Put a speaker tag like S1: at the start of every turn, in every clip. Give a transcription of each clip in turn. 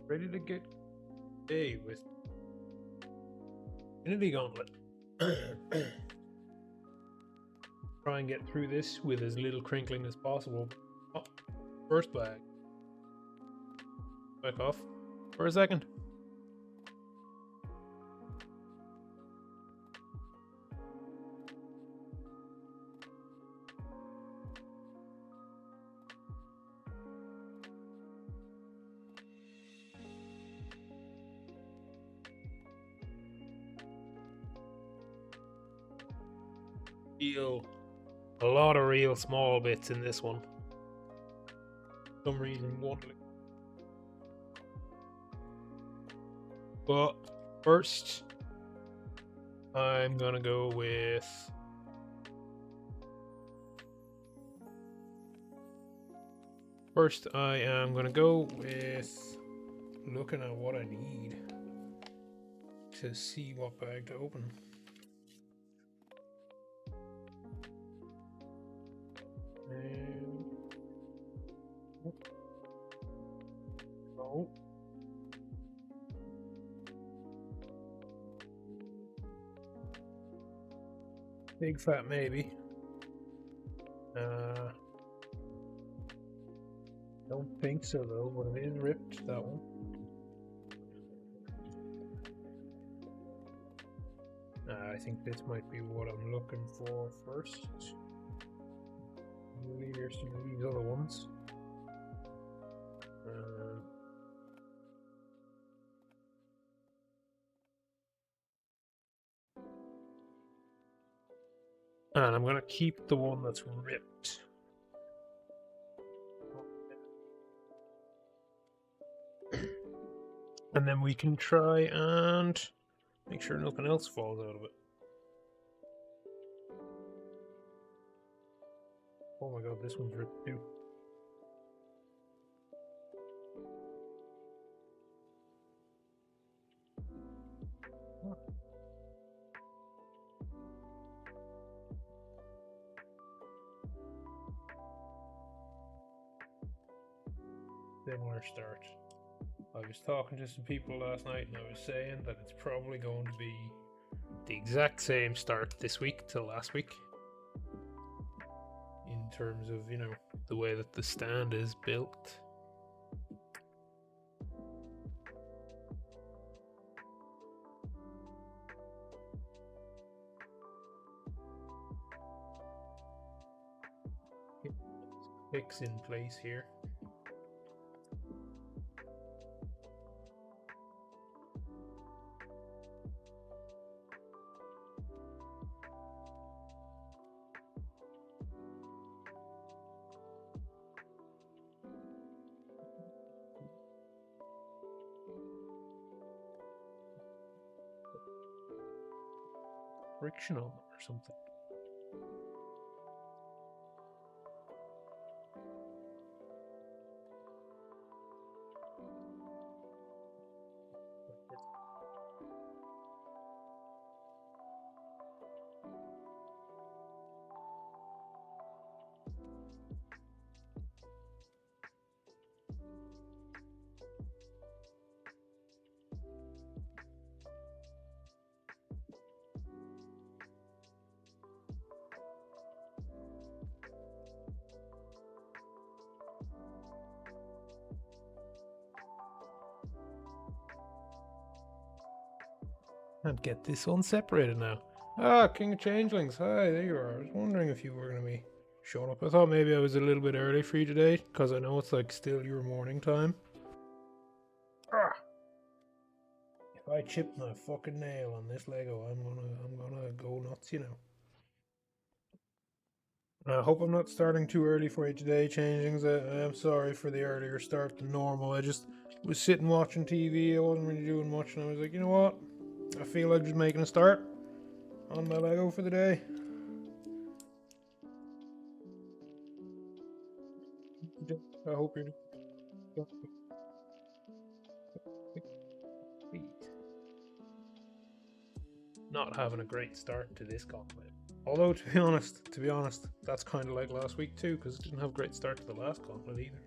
S1: Ready to get a with Infinity Gauntlet. Try and get through this with as little crinkling as possible. Oh, first bag. Back off for a second. A lot of real small bits in this one. For some reason, one. But first, I'm gonna go with looking at what I need to see what bag to open. Oh. Big fat maybe. Don't think so though, but it is ripped, that one. I think this might be what I'm looking for first. Here's some of these other ones. And I'm gonna keep the one that's ripped. And then we can try and make sure nothing else falls out of it. Oh my god, this one's ripped too. Similar start. I was talking to some people last night and I was saying that it's probably going to be the exact same start this week to last week. In terms of, you know, the way that the stand is built. Fix in place here. Friction on them or something. Can't get this one separated now. Ah, King of Changelings. Hi, there you are. I was wondering if you were going to be showing up. I thought maybe I was a little bit early for you today, because I know it's like still your morning time. Ah. If I chip my fucking nail on this Lego, I'm gonna go nuts, you know. I hope I'm not starting too early for you today, Changelings. I am sorry for the earlier start than normal. I just was sitting watching TV. I wasn't really doing much, and I was like, you know what? I feel like just making a start on my Lego for the day. I hope you're not having a great start to this gauntlet. Although, to be honest, that's kind of like last week too, because it didn't have a great start to the last gauntlet either.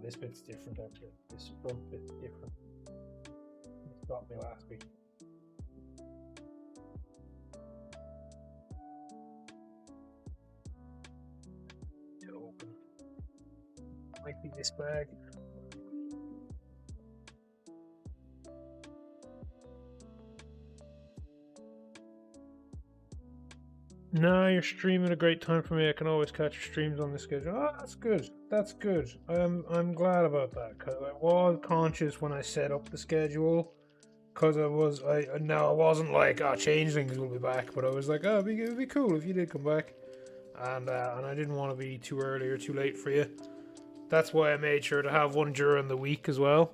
S1: This bit's different actually. This front bit's different. This got me last week. To open. Might be this bag. No, you're streaming a great time for me. I can always catch your streams on the schedule. Oh, that's good. That's good. I'm glad about that because I was conscious when I set up the schedule. Because I wasn't like, oh, Changelings will be back, but I was like, oh, it'd be cool if you did come back, and I didn't want to be too early or too late for you. That's why I made sure to have one during the week as well.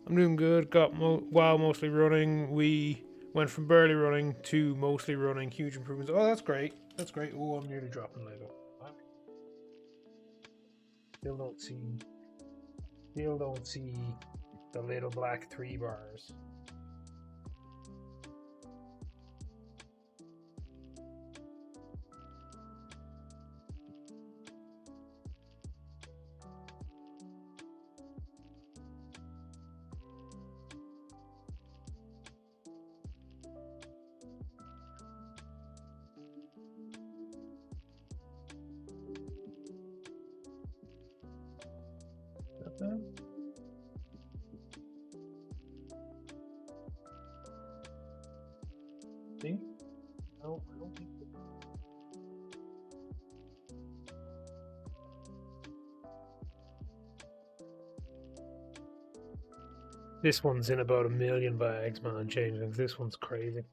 S1: I'm doing good. Got WoW mostly running. We went from barely running to mostly running. Huge improvements. Oh, that's great. That's great. Oh, I'm nearly dropping Lego. Still don't see the little black 3 bars. See? No, I don't think so. This one's in about 1 million bags, man. Changelings. This one's crazy.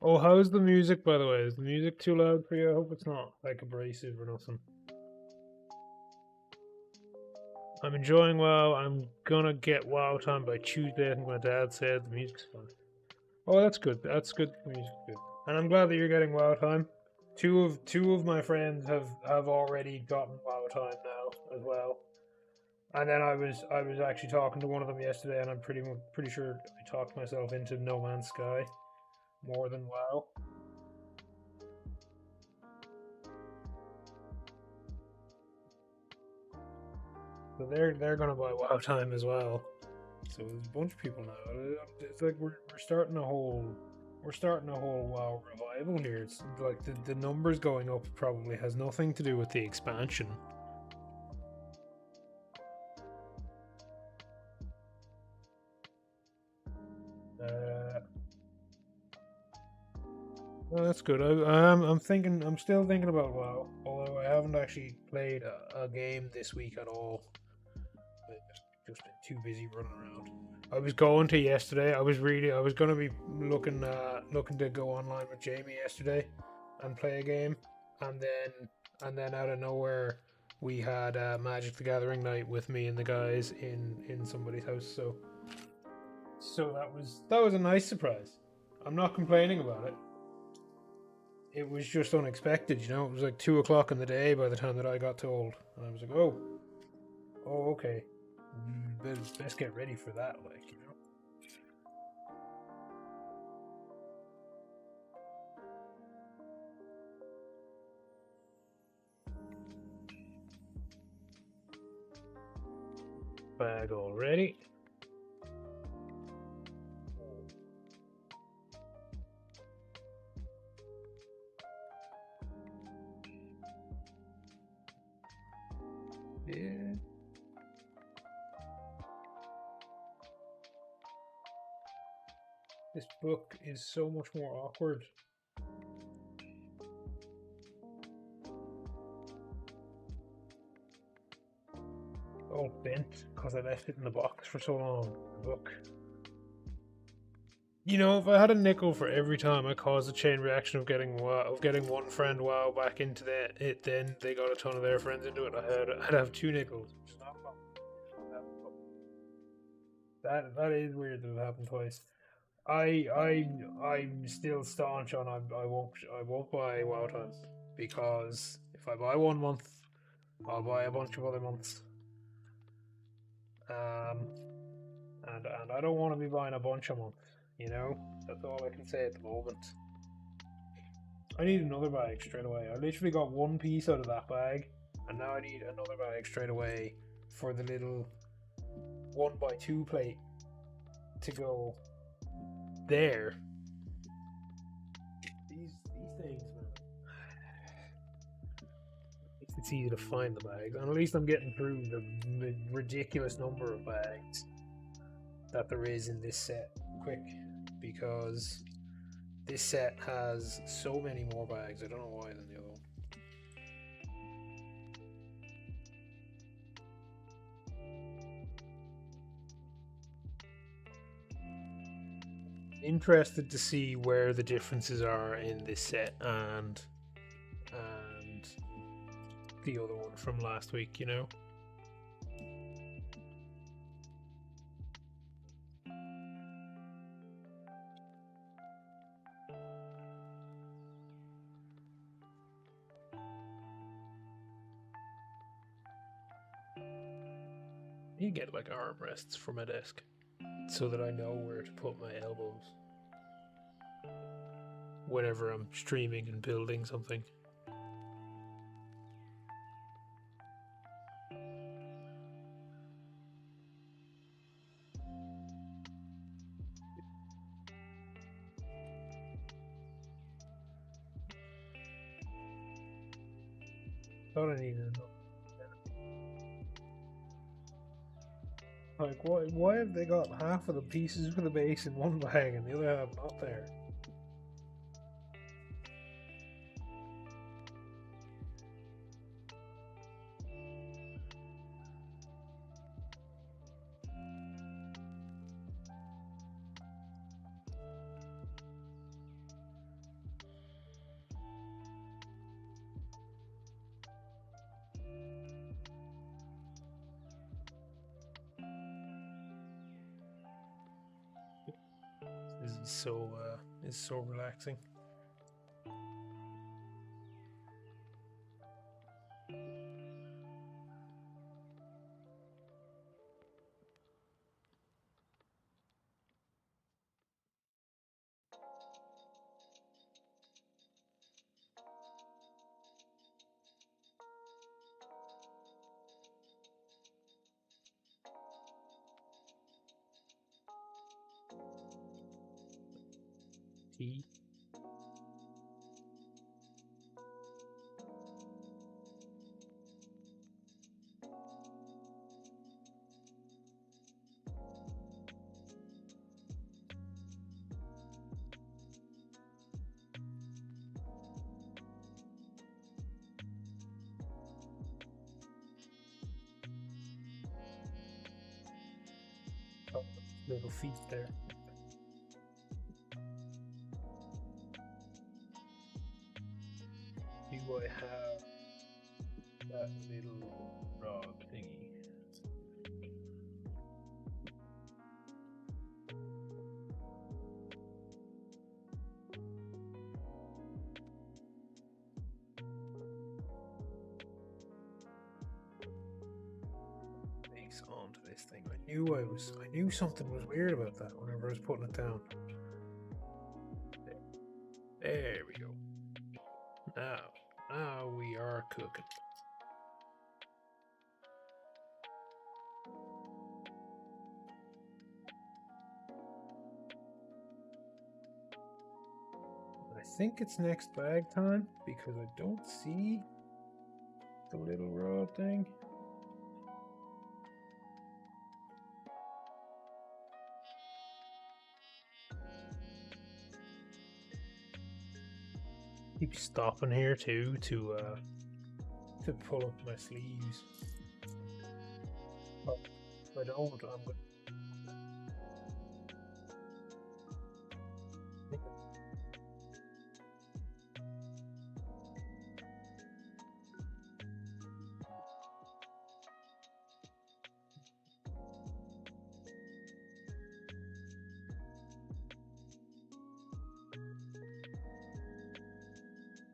S1: Oh, how's the music, by the way? Is the music too loud for you? I hope it's not like abrasive or nothing. I'm enjoying WoW. I'm gonna get WoW time by Tuesday. I think my dad said the music's fine. Oh, that's good. That's good. The music's good. And I'm glad that you're getting WoW time. Two of my friends have already gotten WoW time now as well. And then I was actually talking to one of them yesterday, and I'm pretty sure I talked myself into No Man's Sky more than WoW. So they're gonna buy WoW time as well. So there's a bunch of people now. It's like we're starting a whole WoW revival here. It's like the numbers going up probably has nothing to do with the expansion. Well, that's good. I'm still thinking about WoW, although I haven't actually played a game this week at all. I've just been too busy running around. I was going to yesterday. I was going to be looking to go online with Jamie yesterday and play a game, and then out of nowhere we had Magic the Gathering night with me and the guys in somebody's house. So that was a nice surprise. I'm not complaining about it. It was just unexpected, you know. It was like 2 o'clock in the day by the time that I got told, and I was like, oh, okay. Best get ready for that, like, you know. Bag all ready. Yeah. This book is so much more awkward. All bent because I left it in the box for so long. The book. You know, if I had a nickel for every time I caused a chain reaction of getting one friend WoW back into it, then they got a ton of their friends into it, I'd have 2 nickels. That is weird that it happened twice. I'm still staunch on I won't buy WoW time, because if I buy 1 month, I'll buy a bunch of other months. And I don't want to be buying a bunch a month. You know, that's all I can say at the moment. I need another bag straight away. I literally got 1 piece out of that bag, And now I need another bag straight away for the little 1x2 plate to go there. These things, man. It's easy to find the bags, and at least I'm getting through the ridiculous number of bags that there is in this set quick, because this set has so many more bags. I don't know why than the other one. Interested to see where the differences are in this set and the other one from last week, you know? You get like armrests for my desk so that I know where to put my elbows whenever I'm streaming and building something. Thought I needed another. Like, why have they got half of the pieces for the base in one bag and the other half not there? This is so relaxing. Tea. Oh, little feet there. Do I have that little frog thingy? Base onto this thing. I knew something was weird about that whenever I was putting it down. There we go. Now we are cooking. I think it's next bag time because I don't see the little rod thing. Keep stopping here too to pull up my sleeves. But if I don't, I'm going.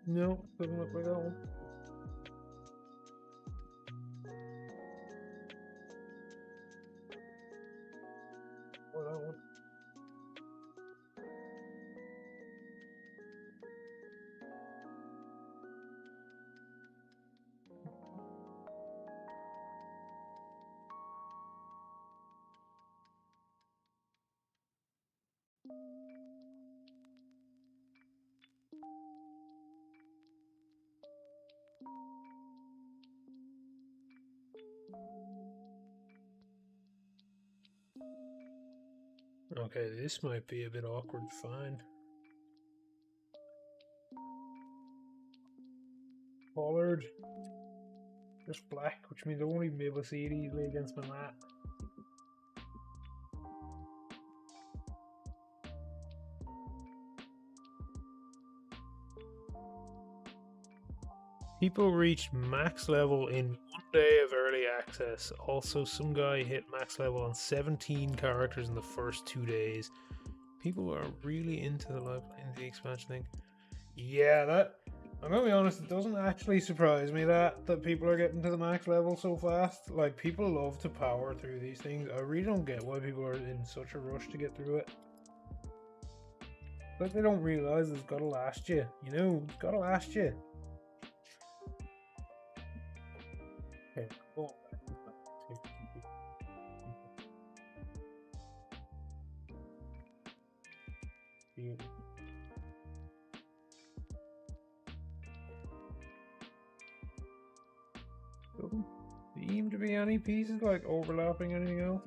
S1: No, doesn't look like that one. Or that one. Okay, this might be a bit awkward to find. Collared. Just black, which means I won't even be able to see it easily against my mat. People reached max level in 1 day of early access. Also, some guy hit max level on 17 characters in the first 2 days. People are really into the expansion thing. Yeah, that I'm gonna be honest, it doesn't actually surprise me that people are getting to the max level so fast. Like, people love to power through these things. I really don't get why people are in such a rush to get through it. Like, they don't realize it's gotta last you. You know, it's gotta last you. Okay, cool. Doesn't seem to be any pieces like overlapping anything else.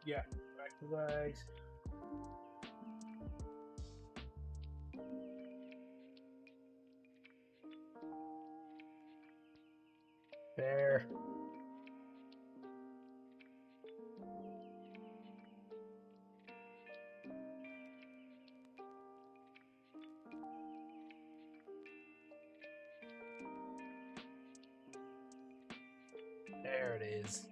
S1: Yeah, back to the bags. There. There it is.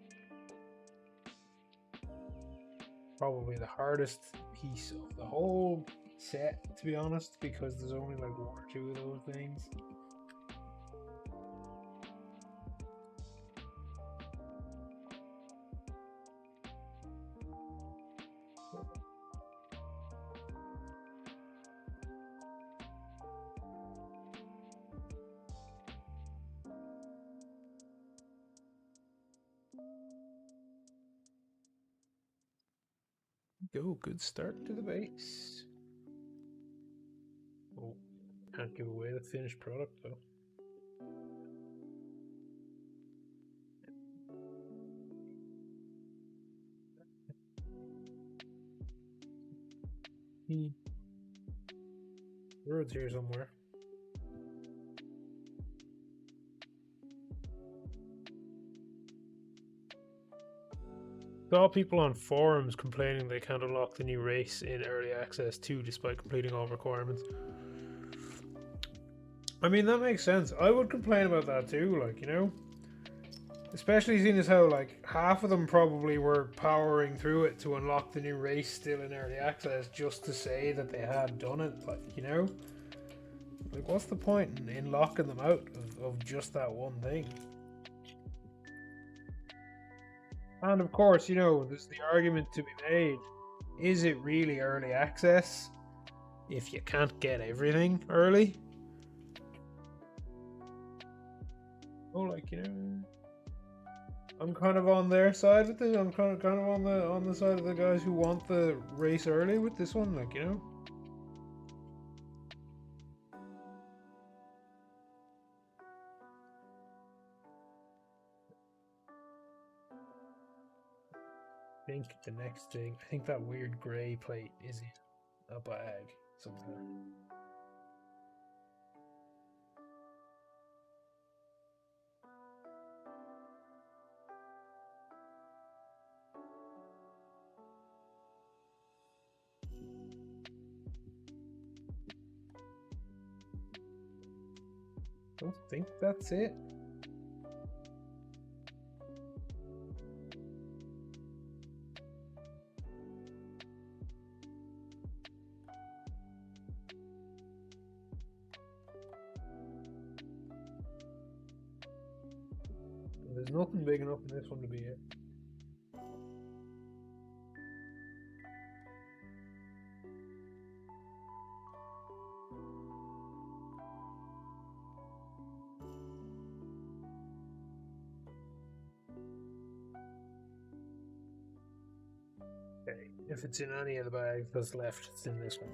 S1: Probably the hardest piece of the whole set, to be honest, because there's only like 1 or 2 of those things. Go, good start to the base. Oh, can't give away the finished product though. Words here somewhere. Saw people on forums complaining they can't unlock the new race in early access too, despite completing all requirements. I mean, that makes sense. I would complain about that too, like, you know? Especially seeing as how, like, half of them probably were powering through it to unlock the new race still in early access just to say that they had done it, like, you know? Like, what's the point in locking them out of just that one thing? And of course, you know, there's the argument to be made. Is it really early access if you can't get everything early? Oh, like, you know, I'm kind of on their side with this. I'm kind of on the side of the guys who want the race early with this one, like, you know. I think the next thing, I think that weird grey plate is in a bag somewhere. Don't think that's it. There's nothing big enough in this one to be it. Okay, if it's in any of the bags that's left, it's in this one.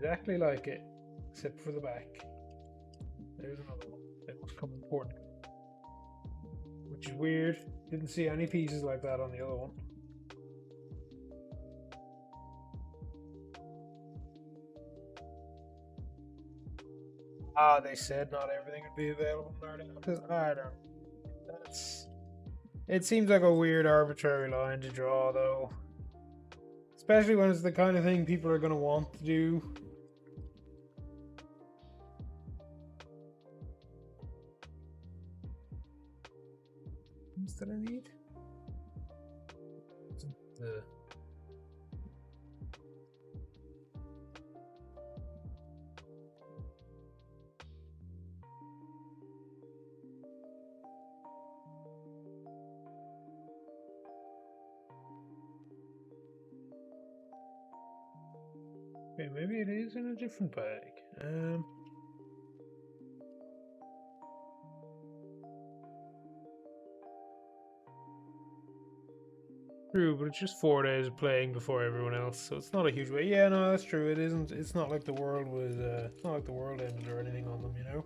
S1: Exactly like it, except for the back. There's another one. It must come important. Which is weird. Didn't see any pieces like that on the other one. Ah, they said not everything would be available in Ireland. I don't. That's. It seems like a weird arbitrary line to draw, though. Especially when it's the kind of thing people are going to want to do. What's that I need? The Wait, maybe it is in a different bag. True, but it's just 4 days of playing before everyone else, so it's not a huge way. Yeah, no, that's true. It isn't. It's not like the world was. It's not like the world ended or anything on them, you know.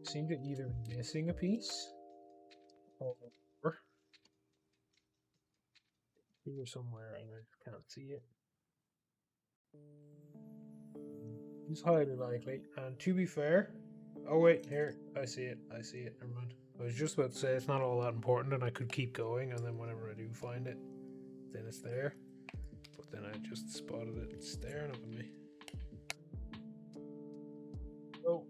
S1: Seem to either be missing a piece or here somewhere, and I just can't see it. It's highly likely. And to be fair, oh wait, here I see it. I see it. Never mind. I was just about to say it's not all that important, and I could keep going, and then whenever I do find it, then it's there. But then I just spotted it staring up at me. Oh.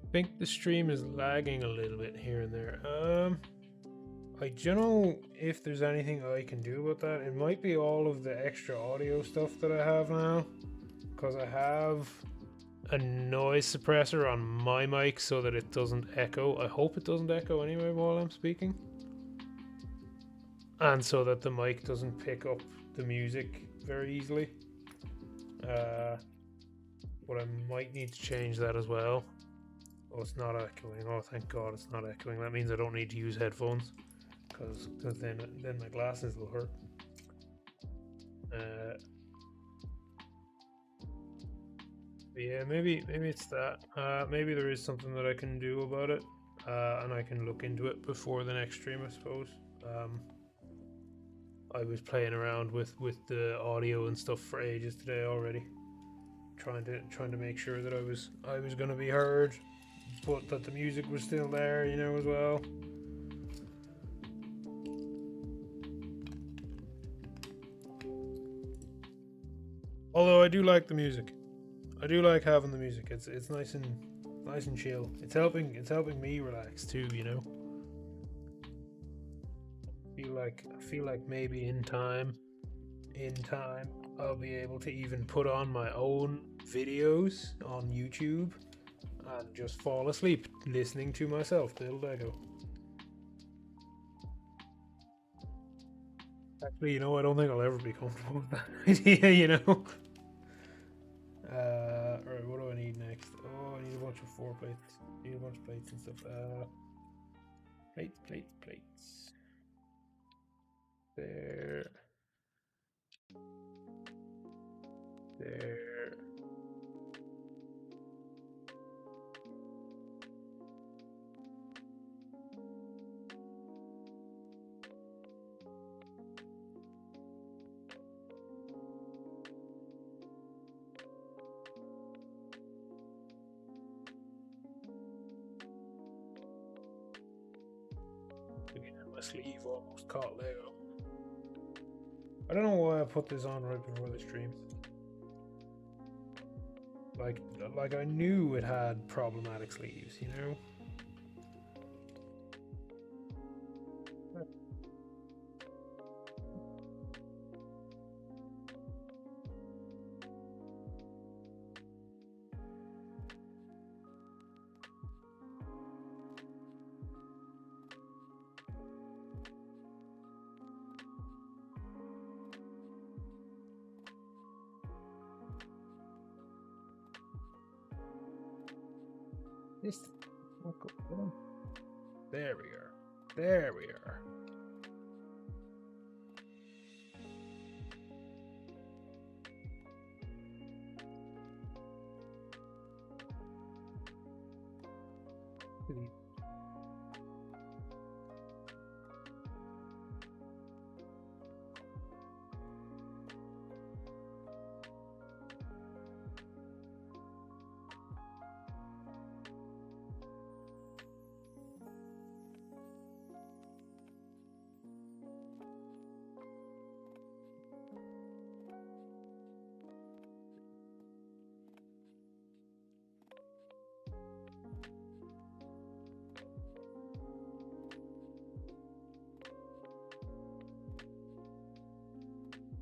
S1: I think the stream is lagging a little bit here and there. I don't know if there's anything I can do about that. It might be all of the extra audio stuff that I have now, because I have a noise suppressor on my mic so that it doesn't echo. I hope it doesn't echo anyway while I'm speaking, and so that the mic doesn't pick up the music very easily. But I might need to change that as well. Oh, it's not echoing. Oh, thank God it's not echoing. That means I don't need to use headphones, because then my glasses will hurt. Yeah, maybe it's that. Maybe there is something that I can do about it, and I can look into it before the next stream, I suppose. I was playing around with the audio and stuff for ages today already, trying to make sure that I was going to be heard, but that the music was still there, you know, as well. Although I do like the music, I do like having the music. It's nice and chill. It's helping me relax too, you know. I feel like maybe in time I'll be able to even put on my own videos on YouTube and just fall asleep listening to myself build Lego. Actually, you know, I don't think I'll ever be comfortable with that idea, you know. Alright, what do I need next? Oh, I need a bunch of 4 plates. I need a bunch of plates and stuff. Plates. There. Again, my sleeve almost caught Lego. I don't know why I put this on right before the stream. Like I knew it had problematic sleeves, you know? This. There we are. There we are.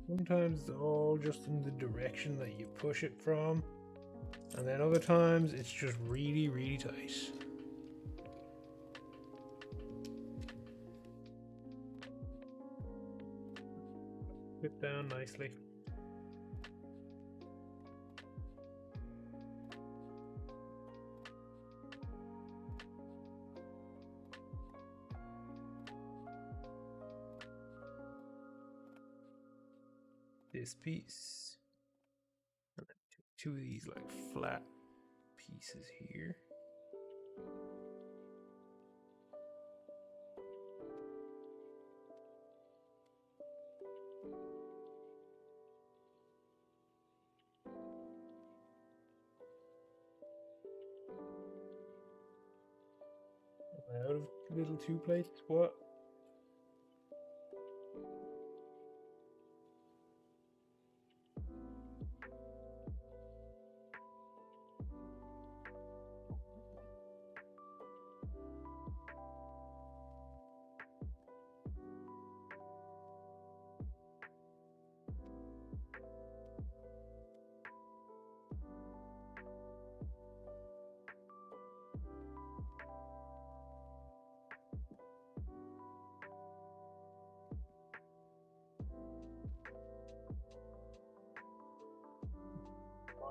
S1: Sometimes it's all just in the direction that you push it from, and then other times it's just really, really tight. Clip down nicely. This piece, and then two of these like flat pieces here. Am I out of little 2 plates? What?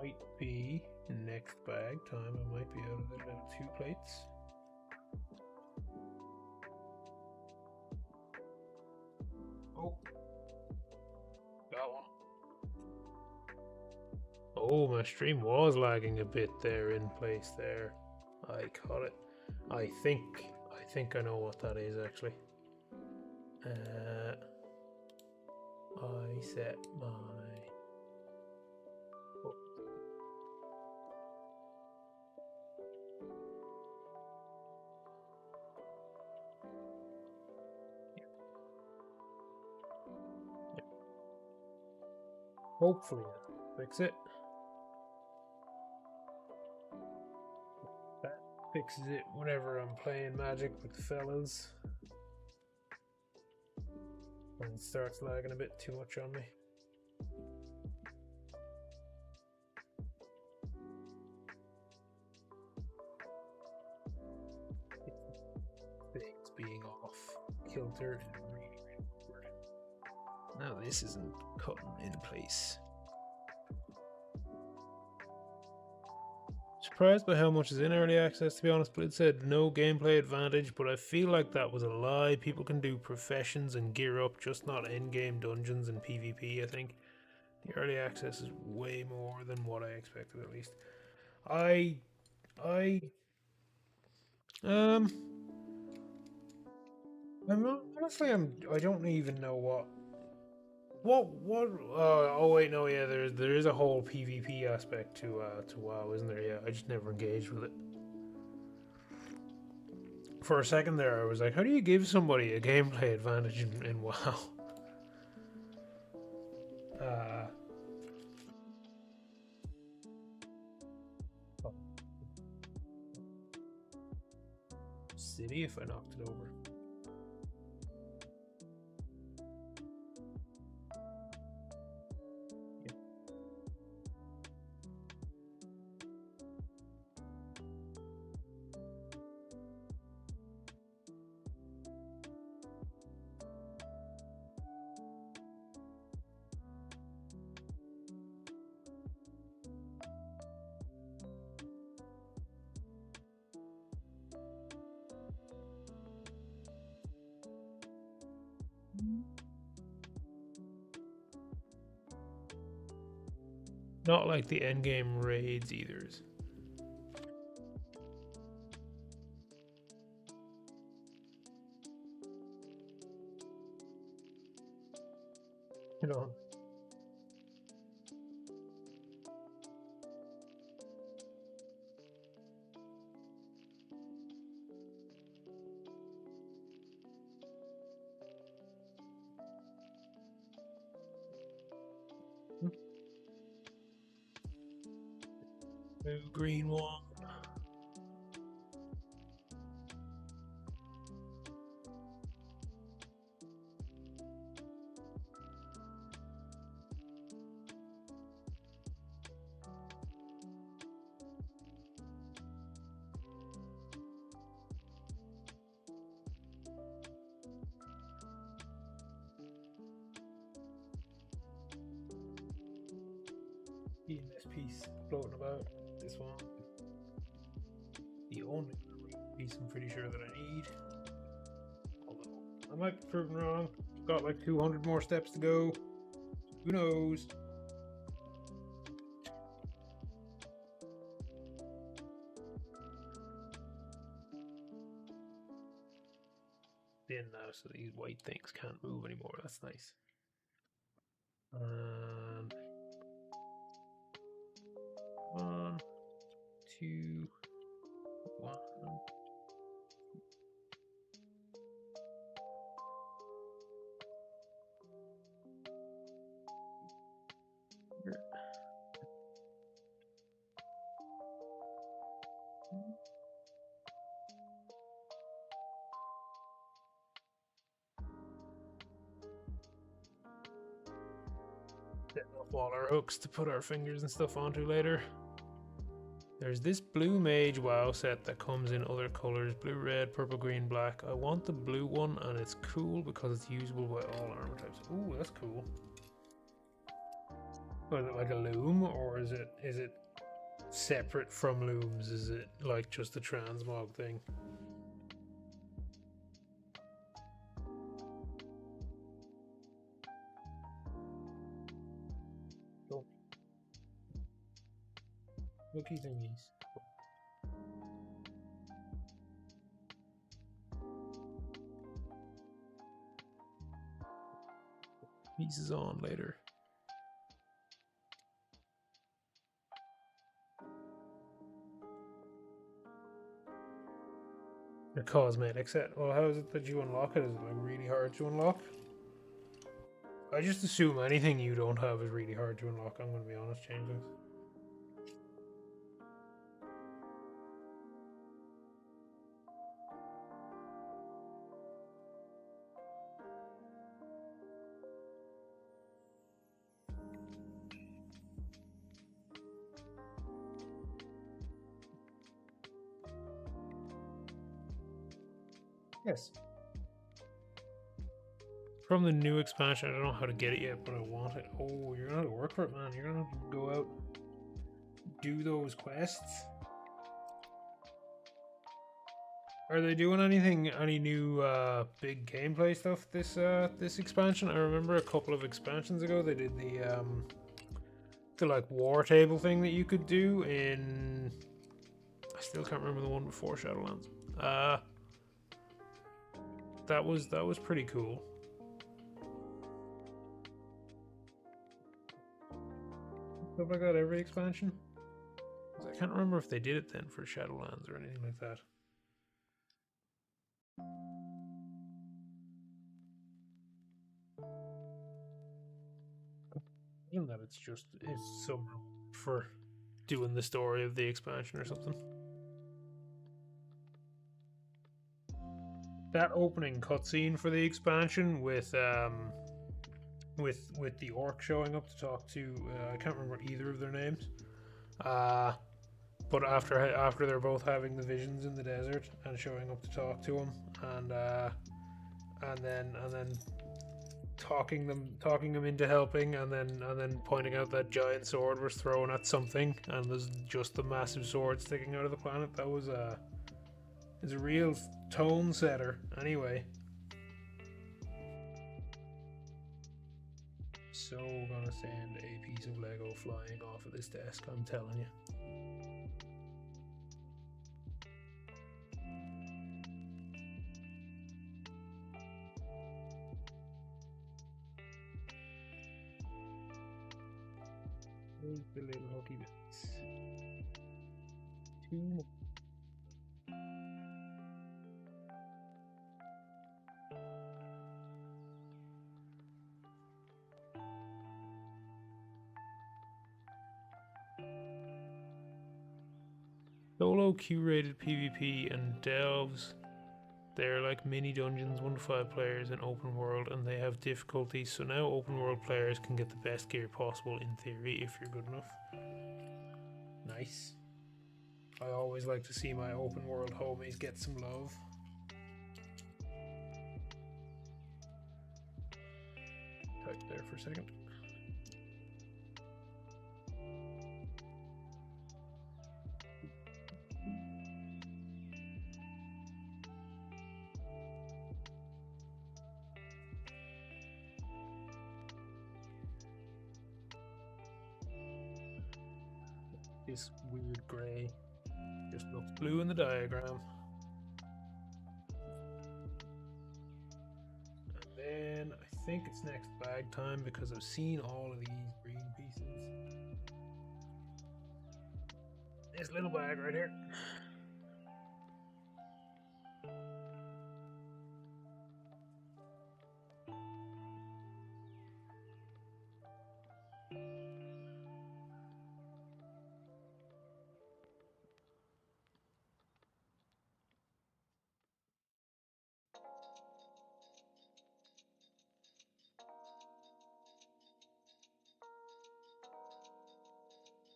S1: Might be next bag time. I might be out of the little 2 plates. Oh, got one. Oh, my stream was lagging a bit there in place there. I caught it. I think I know what that is actually. I set my. Oh. Yeah. Yeah. Hopefully that'll fix it. That fixes it whenever I'm playing Magic with the fellas. And it starts lagging a bit too much on me. Things being off kilter is really, really weird. Now this isn't cutting in place. Surprised by how much is in early access, to be honest, but it said no gameplay advantage, but I feel like that was a lie. People can do professions and gear up, just not endgame dungeons and PvP, I think. The early access is way more than what I expected, at least. I don't even know what oh wait, no, yeah, there is a whole PvP aspect to WoW, isn't there? Yeah, I just never engaged with it. for a second there, I was like, how do you give somebody a gameplay advantage in WoW? Oh, city if I knocked it over. Not like the endgame raids either. You know. Blue, green one. This piece floating about. This one. The only piece I'm pretty sure that I need. Although I might be proven wrong. Got like 200 more steps to go. Who knows? In now, so these white things can't move anymore. That's nice. And 1, 2, 1. Setting up all our hooks to put our fingers and stuff onto later. There's this blue mage WoW set that comes in other colors: blue, red, purple, green, black. I want the blue one, and it's cool because it's usable by all armor types. Ooh, that's cool. Is it like a loom, or is it separate from looms? Is it like just a transmog thing? Cool. Looky thingies. Pieces on later. The cosmetic set. Well, how is it that you unlock it? Is it like really hard to unlock? I just assume anything you don't have is really hard to unlock. I'm going to be honest, changelings. Yes. From the new expansion, I don't know how to get it yet, but I want it. Oh, you're gonna have to work for it, man. You're gonna have to go out, do those quests. Are they doing any new big gameplay stuff this expansion? I remember a couple of expansions ago they did the like war table thing that you could do in. I still can't remember the one before Shadowlands. That was pretty cool. Stuff like that every expansion. I can't remember if they did it then for Shadowlands or anything like that. Isn't that it's some for doing the story of the expansion or something. That opening cutscene for the expansion with the orc showing up to talk to I can't remember either of their names. But after they're both having the visions in the desert and showing up to talk to him, and then talking them into helping, and then pointing out that giant sword was thrown at something, and there's just the massive sword sticking out of the planet. That was a real tone setter. Anyway, so gonna send a piece of Lego flying off of this desk. I'm telling you. There's the little hooky bits. Two more. Solo curated PvP and delves. They're like mini dungeons, 1 to 5 players in open world, and they have difficulties. So now open world players can get the best gear possible in theory if you're good enough. Nice. I always like to see my open world homies get some love. Type there for a second. This weird grey just looks blue in the diagram. And then I think it's next bag time because I've seen all of these green pieces. This little bag right here.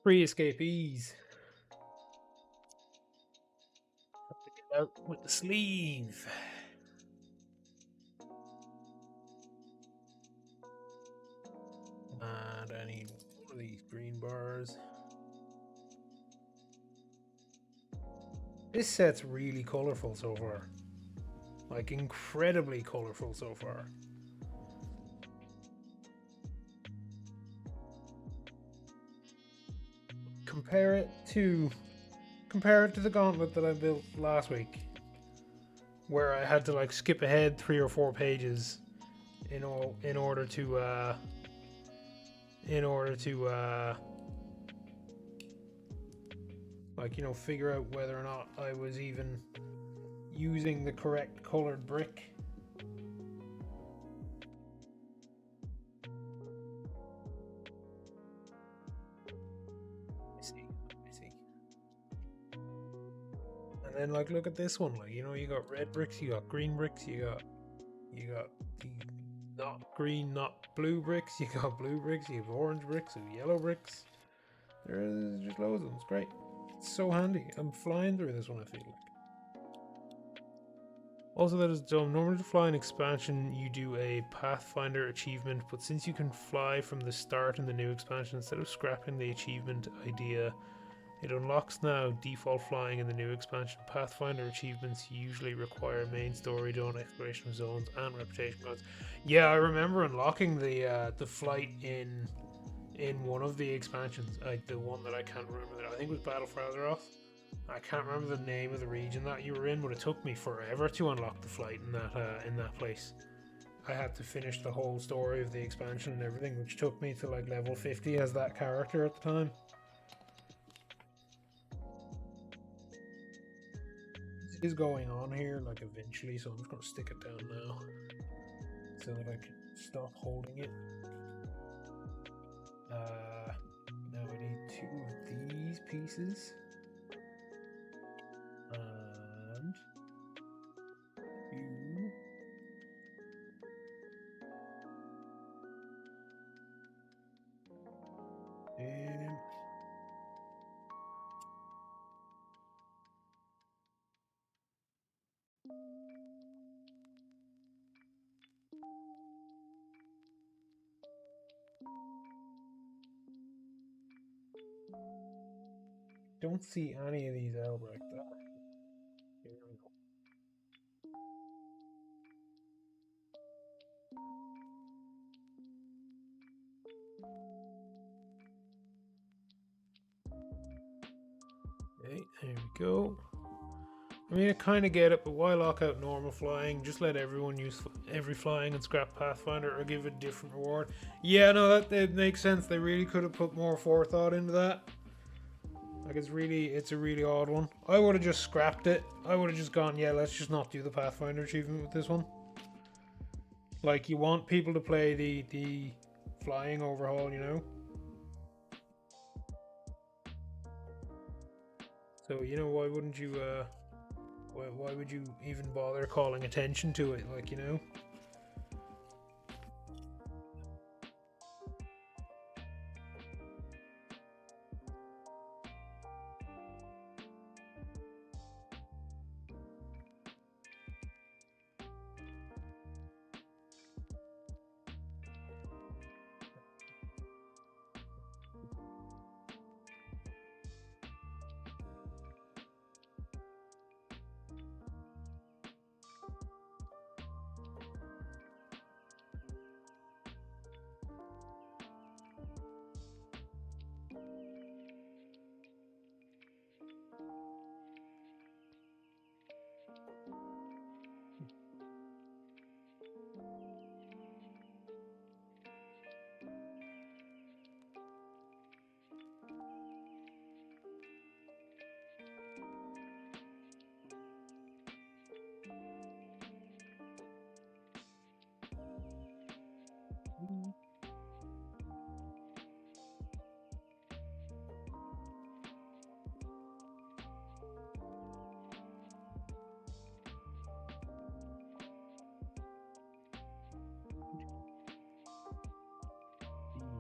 S1: Free escapees. Have to get out with the sleeve. And I need one of these green bars. This set's really colourful so far. Like, incredibly colourful so far. Compare it to the Gauntlet that I built last week, where I had to like skip ahead 3 or 4 pages in order to like, you know, figure out whether or not I was even using the correct colored brick. I see. And then like look at this one, like, you know, you got red bricks, you got green bricks, you got the not green, not blue bricks, you got blue bricks, you have orange bricks, and yellow bricks. There's just loads of them. It's great. It's so handy. I'm flying through this one, I feel like. Also, that is dumb. Normally to fly an expansion, you do a Pathfinder achievement, but since you can fly from the start in the new expansion, instead of scrapping the achievement idea, it unlocks now default flying in the new expansion. Pathfinder achievements usually require main story done, exploration of zones, and reputation codes. Yeah, I remember unlocking the flight in one of the expansions, like the one that I can't remember. I think it was Battle for Azeroth. I can't remember the name of the region that you were in, but it took me forever to unlock the flight in that place. I had to finish the whole story of the expansion and everything, which took me to like level 50 as that character at the time. is going on here, like eventually, so I'm just gonna stick it down now so that I can stop holding it. Now I need 2 of these pieces. And you. Don't see any of these Albrecht there. Here we go. Okay, there we go. I mean, I kind of get it, but why lock out normal flying? Just let everyone use every flying and scrap Pathfinder, or give a different reward. Yeah, no, that makes sense. They really could have put more forethought into that. Like, it's a really odd one. I would have just scrapped it. I would have just gone, yeah, let's just not do the Pathfinder achievement with this one. Like, you want people to play the flying overhaul, you know? So, you know, why wouldn't you, why would you even bother calling attention to it, like, you know?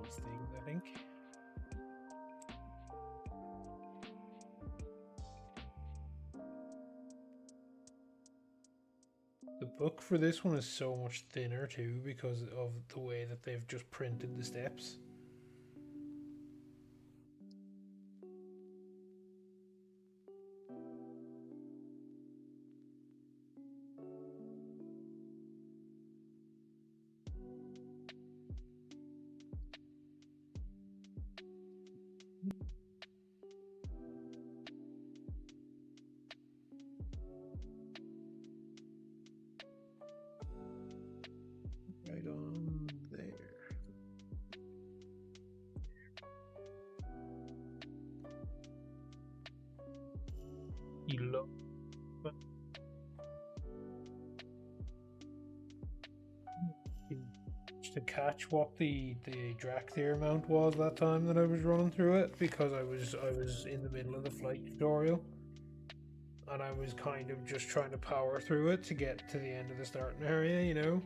S1: These things, I think. The book for this one is so much thinner too because of the way that they've just printed the steps. Right on there. You love to catch what the Drakthir amount was that time that I was running through it, because I was in the middle of the flight tutorial and I was kind of just trying to power through it to get to the end of the starting area, you know.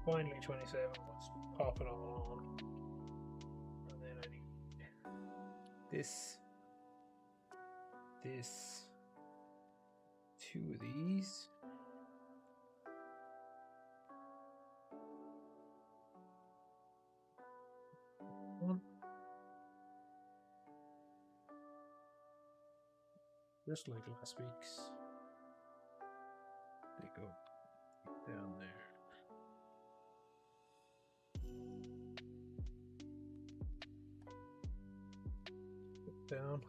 S1: Finally 27 was popping all on. And then I need this, 2 of these. One. Just like last week's. They go down there. Down.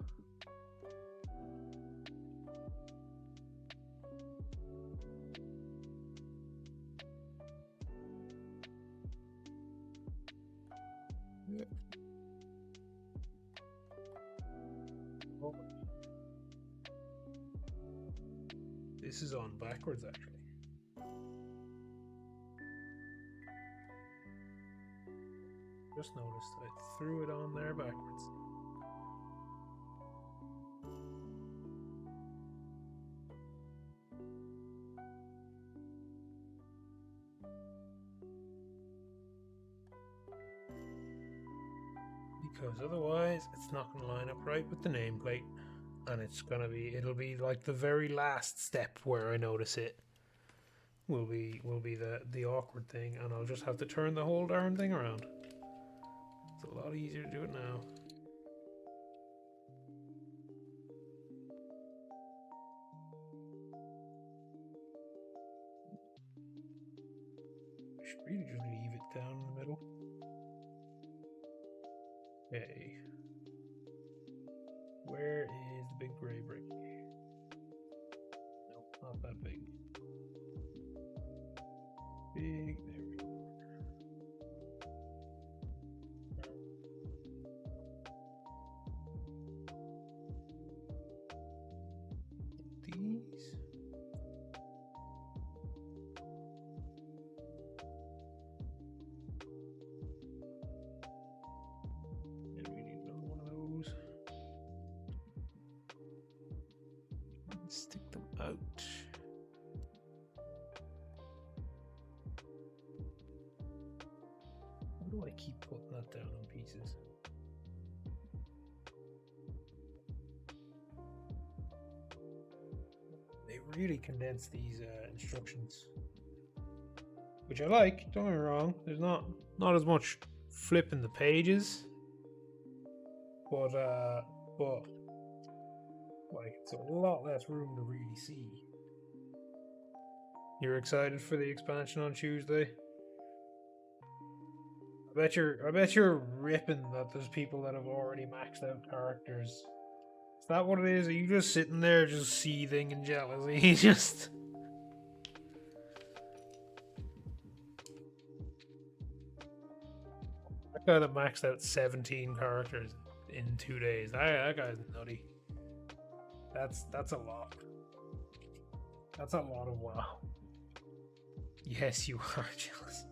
S1: This is on backwards, actually. Just noticed I threw it on there backwards. Because otherwise it's not going to line up right with the nameplate, and it'll be like the very last step where I notice it will be the awkward thing, and I'll just have to turn the whole darn thing around. It's a lot easier to do it now. I should really just leave it down in the middle. Okay. Where is the big grey brick? Nope, not that big. Big, there we go. These. And we need another one of those. Stick them out. Why do I keep putting that down on pieces? They really condense these instructions, which I like. Don't get me wrong. There's not as much flipping the pages, but like it's a lot less room to really see. You're excited for the expansion on Tuesday? I bet you're ripping that there's people that have already maxed out characters. Is that what it is? Are you just sitting there just seething in jealousy? Just that guy that maxed out 17 characters in 2 days. That guy's nutty. That's a lot. That's a lot of WoW. Yes, you are jealous.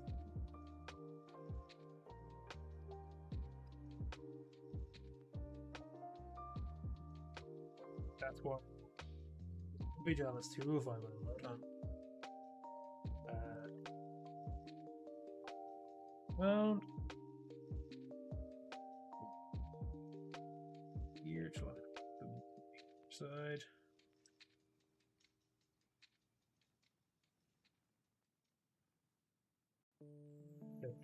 S1: That's what. I'll be jealous too if I went a lot on. Round. Here to the side. Okay.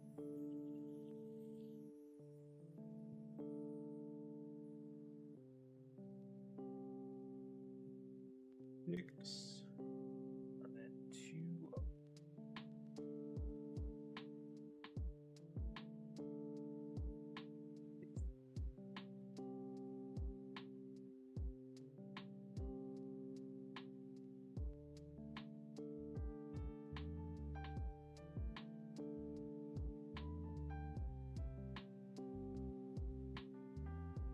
S1: 6 and then 2 up.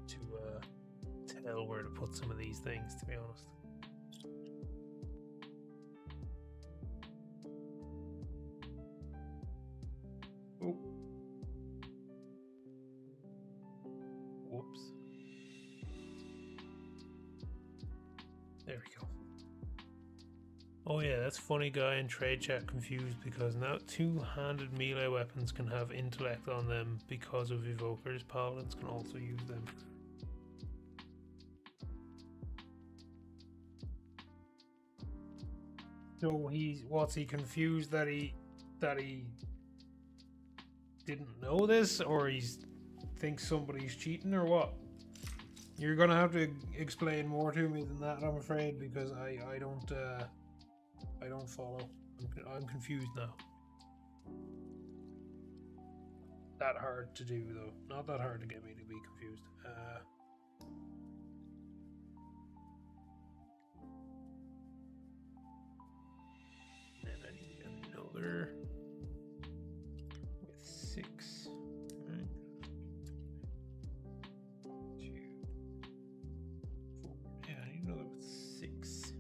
S1: To tell where to put some of these things, to be honest. Oh. Whoops. There we go. Oh yeah, that's funny guy in trade chat confused because now two-handed melee weapons can have intellect on them because of evokers. Paladins can also use them. So what's he confused that he didn't know this, or he thinks somebody's cheating, or what? You're gonna have to explain more to me than that, I'm afraid, because I don't follow. I'm confused now. That hard to do though. Not that hard to get me to be confused. Then I need another with 6. Right. 2, 4. Yeah, I need another with 6.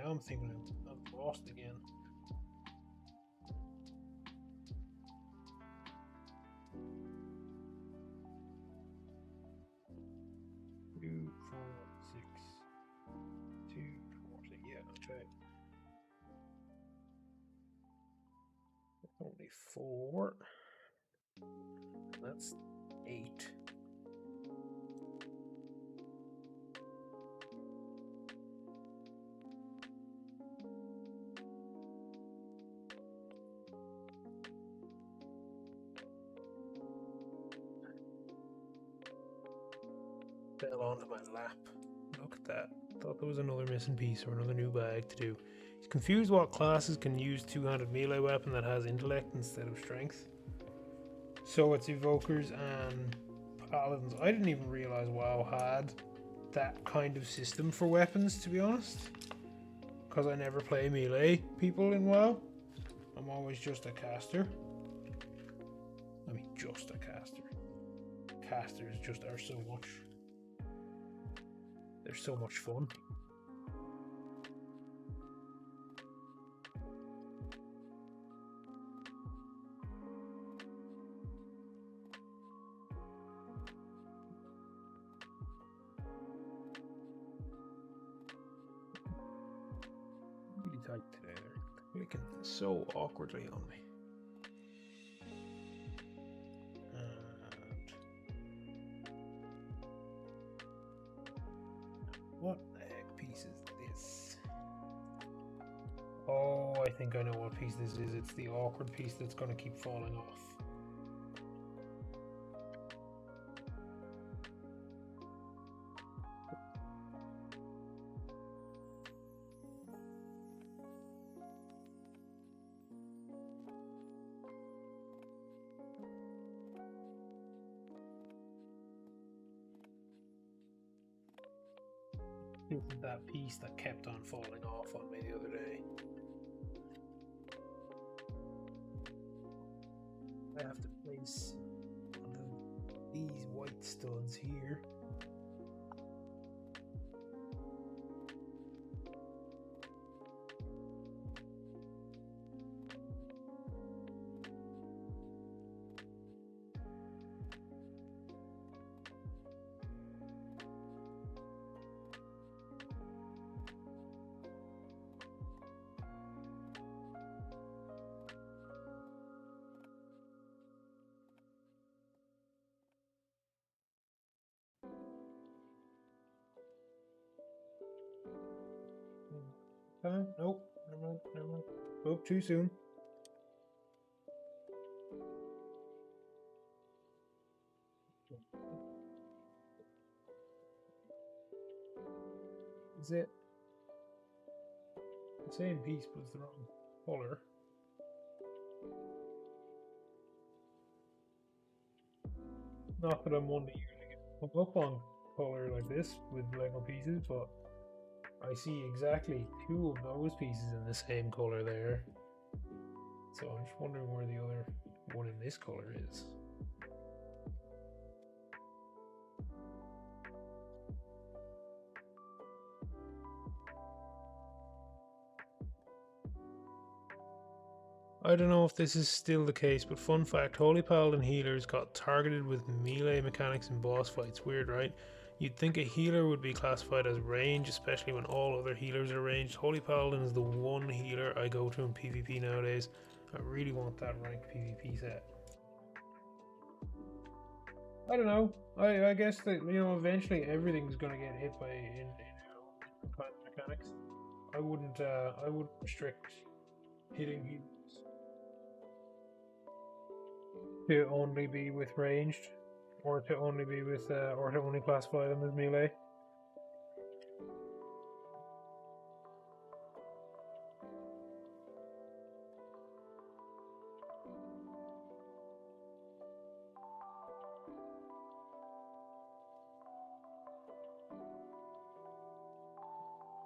S1: now I'm thinking I'm lost again. Two, 4, 6, 2, 4, 6. Yeah, okay. Only 4. That's 8. Fell onto my lap. Look at that. Thought there was another missing piece or another new bag to do. He's confused what classes can use two-handed melee weapon that has intellect instead of strength. So it's evokers and paladins. I didn't even realize WoW had that kind of system for weapons, to be honest. Because I never play melee people in WoW. I'm always just a caster. I mean, just a caster. Casters just are so much. They're so much fun. Really tight today. They're clicking so awkwardly on me. What the heck piece is this? Oh, I think I know what piece this is. It's the awkward piece that's going to keep falling off. This is that piece that kept on falling off on me the other day. I have to place these white studs here. Nope, never mind. Oh, too soon. Is it the same piece but it's the wrong color? Not that I'm one to usually come up on color like this with Lego pieces, but I see exactly 2 of those pieces in the same color there. So I'm just wondering where the other one in this color is. I don't know if this is still the case, but fun fact, Holy Paladin healers got targeted with melee mechanics in boss fights. Weird, right? You'd think a healer would be classified as range, especially when all other healers are ranged. Holy Paladin is the one healer I go to in PvP nowadays. I really want that ranked PvP set. I don't know. I guess that, you know, eventually everything's gonna get hit by in kind of mechanics. I wouldn't restrict hitting healers to only be with ranged, or to only be with, or to only classify them as melee.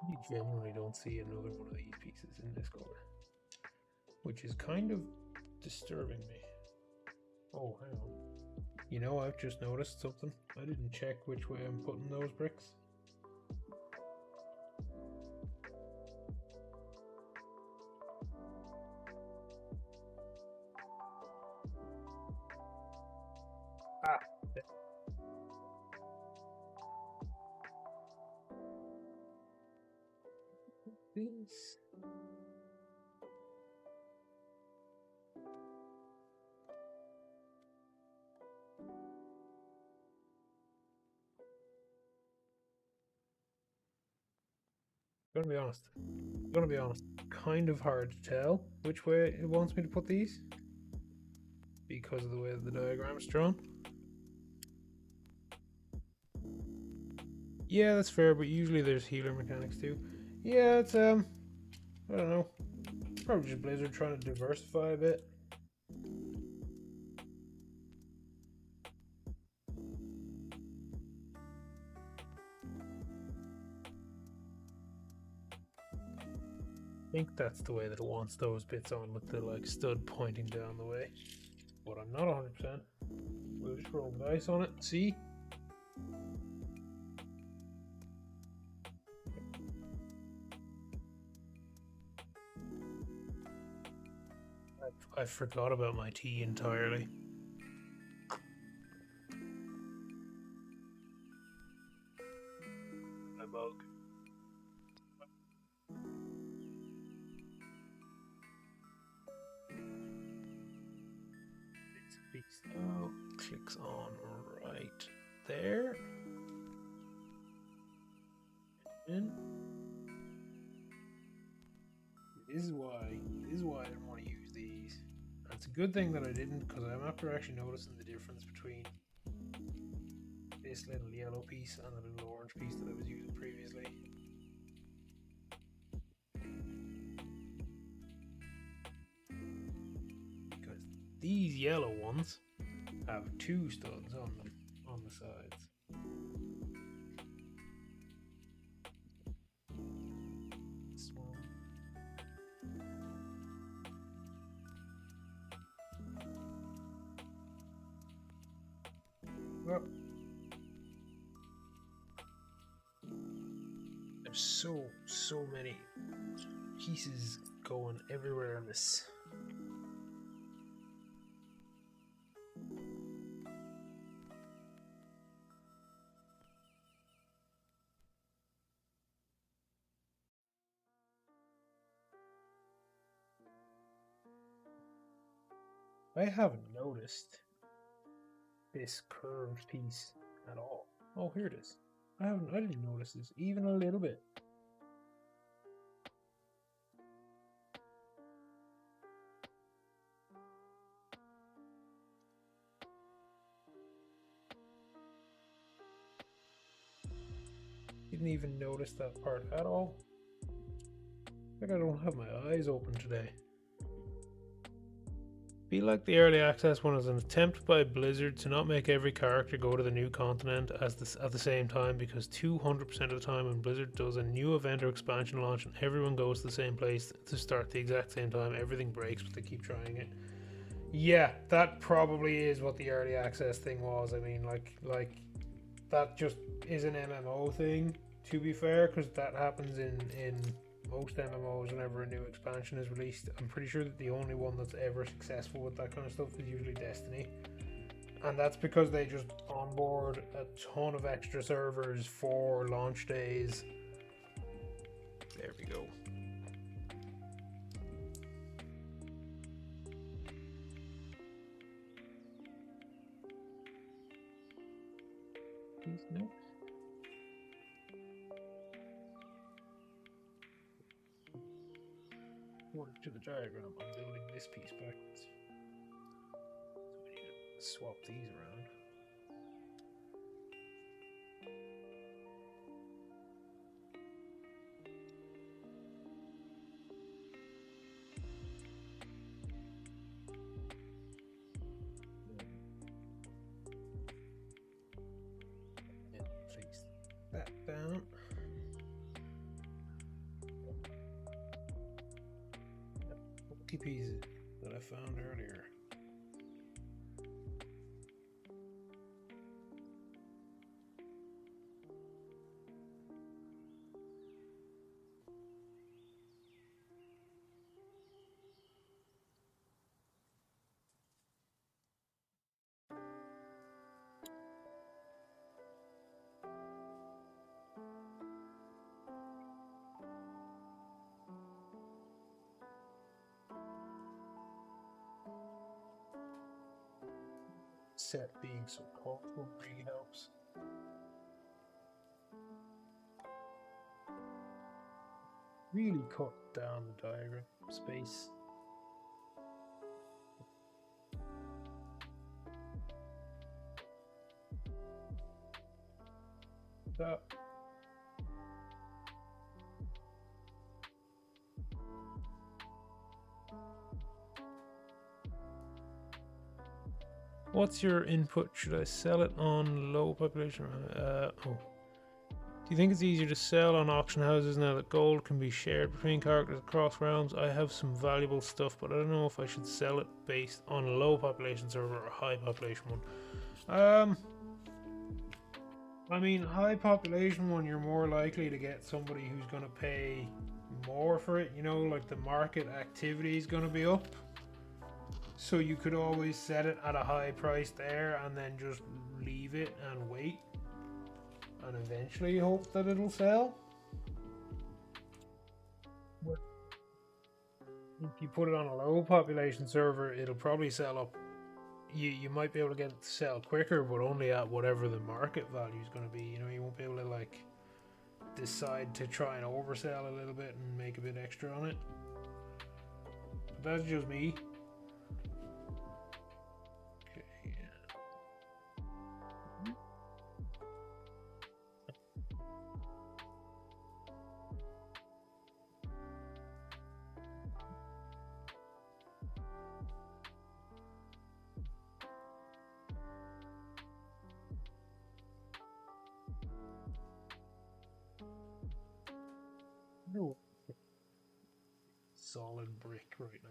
S1: You generally don't see another one of these pieces in this color, which is kind of disturbing me. Oh, hang on. You know, I've just noticed something. I didn't check which way I'm putting those bricks. this. Gonna be honest, kind of hard to tell which way it wants me to put these because of the way the diagram's drawn. Yeah, that's fair, but usually there's healer mechanics too. Yeah, it's I don't know. Probably just Blizzard trying to diversify a bit. I think that's the way that it wants those bits on, with the like stud pointing down the way. But I'm not 100%. We'll just roll the dice on it. See? I forgot about my tea entirely. My mug. Oh, clicks on right there. And this is why I didn't want to use these. And it's a good thing that I didn't, because I'm after actually noticing the difference between this little yellow piece and the little orange piece that I was using previously. Because these yellow ones have 2 studs on them on the sides. This one. Well, there's so many pieces going everywhere in this. I haven't noticed this curved piece at all. Oh, here it is. I didn't notice this even a little bit. Didn't even notice that part at all. Like I don't have my eyes open today. Be like the early access one is an attempt by Blizzard to not make every character go to the new continent at the same time, because 200% of the time when Blizzard does a new event or expansion launch and everyone goes to the same place to start the exact same time, everything breaks, but they keep trying it. Yeah, that probably is what the early access thing was. I mean, like that just is an MMO thing, to be fair, because that happens in most MMOs whenever a new expansion is released. I'm pretty sure that the only one that's ever successful with that kind of stuff is usually Destiny. And that's because they just onboard a ton of extra servers for launch days. There we go. These next. According to the diagram, I'm building this piece backwards. So we need to swap these around. And place that down. Pieces that I found earlier. set being so colorful really helps. Really cut down the diagram space. That. What's your input? Should I sell it on low population? Do you think it's easier to sell on auction houses now that gold can be shared between characters across realms? I have some valuable stuff, but I don't know if I should sell it based on a low population server or a high population one. I mean, high population one, you're more likely to get somebody who's going to pay more for it. You know, like the market activity is going to be up. So you could always set it at a high price there and then just leave it and wait. And eventually hope that it'll sell. If you put it on a low population server, it'll probably sell up. You might be able to get it to sell quicker, but only at whatever the market value is going to be. You know, you won't be able to like decide to try and oversell a little bit and make a bit extra on it. But that's just me. No. Solid brick right now.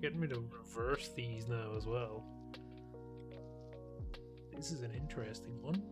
S1: Getting me to reverse these now as well. This is an interesting one.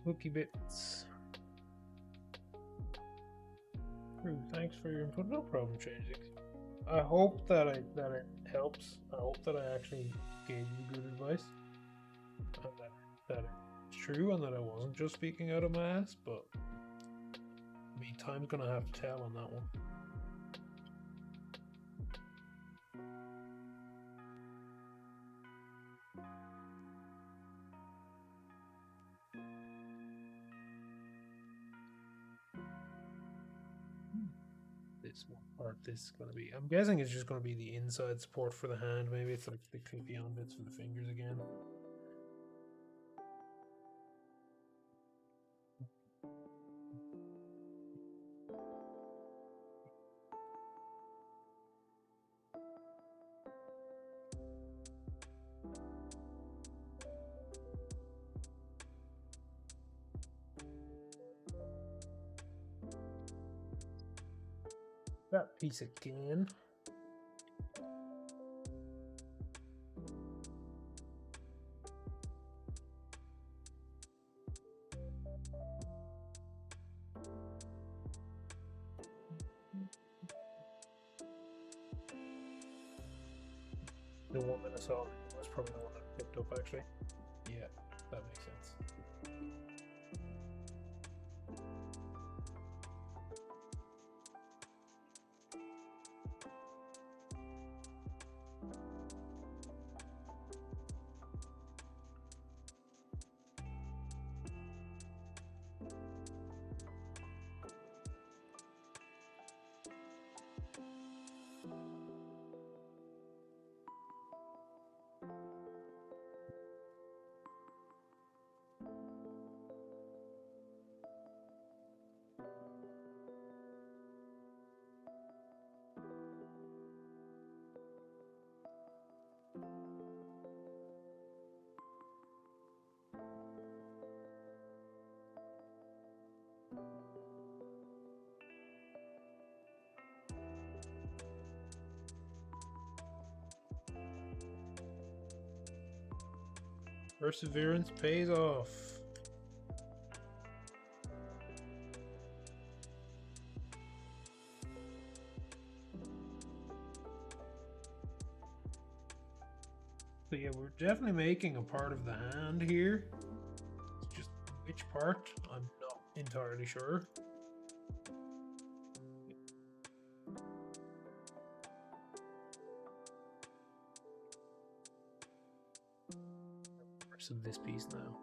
S1: Cookie bits. Thanks for your input. No problem, changing. I hope that it helps. I hope that I actually gave you good advice, and that it's true, and that I wasn't just speaking out of my ass. But I mean, time's gonna have to tell on that one. This one part, this is going to be, I'm guessing it's just going to be the inside support for the hand. Maybe it's like the clippy on bits for the fingers again. That piece again. The one that I saw was probably the one that I picked up actually. Yeah. That makes sense. Perseverance pays off. So yeah, we're definitely making a part of the hand here. It's just which part, I'm not entirely sure. Parts of this piece now.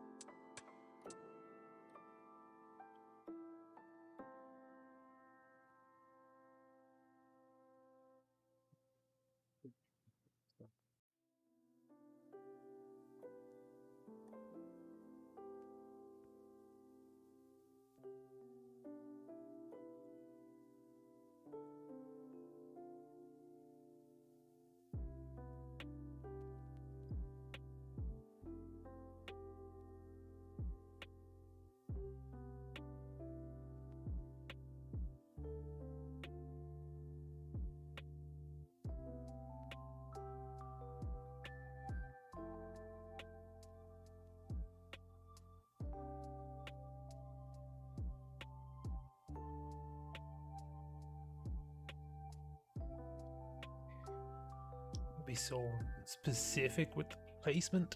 S1: Be so specific with the placement.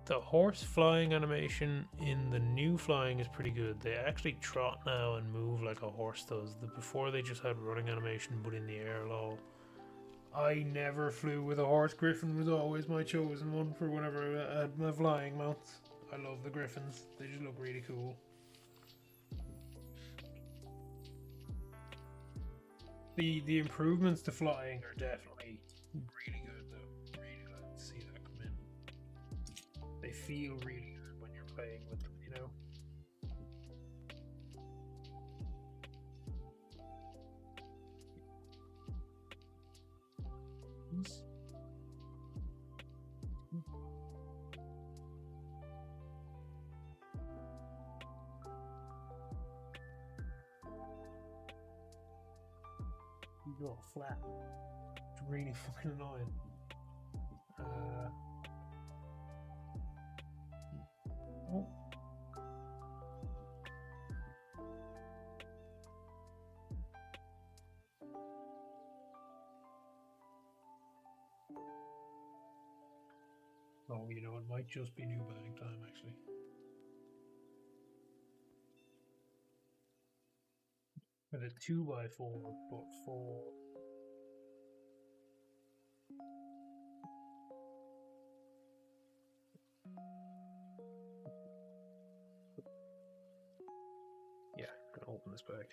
S1: The horse flying animation in the new flying is pretty good. They actually trot now and move like a horse does. Before they just had running animation but in the air lol. I never flew with a horse. Griffin was always my chosen one for whenever I had my flying mounts. I love the griffins. They just look really cool. The improvements to flying are definitely really good though. Really glad to see that come in. They feel really good when you're playing with them, you know? You go all flat. It's really fucking annoying. Oh. Oh, you know, it might just be new bag time actually. With a 2x4, but for yeah, I'm gonna open this bag.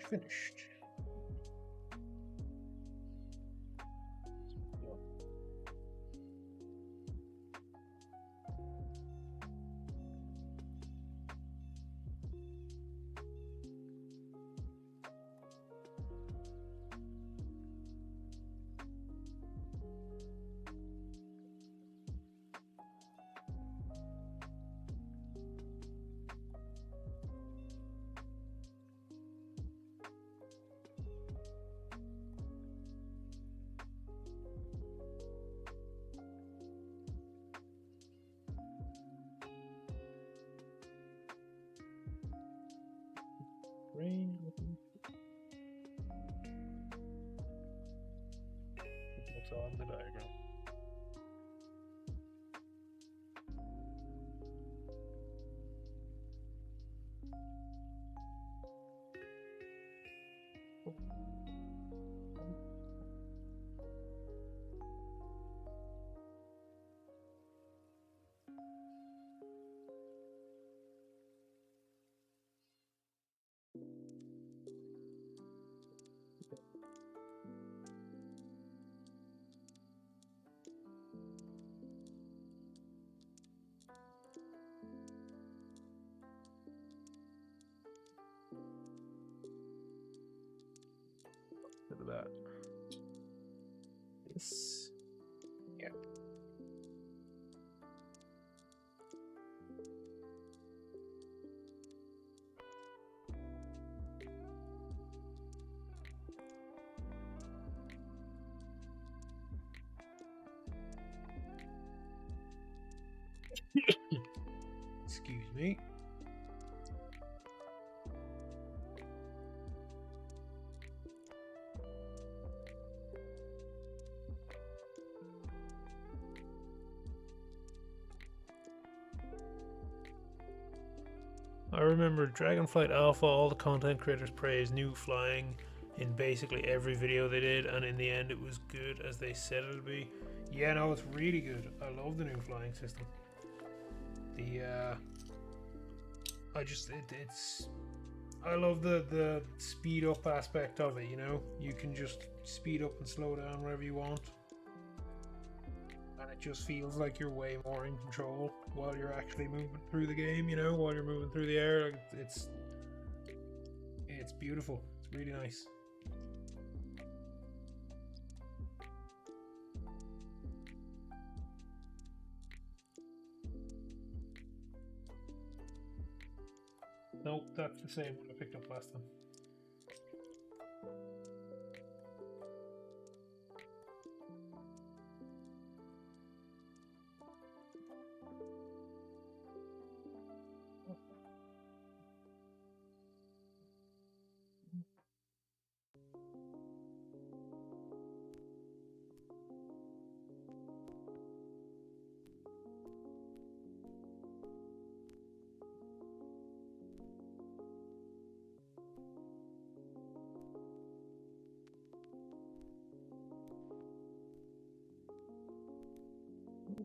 S1: Finished. So on the diagram. Look at that. This. Yeah. Excuse me. I remember Dragonflight Alpha, all the content creators praised new flying in basically every video they did, and in the end it was good as they said it would be. Yeah, no, it's really good. I love the new flying system. I love the speed up aspect of it, you know? You can just speed up and slow down wherever you want. And it just feels like you're way more in control while you're actually moving through the game, you know, while you're moving through the air. Like, it's beautiful. It's really nice. Nope, that's the same one I picked up last time.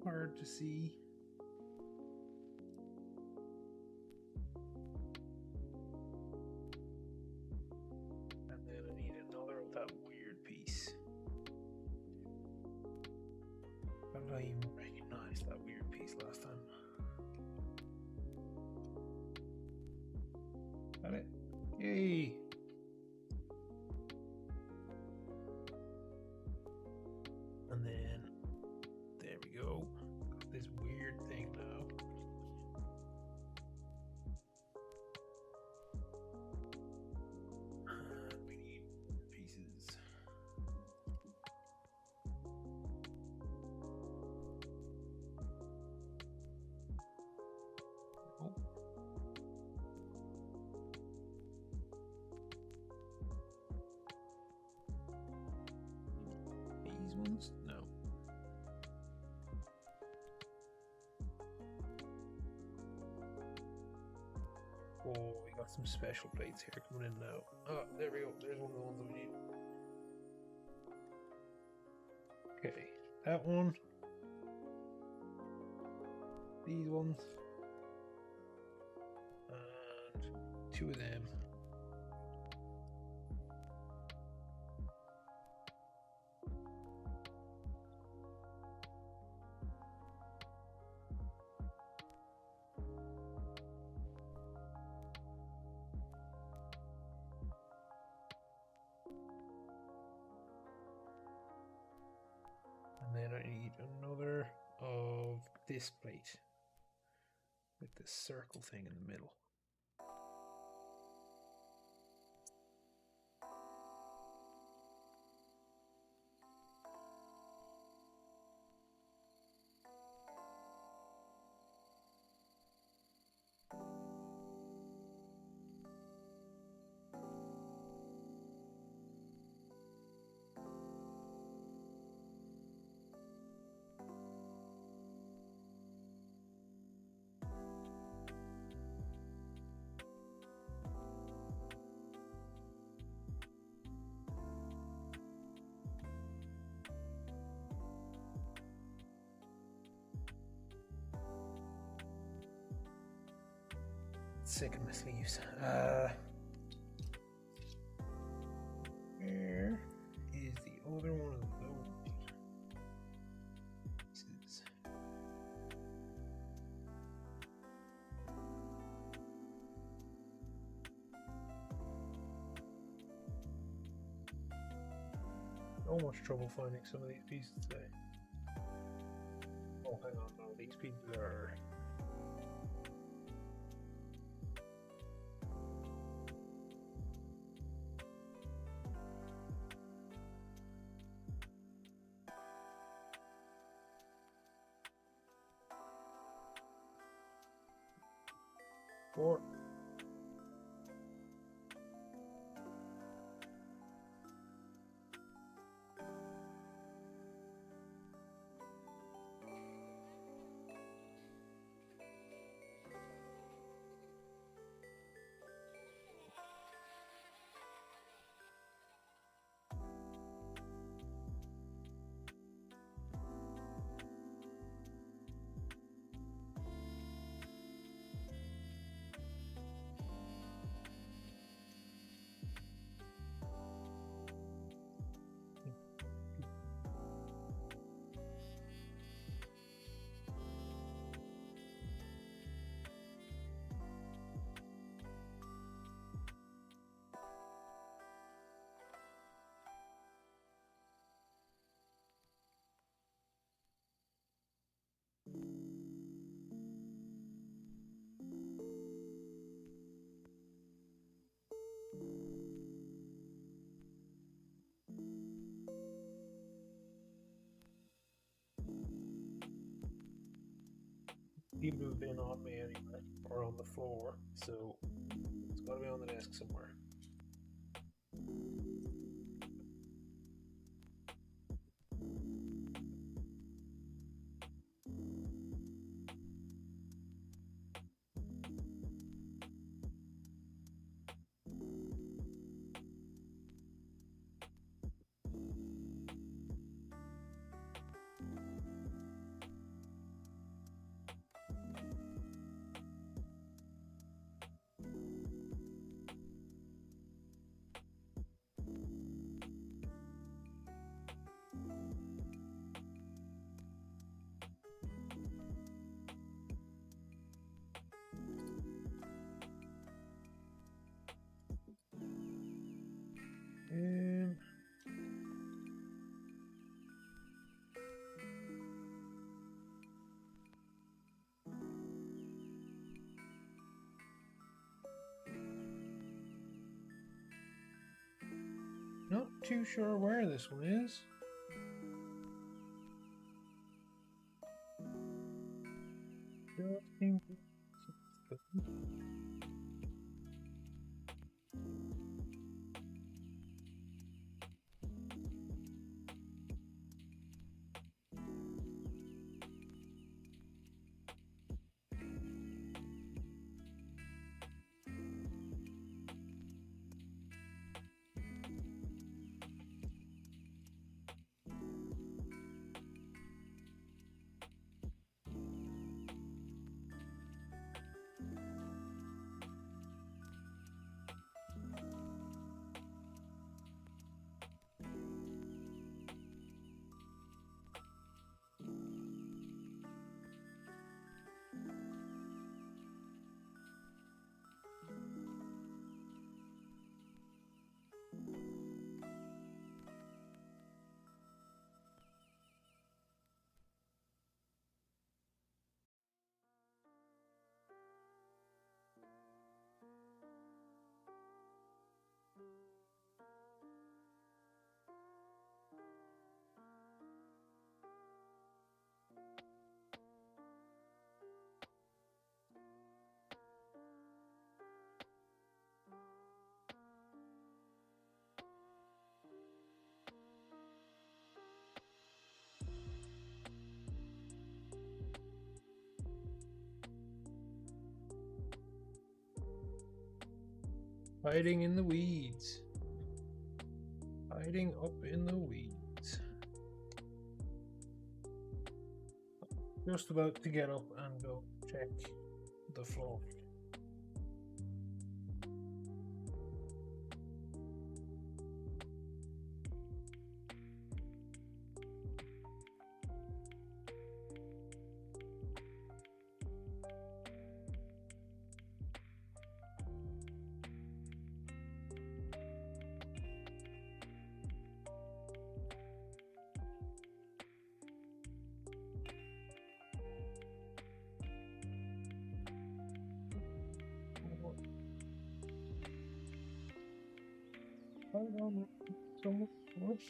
S1: Hard to see. And then I need another of that weird piece. How did I even recognize that weird piece last time? Got it? Yay! And then there we go. Got this weird thing now. We need pieces. Oh. These ones? No. Oh, we got some special plates here coming in now. Oh, there we go. There's one of the ones that we need. Okay, that one. These ones. And two of them. And then I need another of this plate with this circle thing in the middle. sick of my sleeves. Where is the other one of those pieces? So much trouble finding some of these pieces today. Oh, hang on, no, these pieces are... Four. People have been on me anyway, or on the floor, so it's got to be on the desk somewhere. Not too sure where this one is. Don't think it's... Hiding in the weeds. Hiding up in the weeds. Just about to get up and go check the floor. Right on. So much.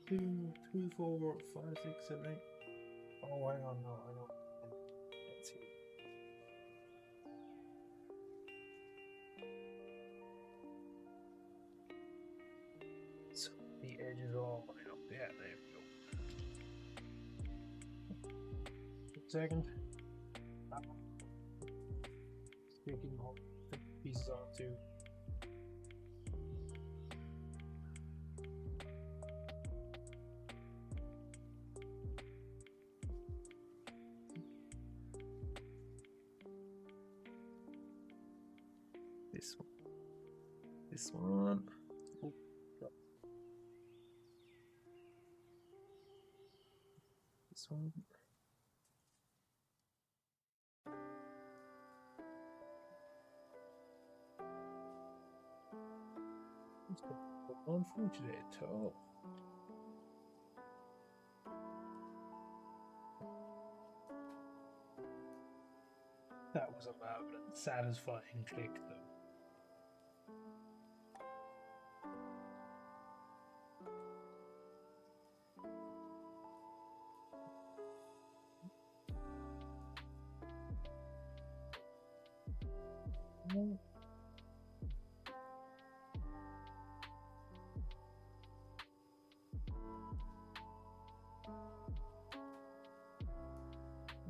S1: 2, 3, 4, 5, 6, 7, 8. Oh, hang on, no, I know. Let's see. So the edge is all line up. Yeah, there we go. 1 second. Sticking all the pieces on too. This one. This one. Oh, this one. What's going on for today at all? That was a loud and satisfying click, though.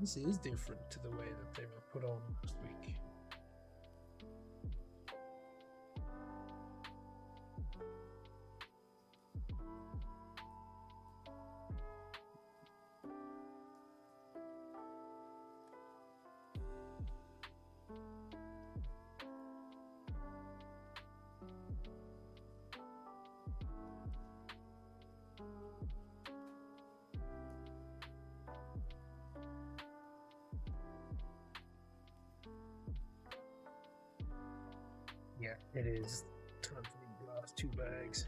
S1: This is different to the way that they were put on last week. Yeah, it is time for the last 2 bags.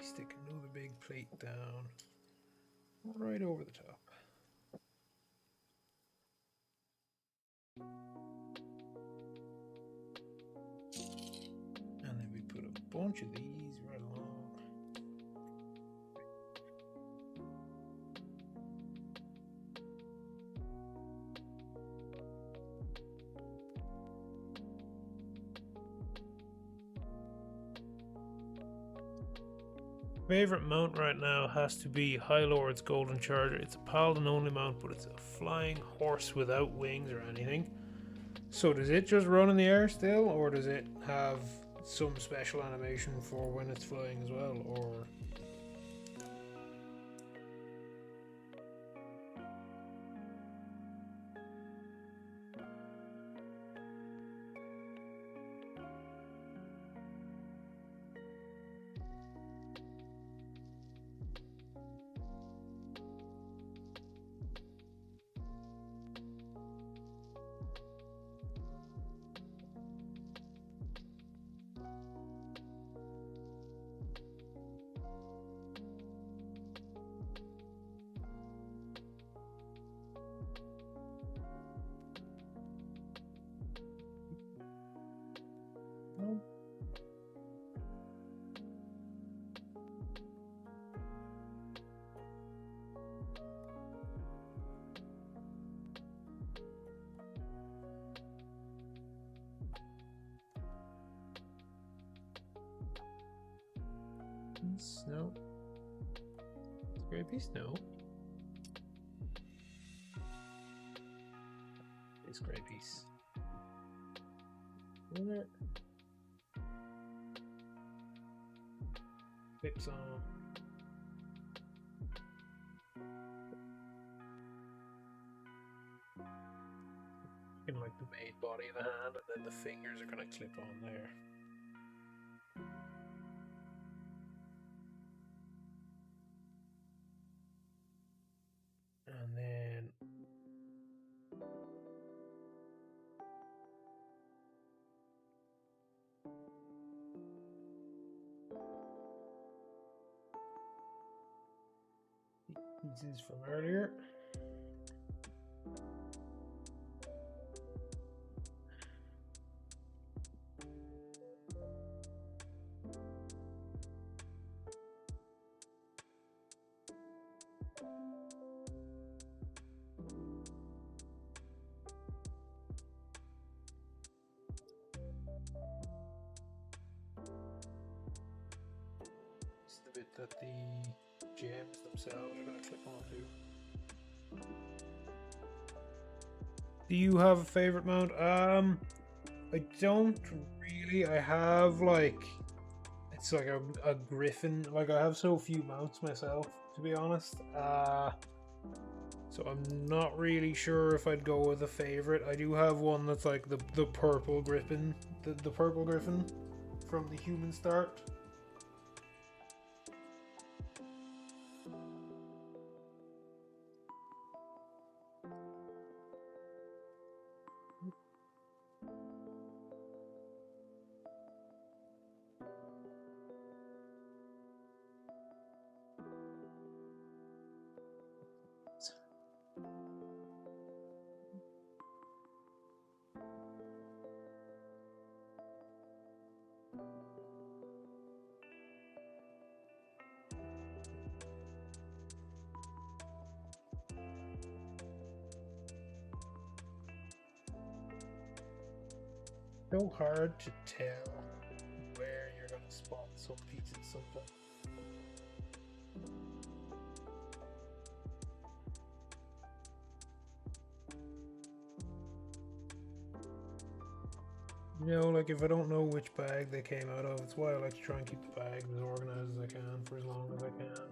S1: Stick another big plate down right over the top. And then we put a bunch of these right along. Favorite mount right now has to be High Lord's Golden Charger. It's a paladin only mount, but it's a flying horse without wings or anything. So does it just run in the air still, or does it have some special animation for when it's flying as well, or... Snow. Scrapey snow. It's Scrapey's. There. Clips on. In like the main body of the hand, and then the fingers are gonna clip on there. And then pieces from earlier. This is the bit that the gems themselves are going to clip onto. Do you have a favorite mount? I don't really. I have like, it's like a griffin. Like I have so few mounts myself, to be honest. So I'm not really sure if I'd go with a favorite. I do have one that's like the purple griffin, the purple griffin from the human start. So hard to tell where you're gonna spot some pieces sometimes. You know, like if I don't know which bag they came out of, it's why I like to try and keep the bags as organized as I can for as long as I can.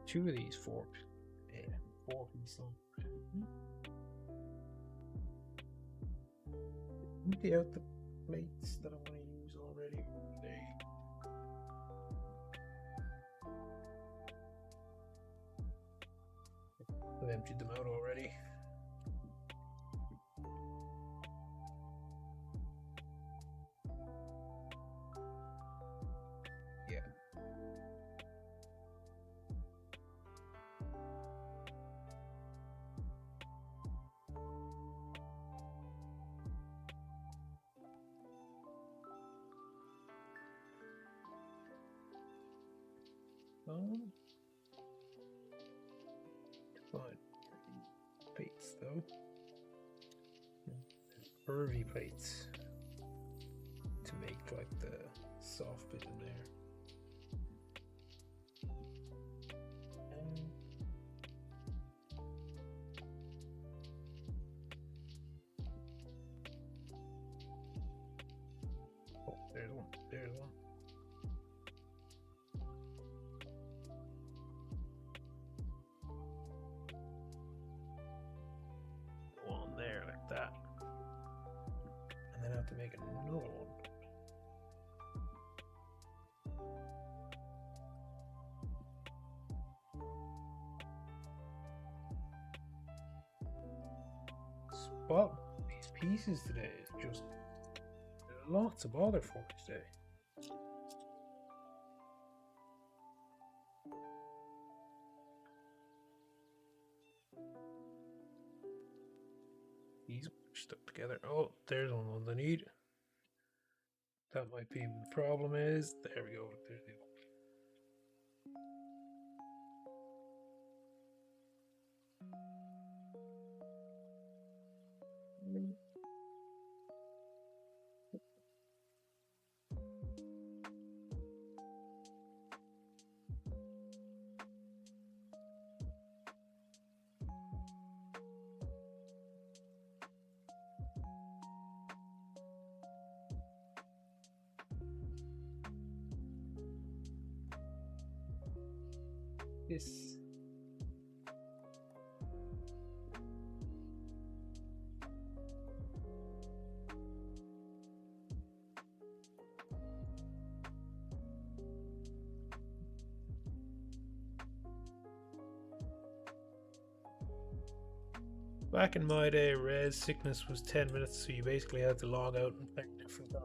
S1: Two of these four pieces. Empty out the plates that I want to use already. I've emptied them out already. Yeah. Fine. Plates though. Curvy plates to make like the soft bit in there. Oh, there's one. There's one. One there like that. And then I have to make another one. Spot these pieces today is just lots of bother for me today. These are stuck together. Oh, there's one of the ones I need. That might be what the problem is. There we go. There's the one. This. Back in my day, res sickness was 10 minutes, so you basically had to log out and pick different times.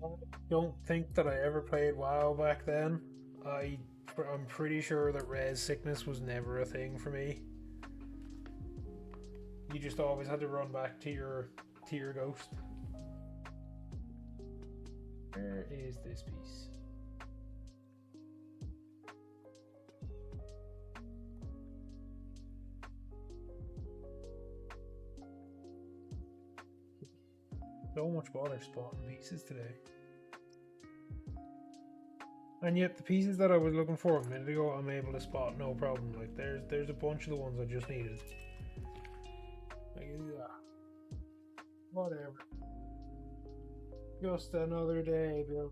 S1: I don't think that I ever played WoW back then. I'm pretty sure that res sickness was never a thing for me. You just always had to run back to your ghost. Where is this piece? So much bother spotting pieces today. And yet the pieces that I was looking for a minute ago, I'm able to spot no problem. Like there's a bunch of the ones I just needed. Like, yeah. Whatever. Just another day, Bill.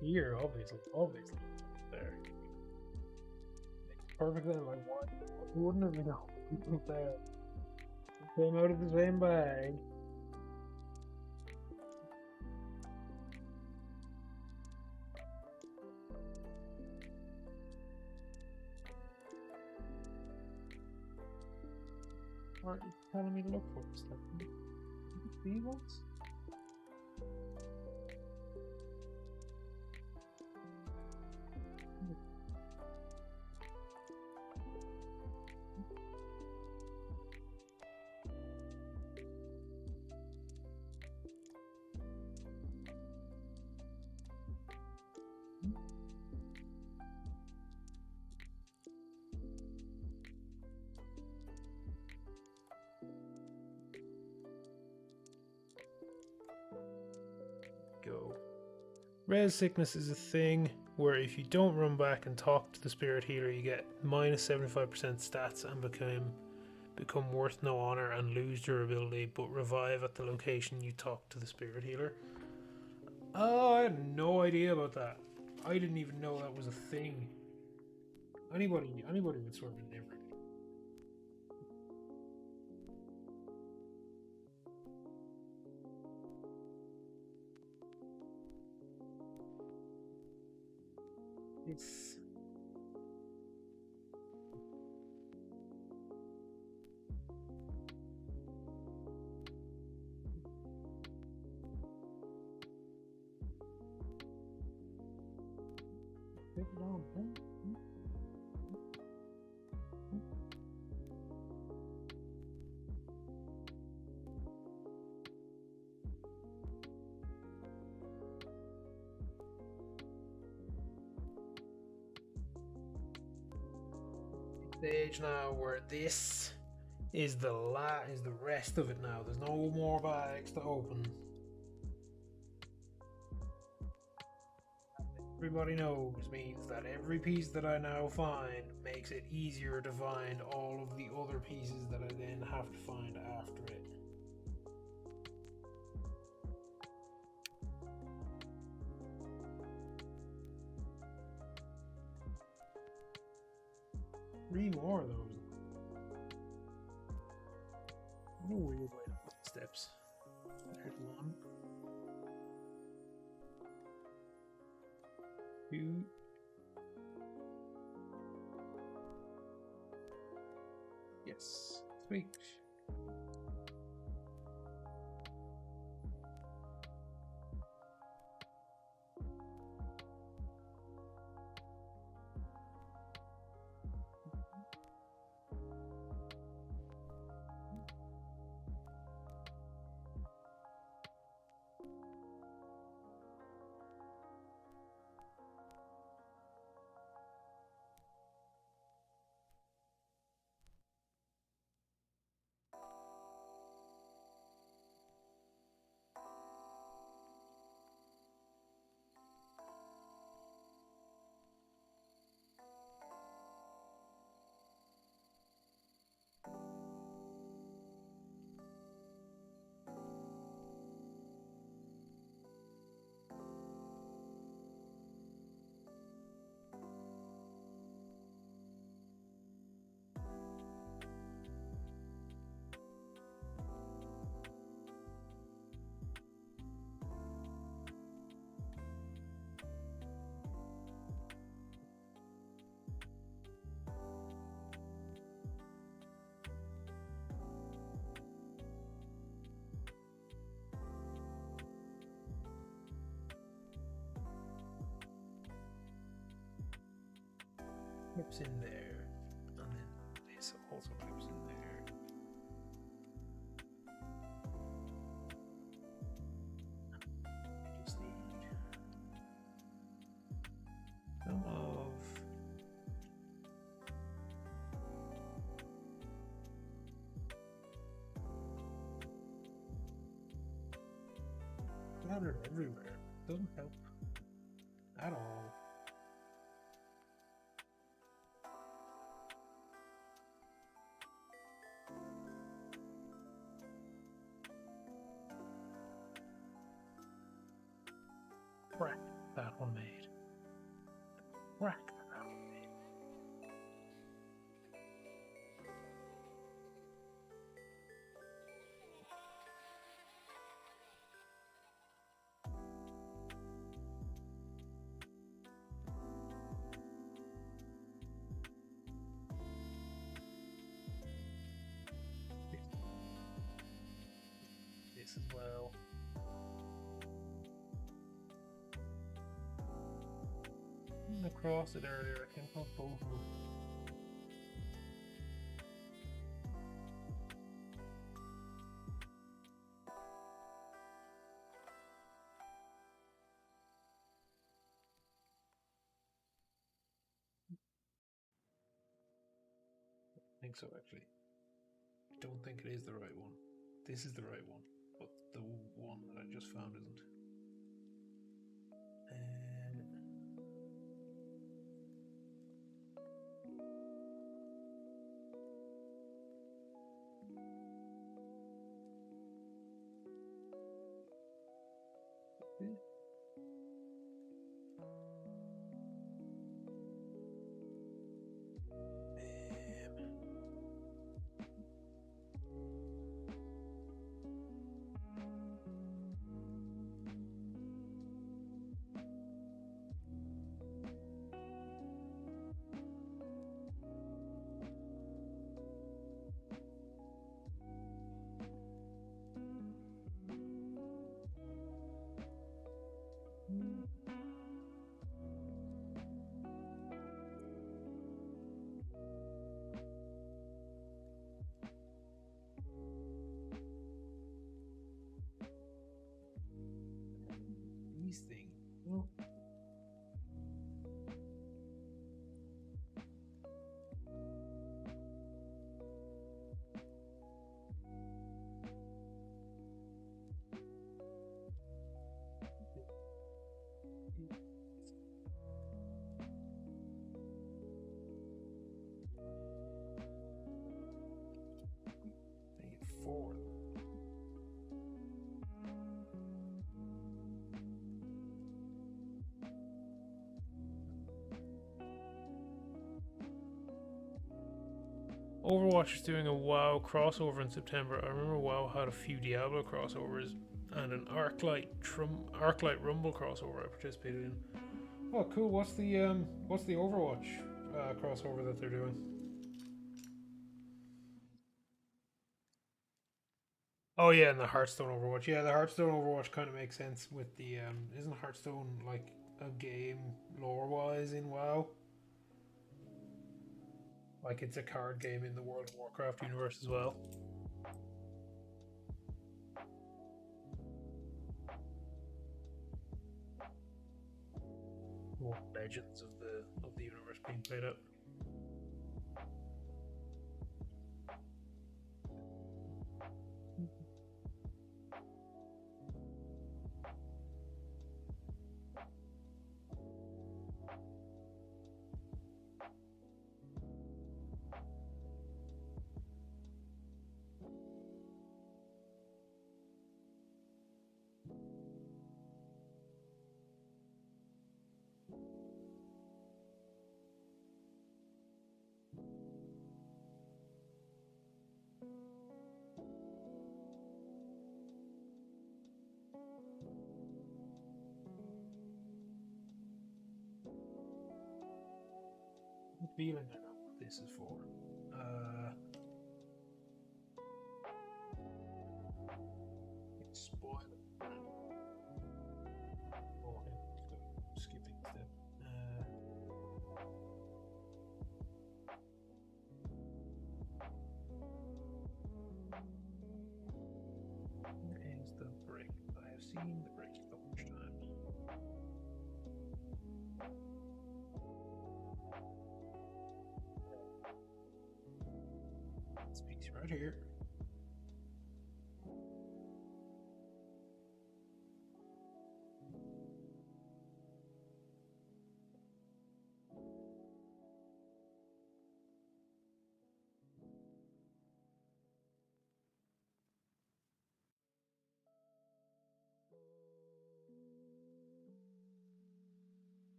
S1: Here, obviously, there. Perfect then, like what? Wouldn't have been up there? Came out of the same bag. Aren't you telling me to look for this stuff? These ones? Go. Res sickness is a thing where if you don't run back and talk to the spirit healer, you get minus 75% stats and become worth no honor and lose durability, but revive at the location you talk to the spirit healer. Oh, I had no idea about that. I didn't even know that was a thing. Anybody would sort of never. It's stage now where this is the rest of it now. There's no more bags to open. Everybody knows means that every piece that I now find makes it easier to find all of the other pieces that I then have to find after it. Three more of those. What a weird way to put steps. There's one. Two. Yes. Sweet. Clips in there, and then this also clips in there. I just need some of scattered everywhere. Doesn't help at all. Crack that one made. Crack that one made. This as well. Across it earlier, I can put both of them. I think so, actually. I don't think it is the right one. This is the right one, but the one that I just found isn't. Overwatch is doing a WoW crossover in September. I remember WoW had a few Diablo crossovers and an Arclight Rumble crossover I participated in. Oh, cool. What's the Overwatch crossover that they're doing? Oh yeah, and the Hearthstone Overwatch. Yeah, the Hearthstone Overwatch kind of makes sense with the isn't Hearthstone like a game lore wise in WoW? Like it's a card game in the World of Warcraft universe as well. More legends of the universe being played out. Feeling I know what this is for. Spoil it. Oh, skipping step. Where is the brick? I have seen the brick a bunch of times. Speaks right here.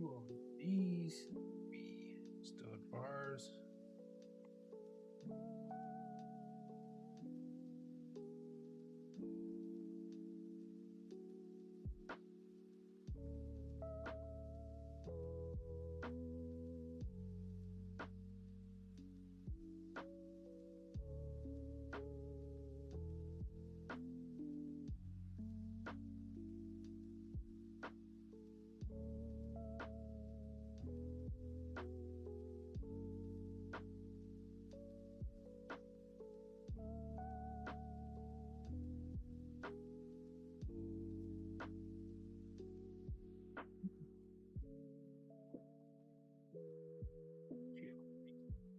S1: Ooh, these be stud bars.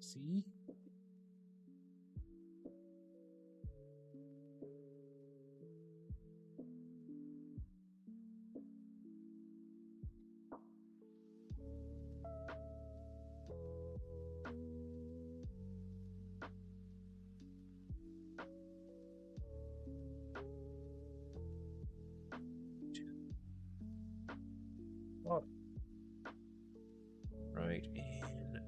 S1: See? Oh, right in.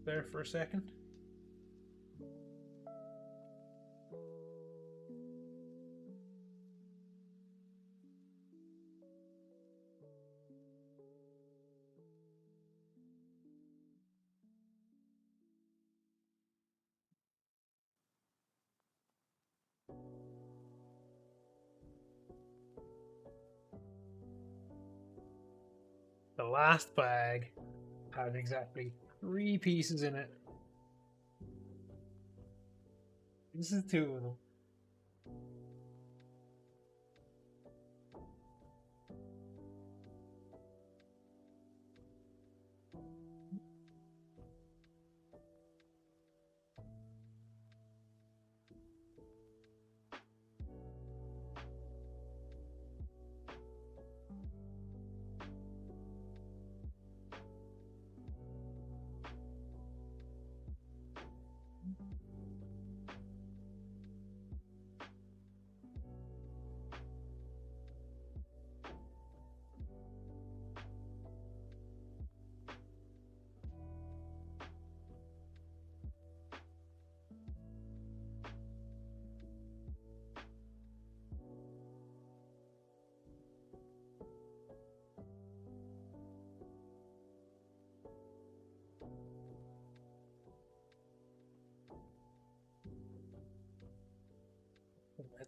S1: There for a second. The last bag had exactly 3 pieces in it. This is 2 of them.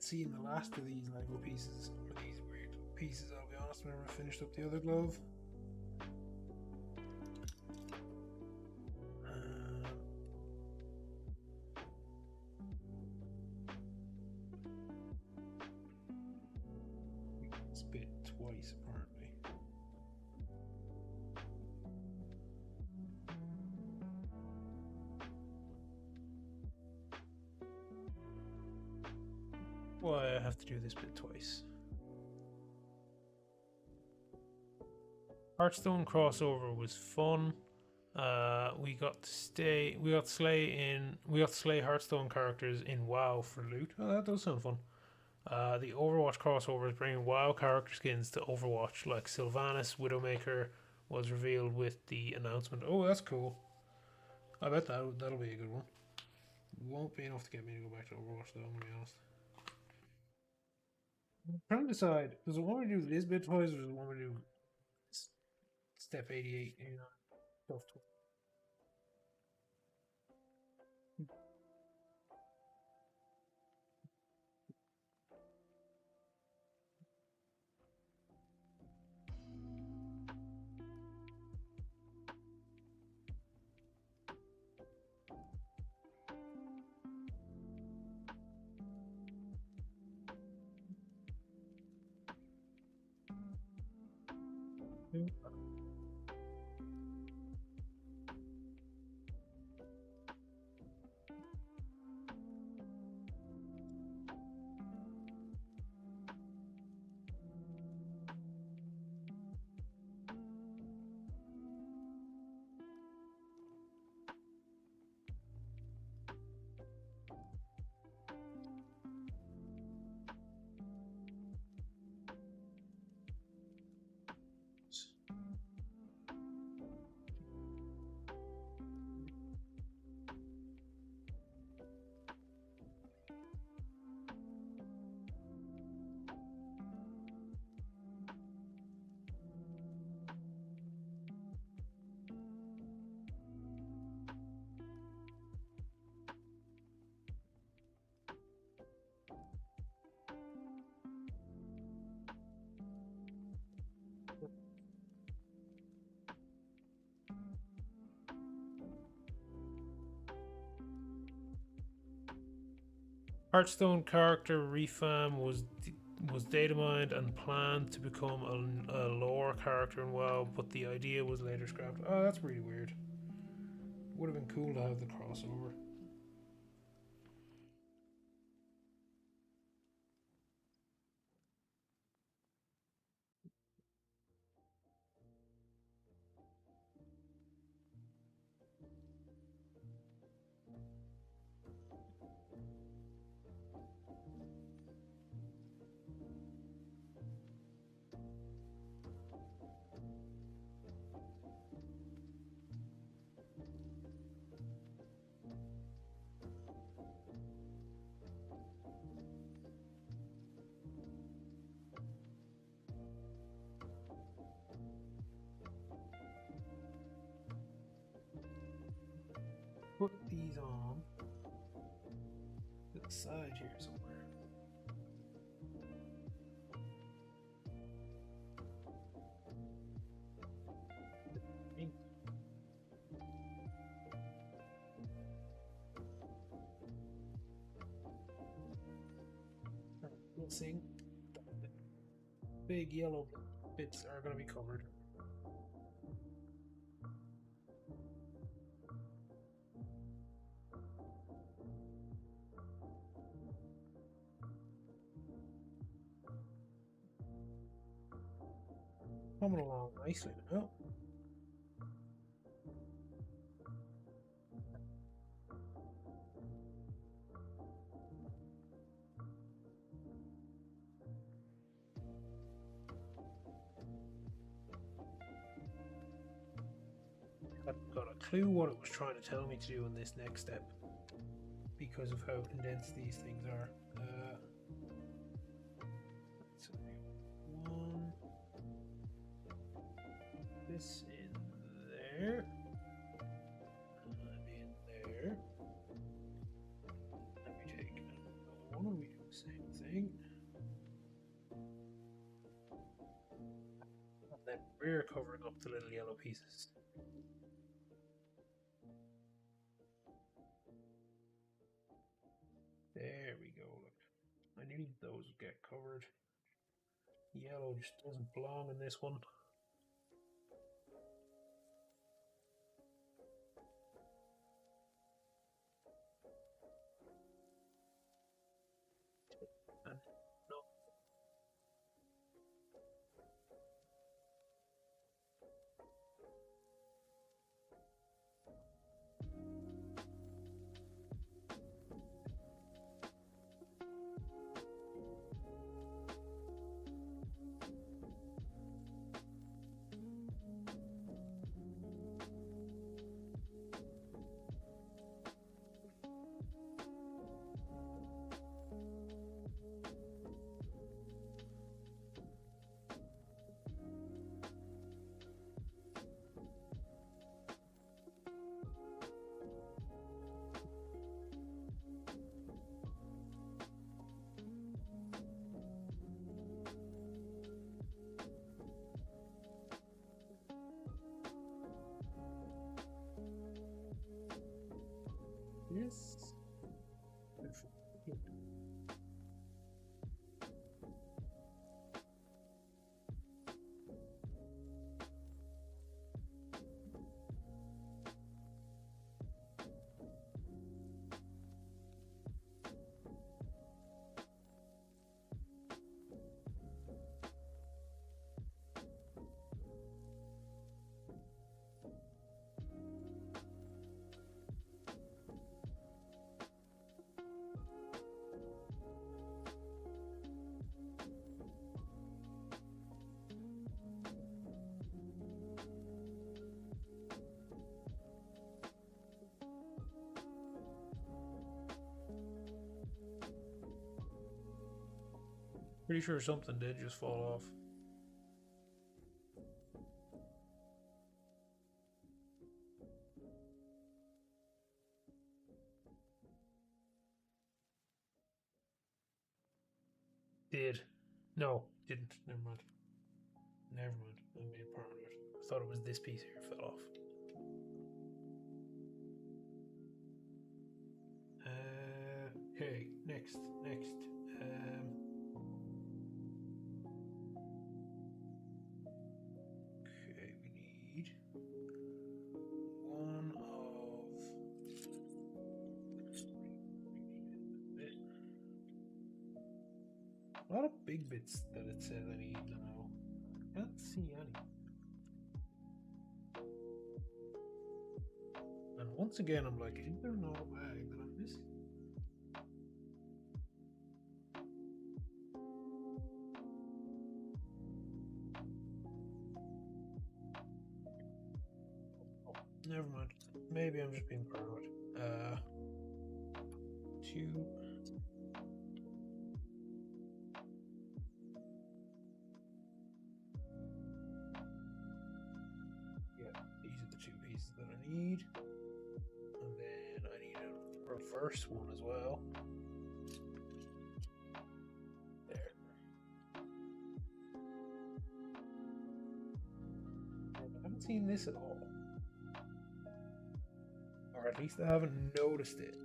S1: seen the last of these Lego pieces, or these weird pieces, I'll be honest, whenever I finished up the other glove. Spit twice, apparently. Why I have to do this bit twice? Hearthstone crossover was fun. We got to slay Hearthstone characters in WoW for loot. Oh, that does sound fun. The Overwatch crossover is bringing WoW character skins to Overwatch, like Sylvanas Widowmaker was revealed with the announcement. Oh, that's cool. I bet that'll be a good one. Won't be enough to get me to go back to Overwatch though, I'm gonna be honest. I'm trying to decide, does it want me to do this bit toys or does it want me to do step 88, you know, stuff to Hearthstone character refam was data mined and planned to become a lore character in WoW, but the idea was later scrapped. Oh, that's really weird. Would have been cool to have the crossover. Put these on to the side here somewhere. Guessing the big yellow bits are going to be covered. Coming along nicely now. I've got a clue what it was trying to tell me to do in this next step because of how condensed these things are. So one, this in there, and in there. Let me take another one and we do the same thing. then we're covering up the little yellow pieces. There we go. Look, I need those to get covered. Yellow just doesn't belong in this one. And no. Yes. Pretty sure something did just fall off. Did. No, didn't. Never mind. Never mind. I made part of it. I thought it was this piece here fell off. Okay, next. Okay, we need one of a lot of big bits that it says I need now. I can't see any. And once again, I'm like, is there no bag that I'm missing? Never mind. Maybe I'm just being paranoid. 2. Yeah, these are the 2 pieces that I need. And then I need a reverse one as well. There. I haven't seen this at all. Or at least I haven't noticed it.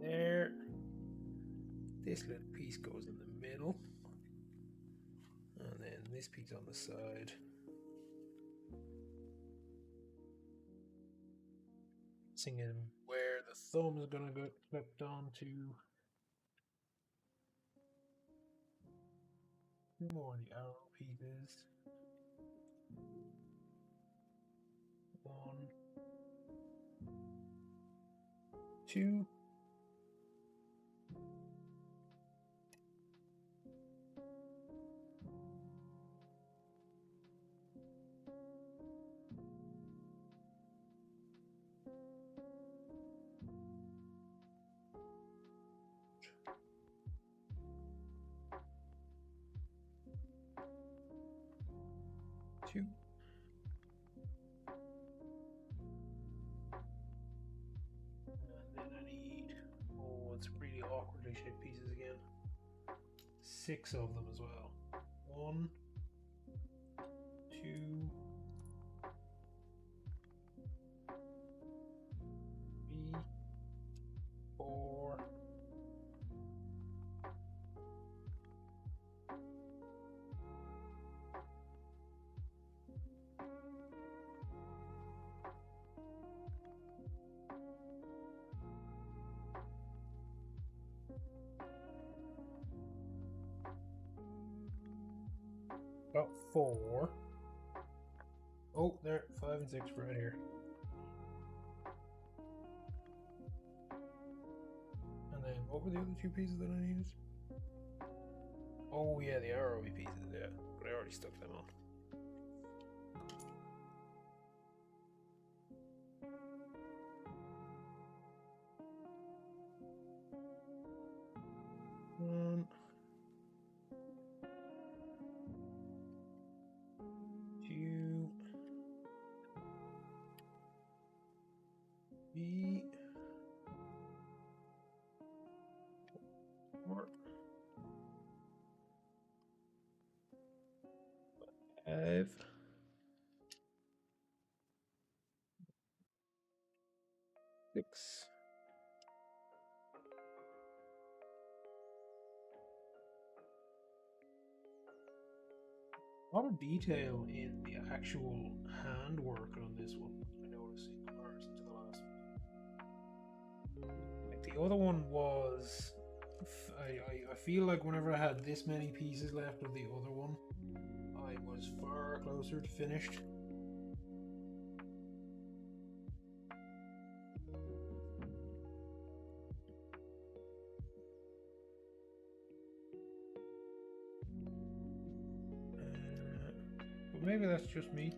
S1: There. This little piece goes in the middle. And then this piece on the side. Singing where the thumb is gonna go clipped onto. 2 more of the arrow pieces. 1, 2. 2. And then I need, oh, it's really awkwardly shaped pieces again. 6 of them as well. 1, 2, 3, 4. About 4. Oh, there, 5 and 6 right here. And then what were the other 2 pieces that I needed? Oh yeah, the ROV pieces, yeah. But I already stuck them on. One, 2, 3, 4, 5, 6. A lot of detail in the actual handwork on this one, I noticed, in comparison to the last one. Like the other one was, I feel like whenever I had this many pieces left of the other one, I was far closer to finished. But maybe that's just me.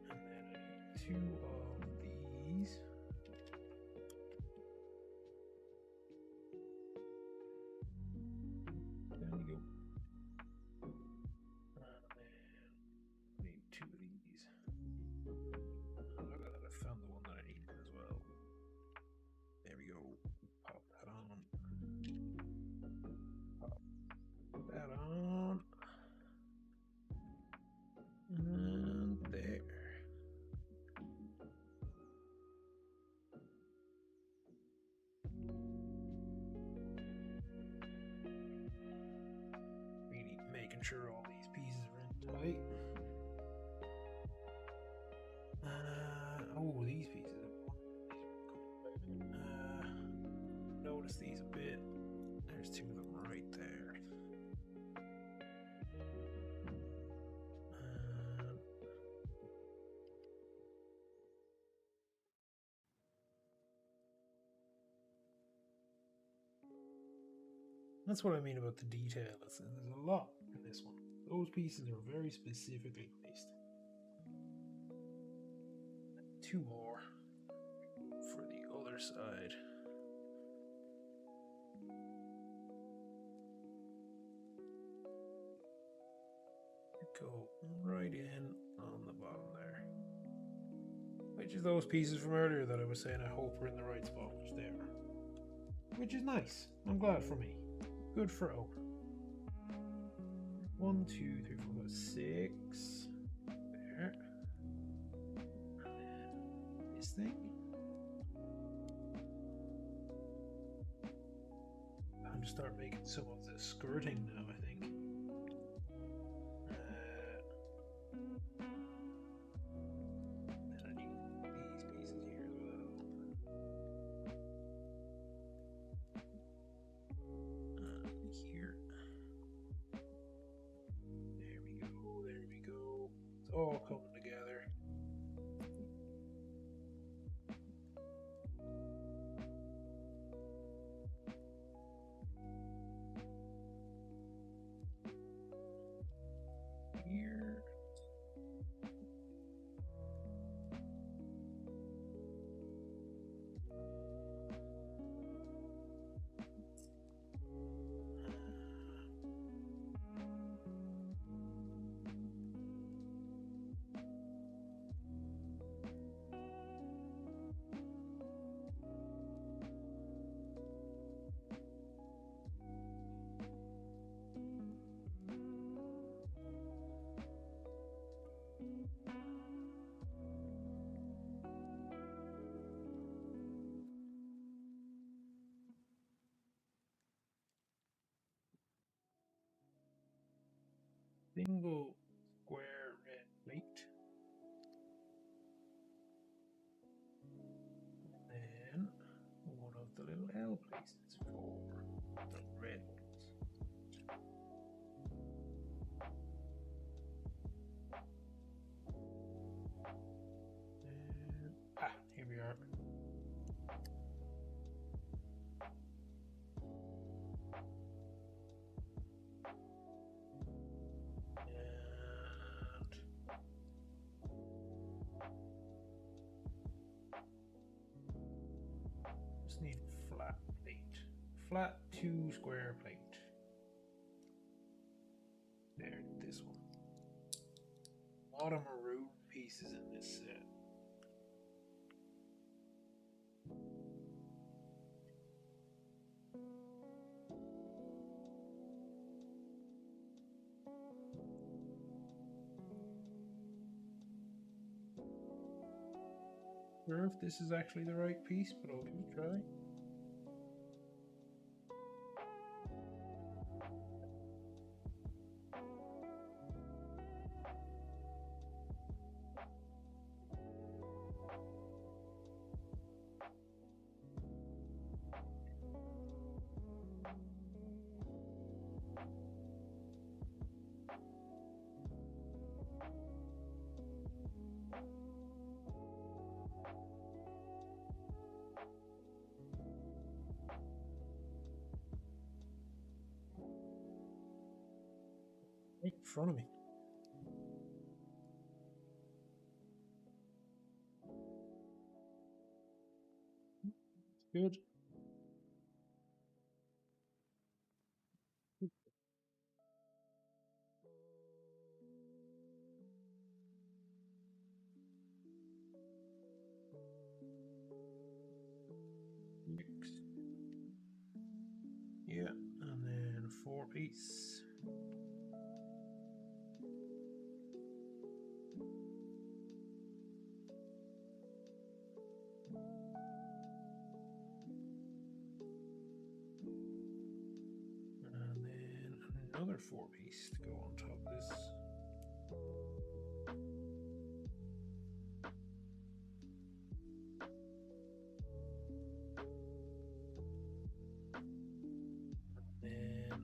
S1: And then I need 2 of these. There you go. And then I need 2 of these. Look at that, I found the one that I needed as well. There we go. Pop that on. Pop that on. And there. Really making sure all these pieces are in tight. Oh, these pieces. Notice these a bit. There's 2 of them right there. That's what I mean about the detail. There's a lot in this one. Those pieces are very specifically placed. 2 more for the other side. Go right in on the bottom there. Which is those pieces from earlier that I was saying I hope are in the right spot, which they are. Which is nice. I'm glad for me. Good for O. 1, 2, 3, 4, 5, 6. There. And then this thing. I'm to start making some of the skirting now, I think. Then I need these pieces here as well. Here. There we go, there we go. It's all coming together. Here. Single square red plate. And then one of the little L places for the red ones. And here we are. Just need flat plate. Flat 2 square plate. There, this one. A lot of maroon pieces in this set. Sure if this is actually the right piece, but I'll give it a try. Right in front of me. Good. Six. Yeah, and then 4 piece. And then another 4 piece to go on top of this. Then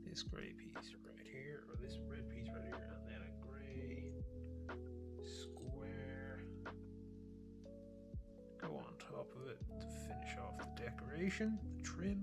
S1: this gray piece right here, or this red piece right here, and then a gray square go on top of it to finish off the decoration, the trim.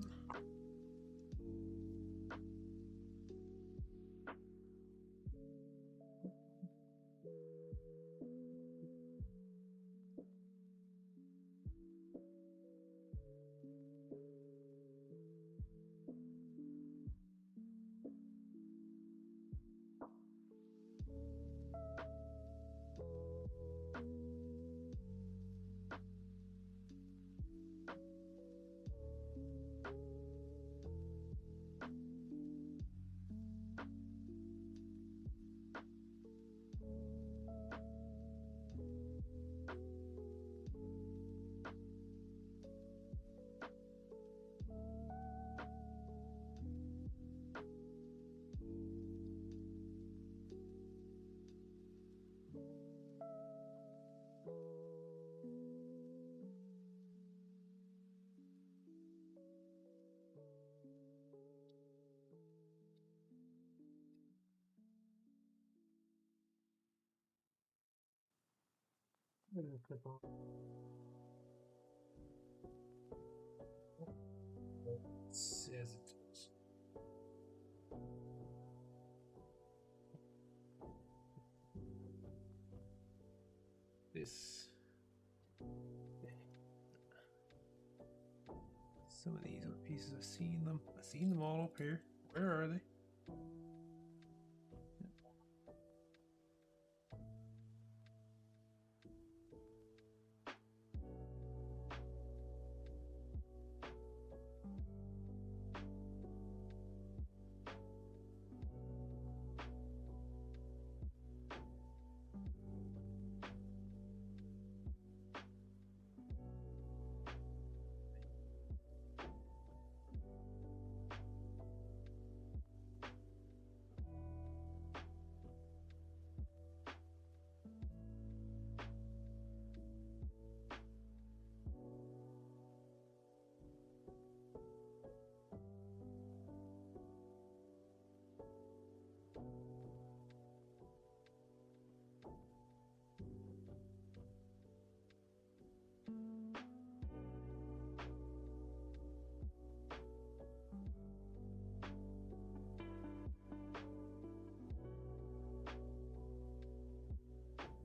S1: Clip on. It says it does. This. Some of these other pieces, I've seen them. I've seen them all up here. Where are they?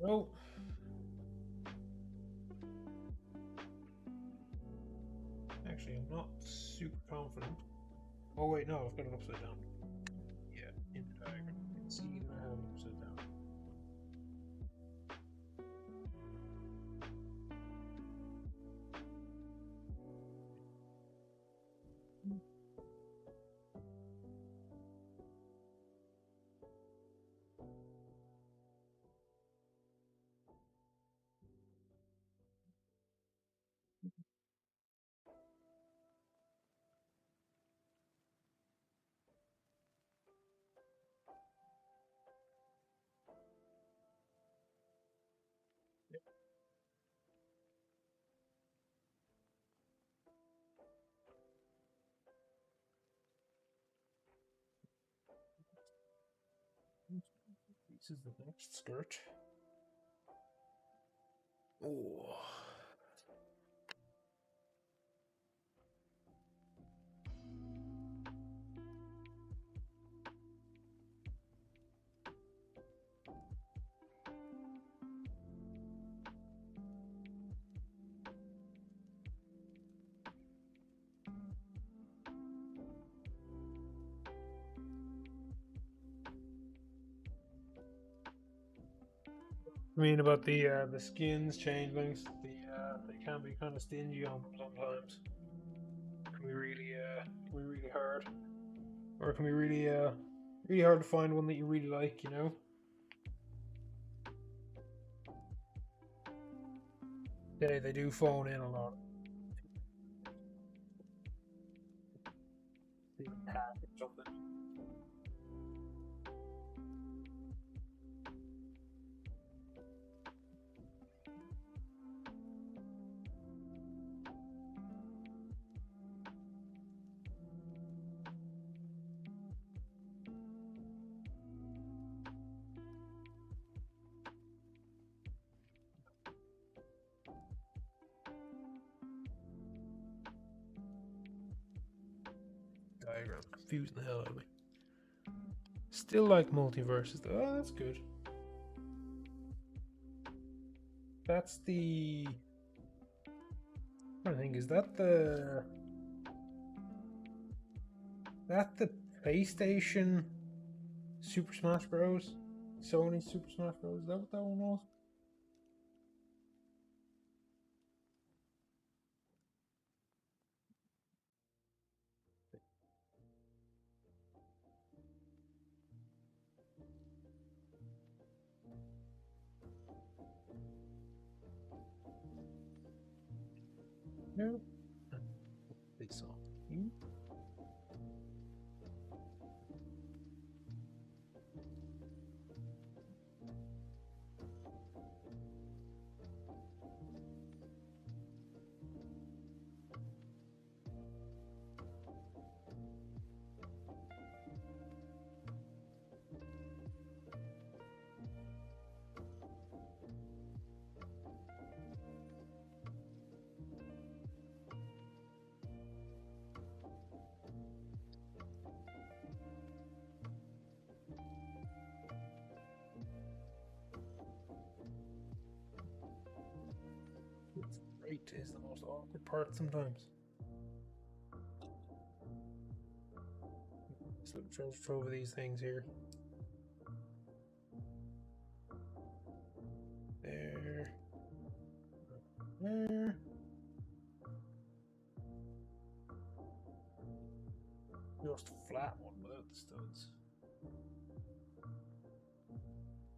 S1: go. Actually, I'm not super confident. Oh wait, no, I've got it upside down. Yeah, in the diagram. You can see that I have it upside down. This is the next skirt. Oh. I mean about the skins changelings, they can be kind of stingy on them sometimes. It can be really hard, or it can be really hard to find one that you really like, you know. They do phone in a lot. They attack or something. Diagram confusing the hell out of me. Still like multiverses though. Oh, that's good. That's the. I think is that the PlayStation Super Smash Bros. Sony Super Smash Bros. Is that what that one was? No. They saw. Right is the most awkward part sometimes. So throw over these things here. There. There. Just a flat one without the studs.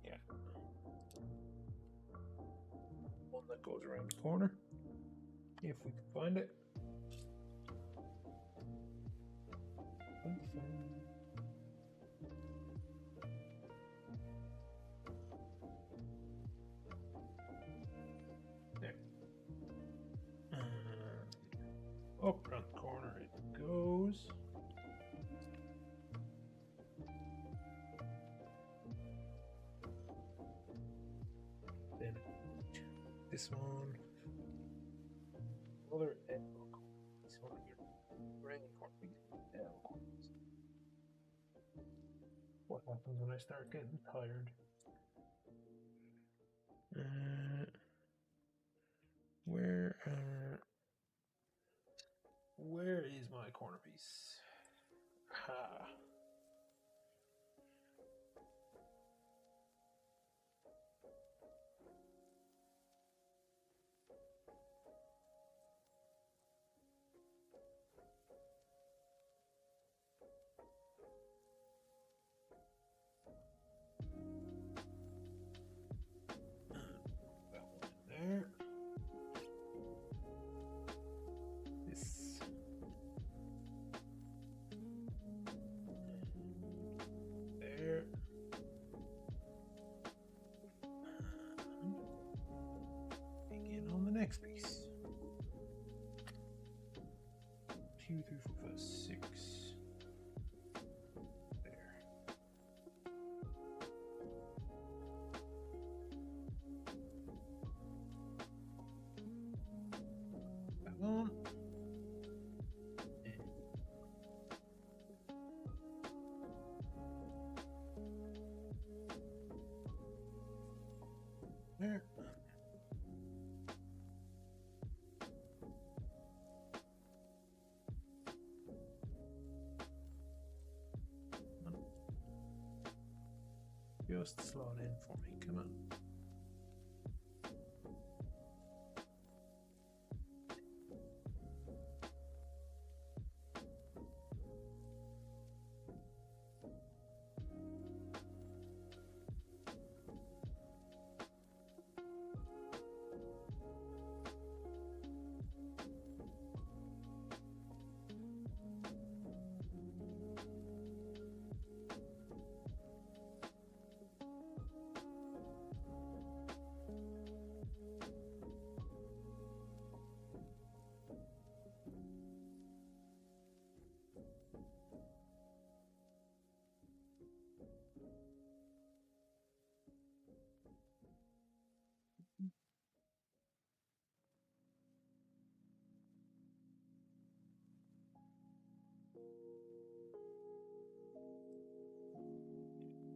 S1: Yeah. One that goes around the corner. If we can find it. There. Up around the corner it goes. Then this one. Another L. This one here. Ring L. What happens when I start getting tired? Where is my corner piece? Ha. That one in there. This. There. And begin on the next piece. 2, 3, 4, 5, 6. There. That one. There. Just slot in for me, come on.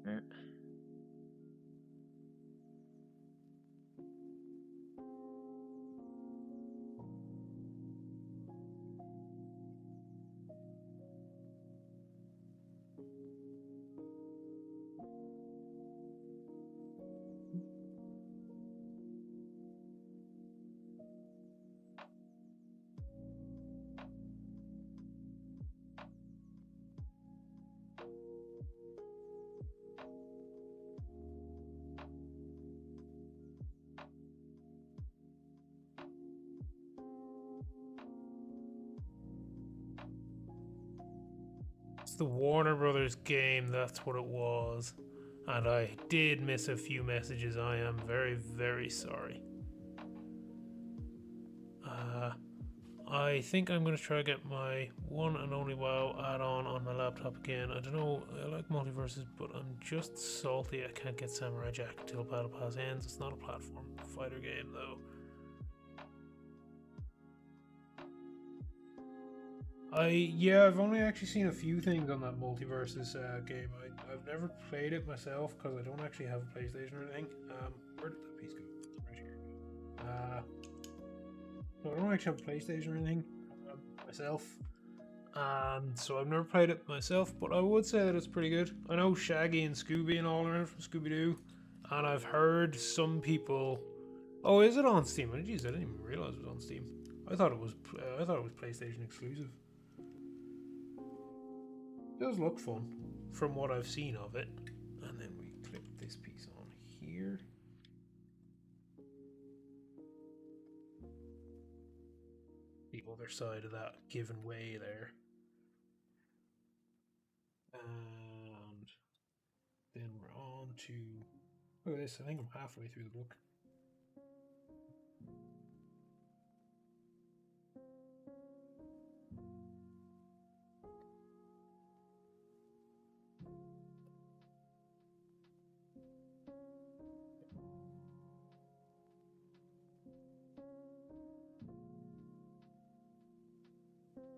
S1: There. It's the Warner Brothers game, that's what it was. And I did miss a few messages. I am very, very sorry. I think I'm going to try to get my one and only WoW add-on on my laptop again. I don't know, I like multiverses, but I'm just salty I can't get Samurai Jack until Battle Pass ends. It's not a platform fighter game, though. I've only actually seen a few things on that multiverses game. I've never played it myself because I don't actually have a PlayStation or anything. Where did that piece go? Right here. So I don't actually have a PlayStation or anything myself, and so I've never played it myself. But I would say that it's pretty good. I know Shaggy and Scooby and all around from Scooby Doo, and I've heard some people. Oh, is it on Steam? Jeez, I didn't even realize it was on Steam. I thought it was. I thought it was PlayStation exclusive. It does look fun from what I've seen of it. And then we clip this piece on here. The other side of that given way there. And then we're on to. Look at this, I think I'm halfway through the book.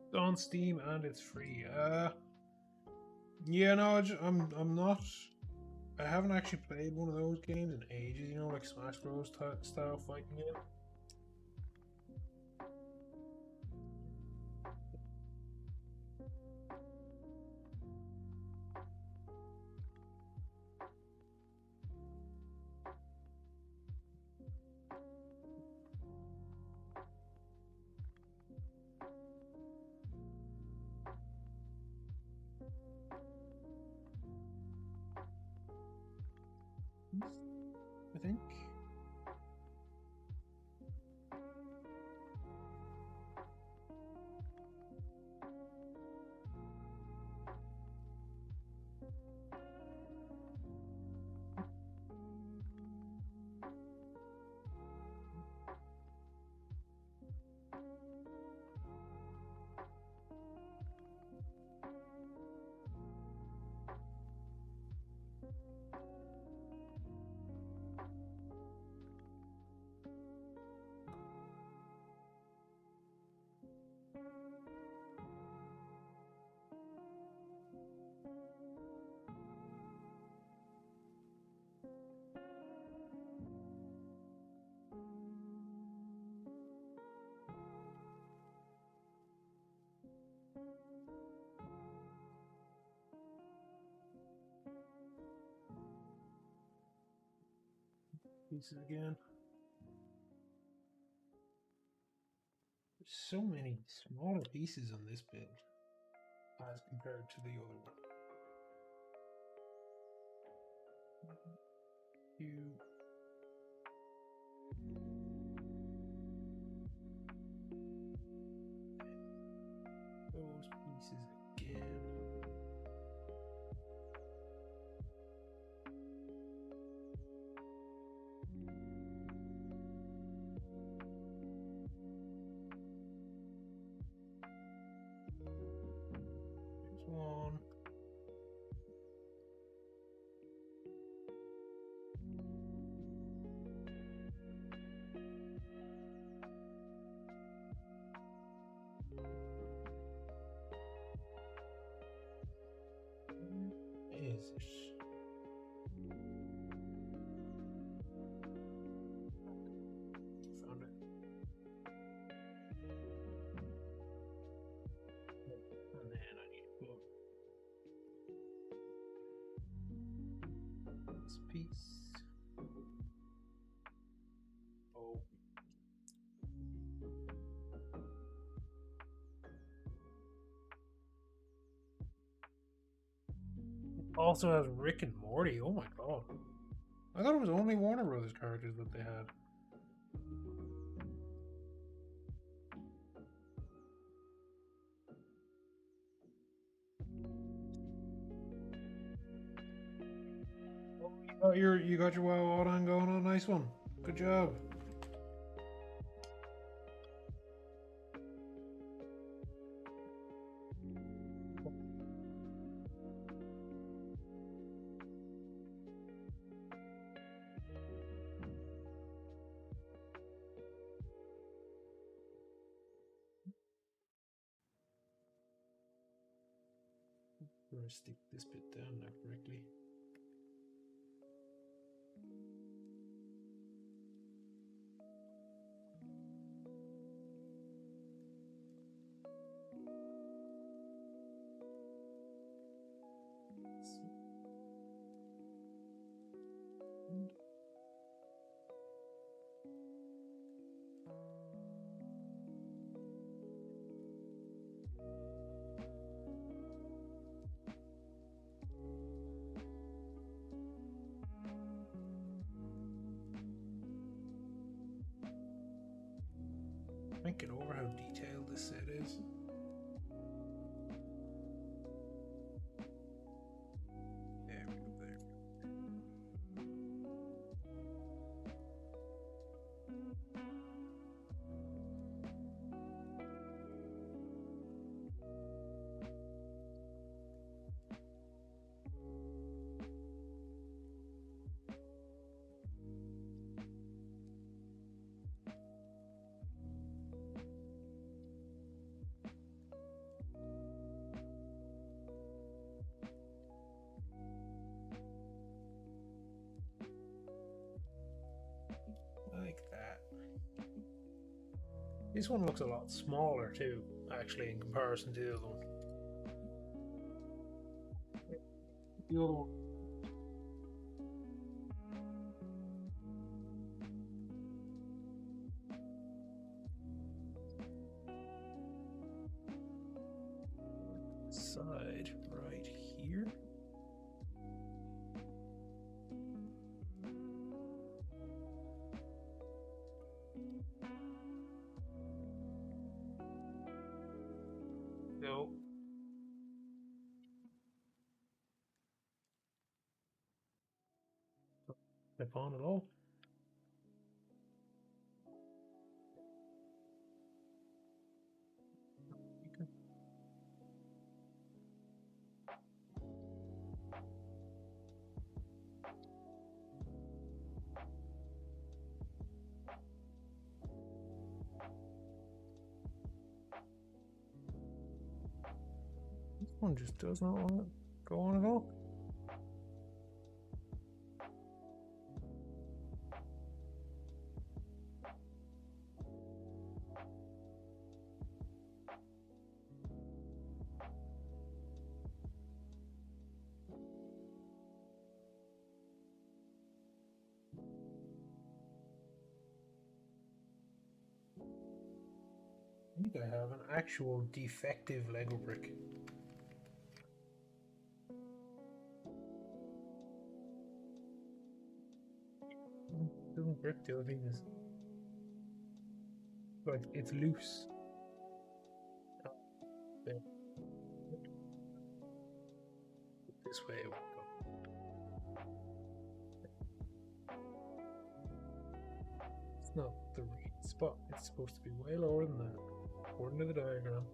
S1: It's on Steam and it's free. Yeah, no, I'm not. I haven't actually played one of those games in ages, you know, like Smash Bros. Style fighting game. I think. Pieces again. There's so many smaller pieces on this build as compared to the other one. Those pieces again. There's one. Where is it? Found it. And then I need to put this piece. Oh. It also has Rick and Morty. Oh my god. I thought it was only Warner Brothers characters that they had. Oh, you got your WoW Auto going on. Nice one. Good job. I'm gonna stick this bit down there correctly. I can't get over how detailed this set is. There we go, there. This one looks a lot smaller too, actually, in comparison to the other one. The other one. Side right here. No. Clip on at all. This one just does not want to go on at all. I think I have an actual defective Lego brick. Doesn't brick the other thing is like it's loose. Oh, there. This way it will go. It's not the right spot. It's supposed to be way lower than that. According to the diagram,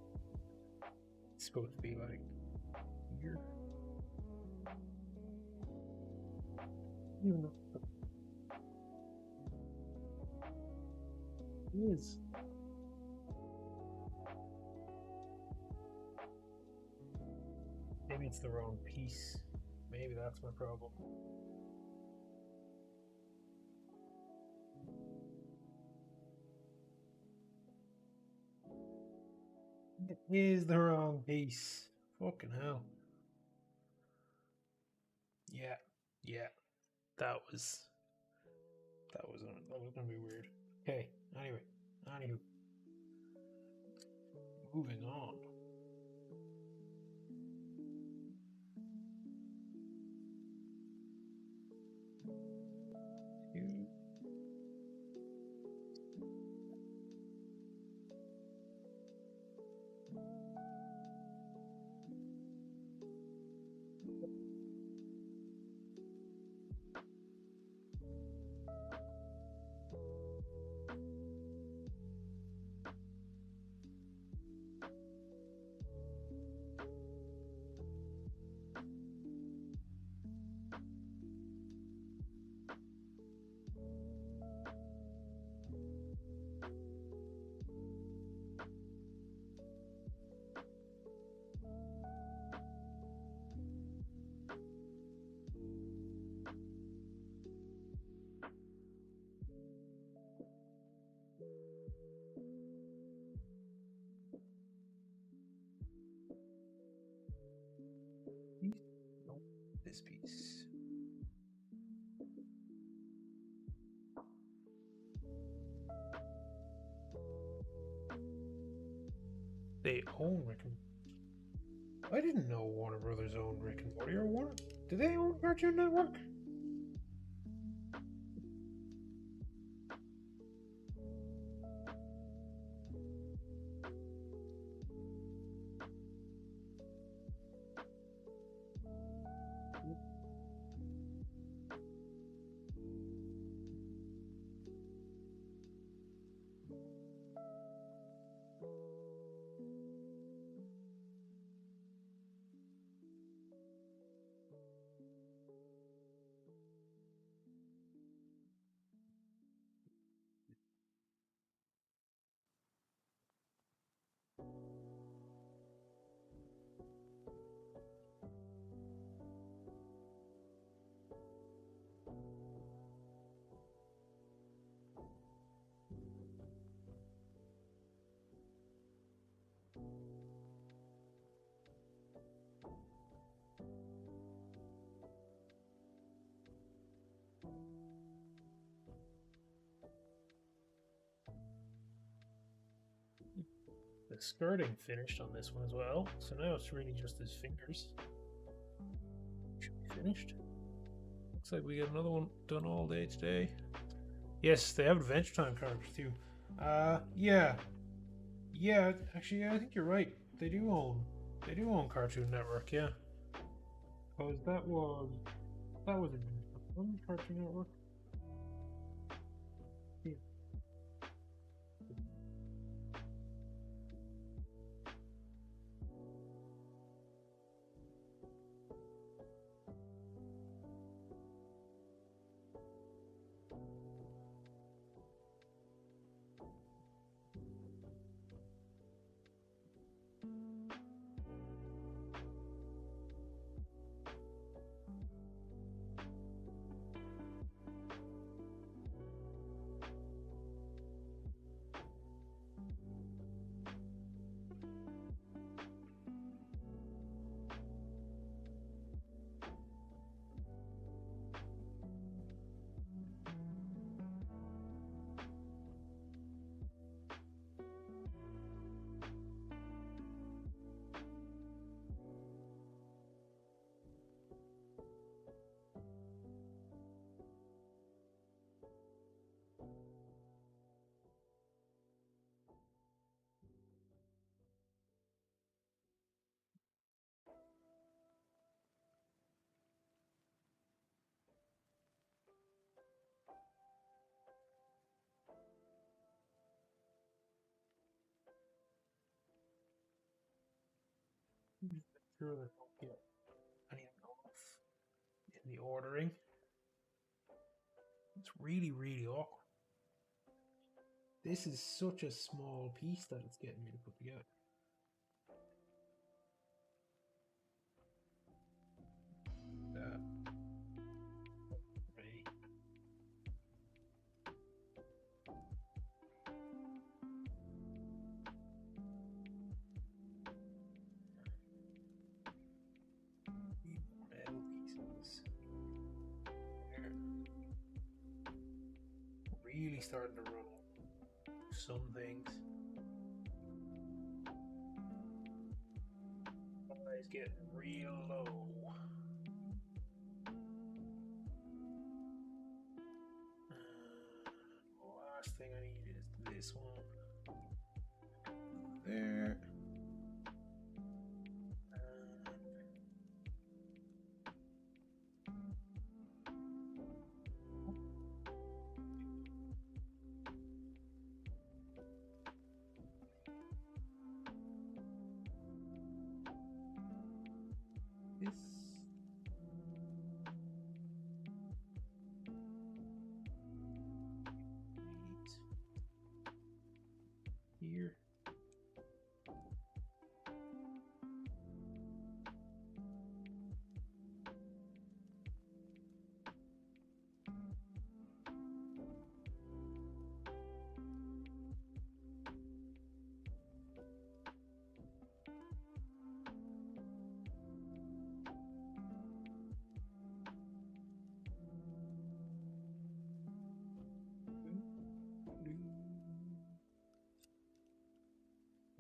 S1: it's supposed to be like here. Even though it is. Maybe it's the wrong piece. Maybe that's my problem. It is the wrong piece. Fucking hell. Yeah, yeah. That was gonna be weird. Okay, anywho. Moving on. This piece. They own Rick and I didn't know Warner Brothers owned Rick and Morty or Warner. Do they own Cartoon Network? skirting finished on this one as well, so now it's really just his fingers. Should be finished. Looks like we get another one done all day today. Yes, they have Adventure Time characters too. Yeah. Yeah, actually, I think you're right. They do own Cartoon Network, yeah. Because that was a Cartoon Network. Yeah. Sure, they don't get any off in the ordering. It's really, really awkward. This is such a small piece that it's getting me to put together. Right. L pieces. There. Really starting to run some things. Eyes getting real low. Last thing I need is this one. There. This. Here.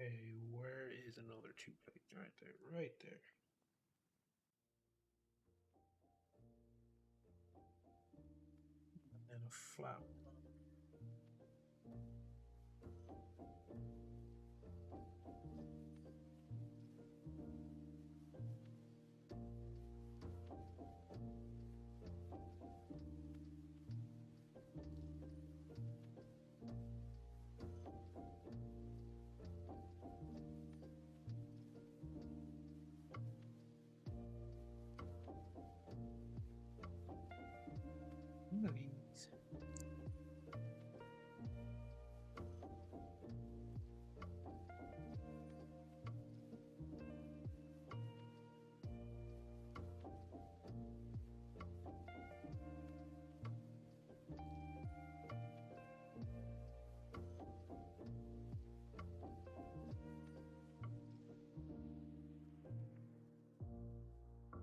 S1: Okay, where is another 2 plate? Right there, right there. And then a flat one. One of these.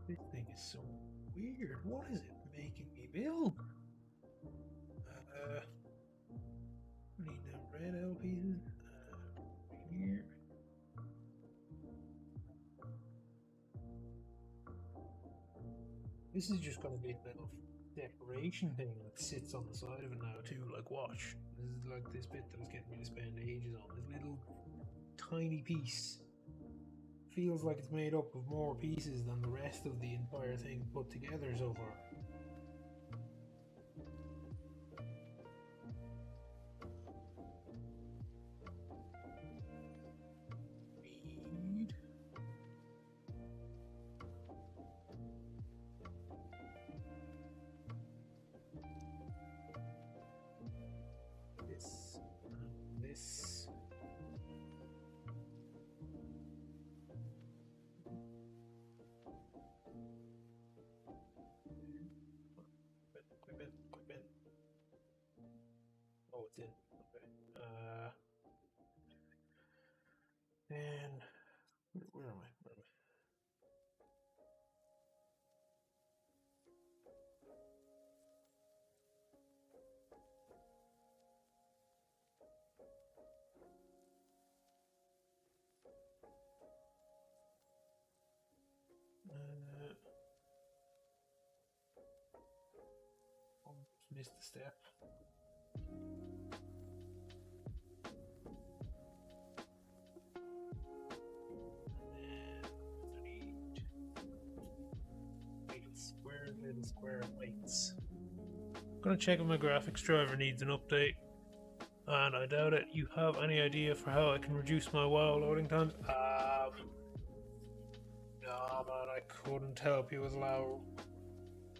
S1: This thing is so weird. What is it making me build? Need them red L pieces. Here. This is just going to be a little decoration thing that sits on the side of it now too, like watch. This is like this bit that was getting me to spend ages on. This little tiny piece feels like it's made up of more pieces than the rest of the entire thing put together so far. This. Quick bit. Oh, it's in. Okay. And where am I? Almost missed the step. Little square lights. I'm gonna check if my graphics driver needs an update, and I doubt it. You have any idea for how I can reduce my WoW loading times? No man, I couldn't help you with loud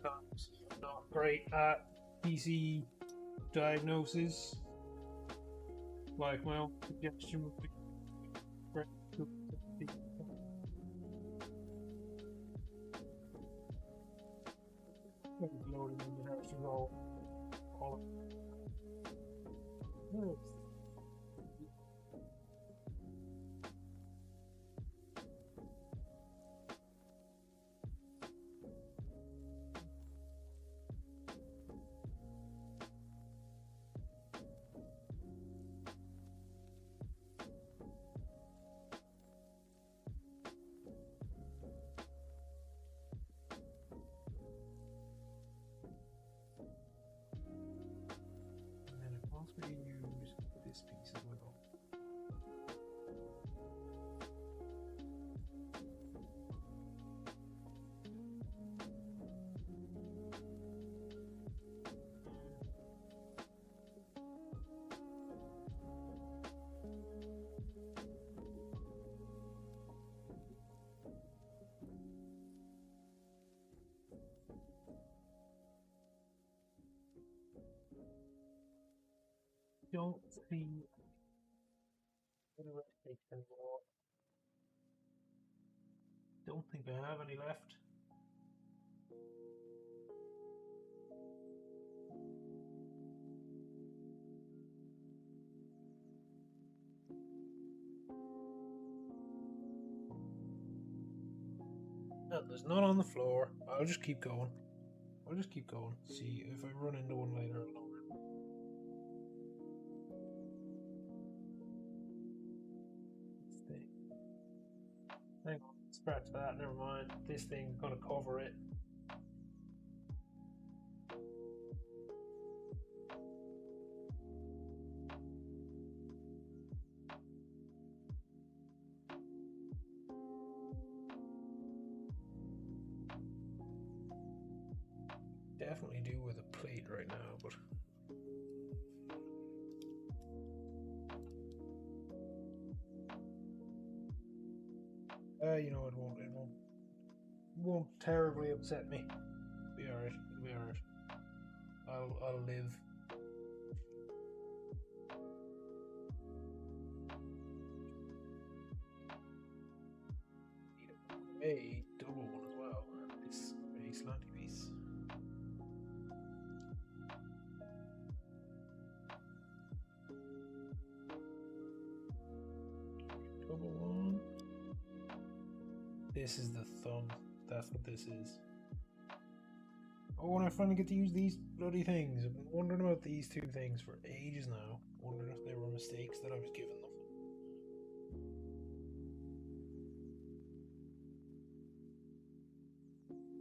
S1: times. Not great at PC diagnosis. Like my own suggestion would be great to loading in the house all possibly use this piece as well. Don't see any mistakes anymore. Don't think I have any left. No, there's none on the floor. I'll just keep going. See if I run into one later. Hang on, scratch that, never mind. This thing's gonna cover it. Definitely do with a plate right now, but you know, it won't terribly upset me. Be alright. I'll live. A double one as well. This very slanty piece. Double one. This is the thumb. That's what this is. Oh, and I finally get to use these bloody things. I've been wondering about these two things for ages now. Wondering if they were mistakes that I was giving them.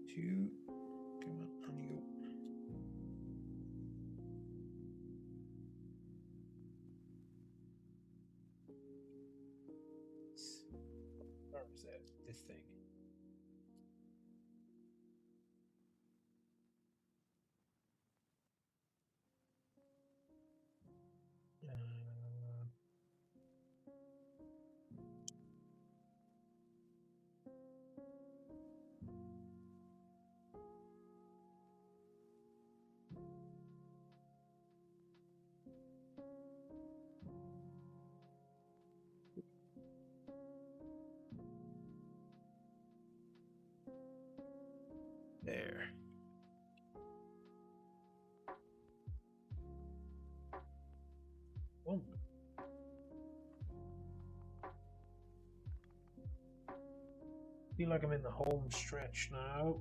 S1: Two. Come on, on you go. Where was that? This thing. There. Oh. Feel like I'm in the home stretch now.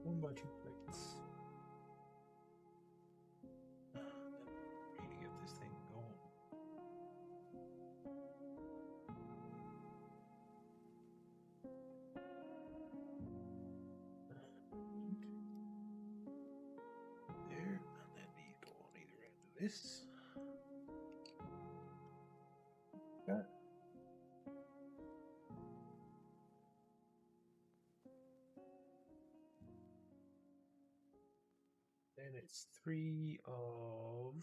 S1: One by 2 plates. Really get this thing going. There, and then these go on either end of this. Okay. Then it's 3 of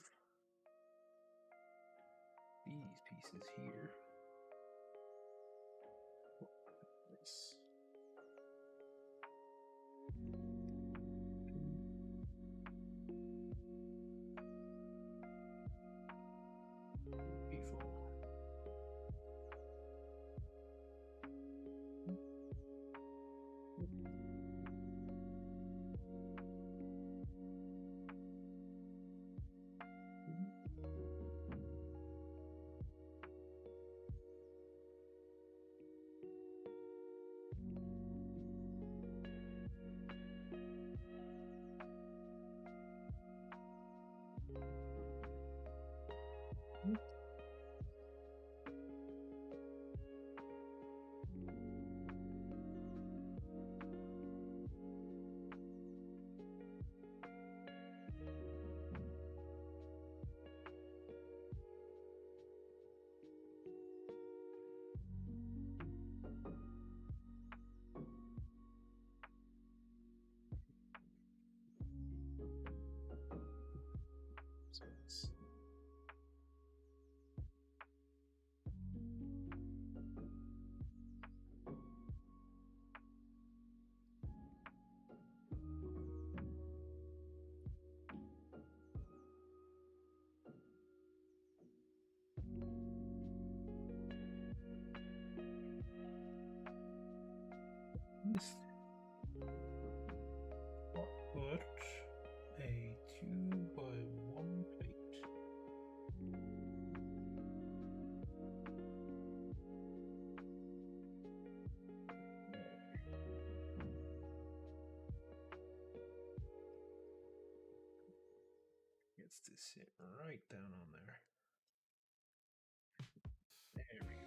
S1: these pieces here. This. Beautiful. So it's this. Put a 2 by 1 plate. Gets to sit right down on there. There we go.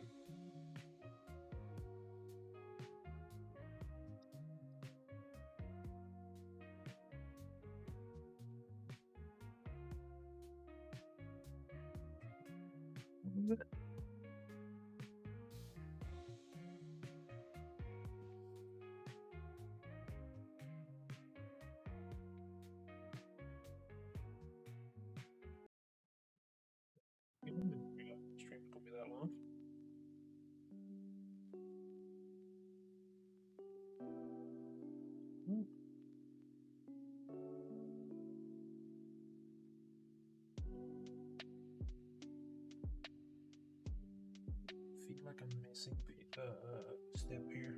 S1: step here.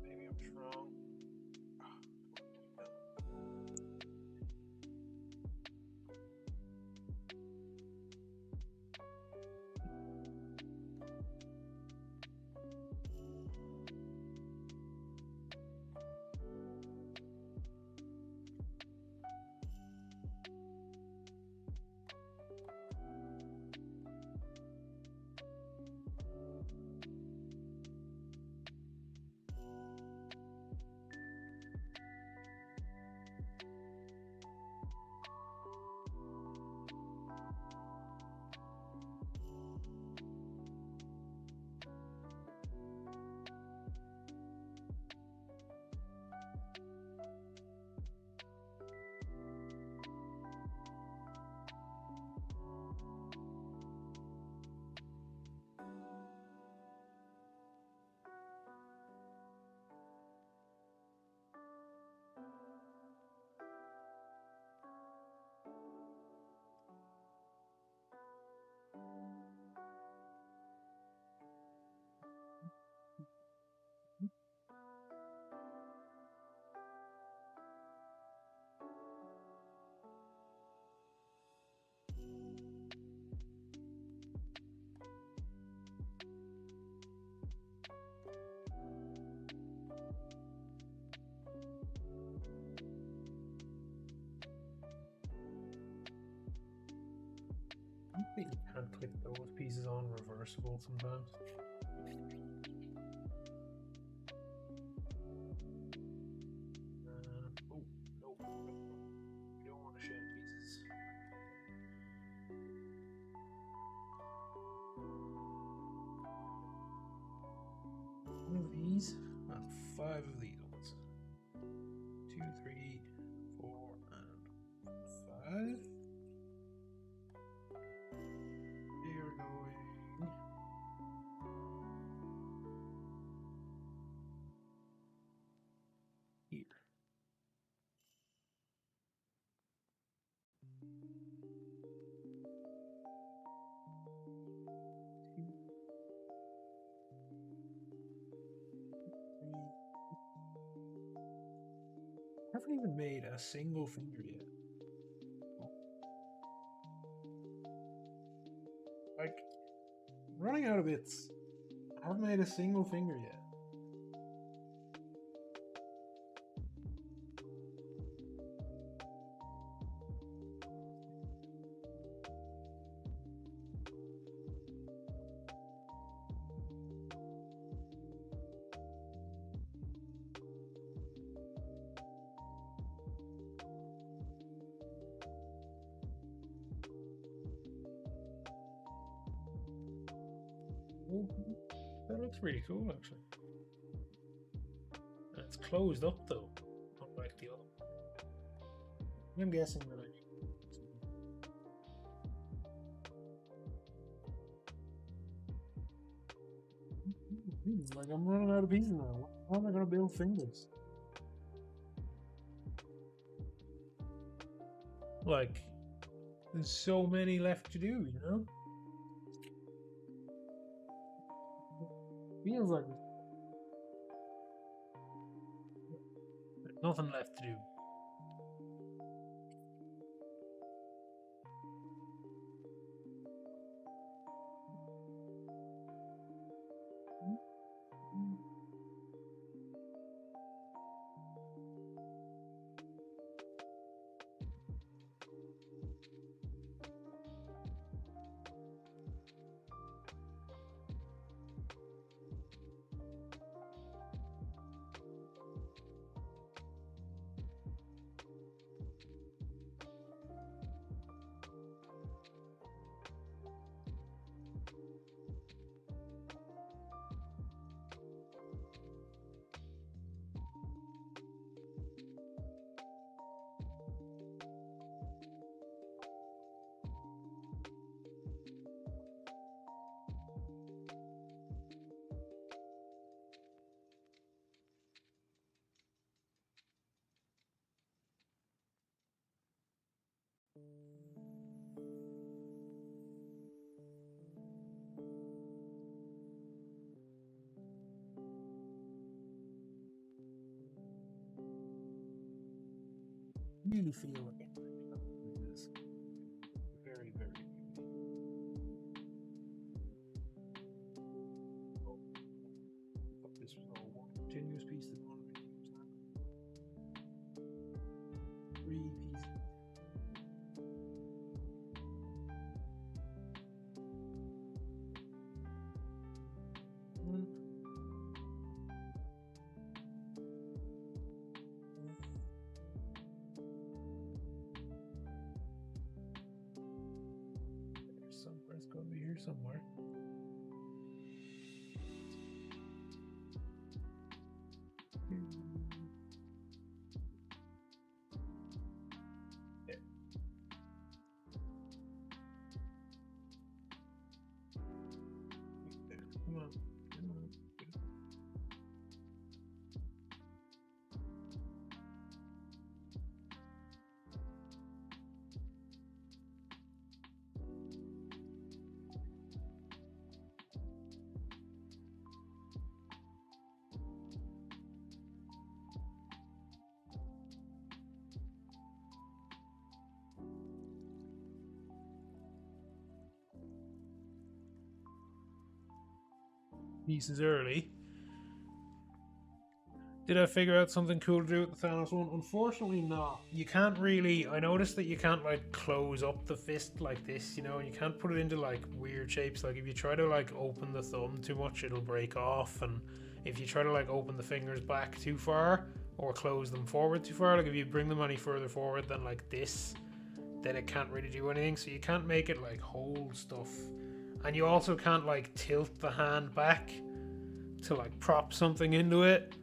S1: Maybe I'm just wrong. I think you can't click those pieces on reversible sometimes. Oh, no. We don't want to share pieces. One of these and 5 of these ones. 2, 3, 4, and 5. They are going here. I haven't even made a single finger yet. Like, running out of bits. I haven't made a single finger yet. Oh, that looks really cool, actually. And it's closed up, though, unlike the other one. I'm guessing that like, I'm running out of pieces now. How am I going to build fingers? Like, there's so many left to do, you know? Feels like there's nothing left to do. really feel like it is very, very. Oh, I thought this was all one continuous piece that wanted to use that. 3 pieces. Mm. There's somewhere. It's going to be here somewhere. There. Come on. Come on. Pieces early. Did I figure out something cool to do with the Thanos one? Unfortunately not. You can't really... I noticed that you can't like close up the fist like this, you know, and you can't put it into like weird shapes. Like if you try to like open the thumb too much, it'll break off, and if you try to like open the fingers back too far or close them forward too far, like if you bring them any further forward than like this, then it can't really do anything. So you can't make it like hold stuff. And you also can't like tilt the hand back to like prop something into it.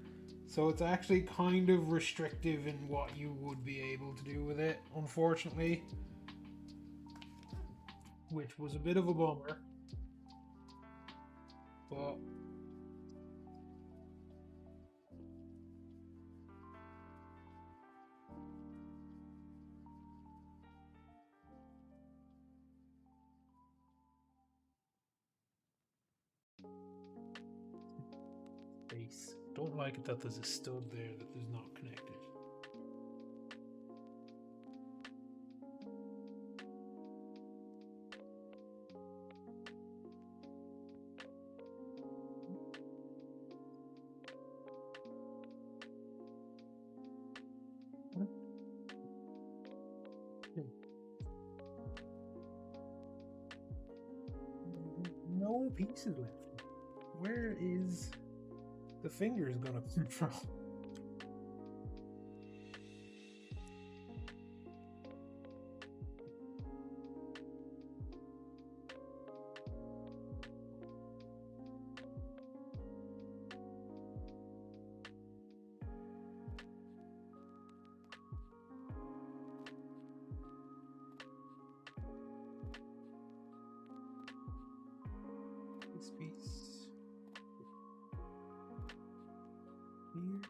S1: So it's actually kind of restrictive in what you would be able to do with it, unfortunately. Which was a bit of a bummer. But base. Don't like it that there's a stud there that is not connected. No pieces left. Where is the fingers gonna come from? This piece here.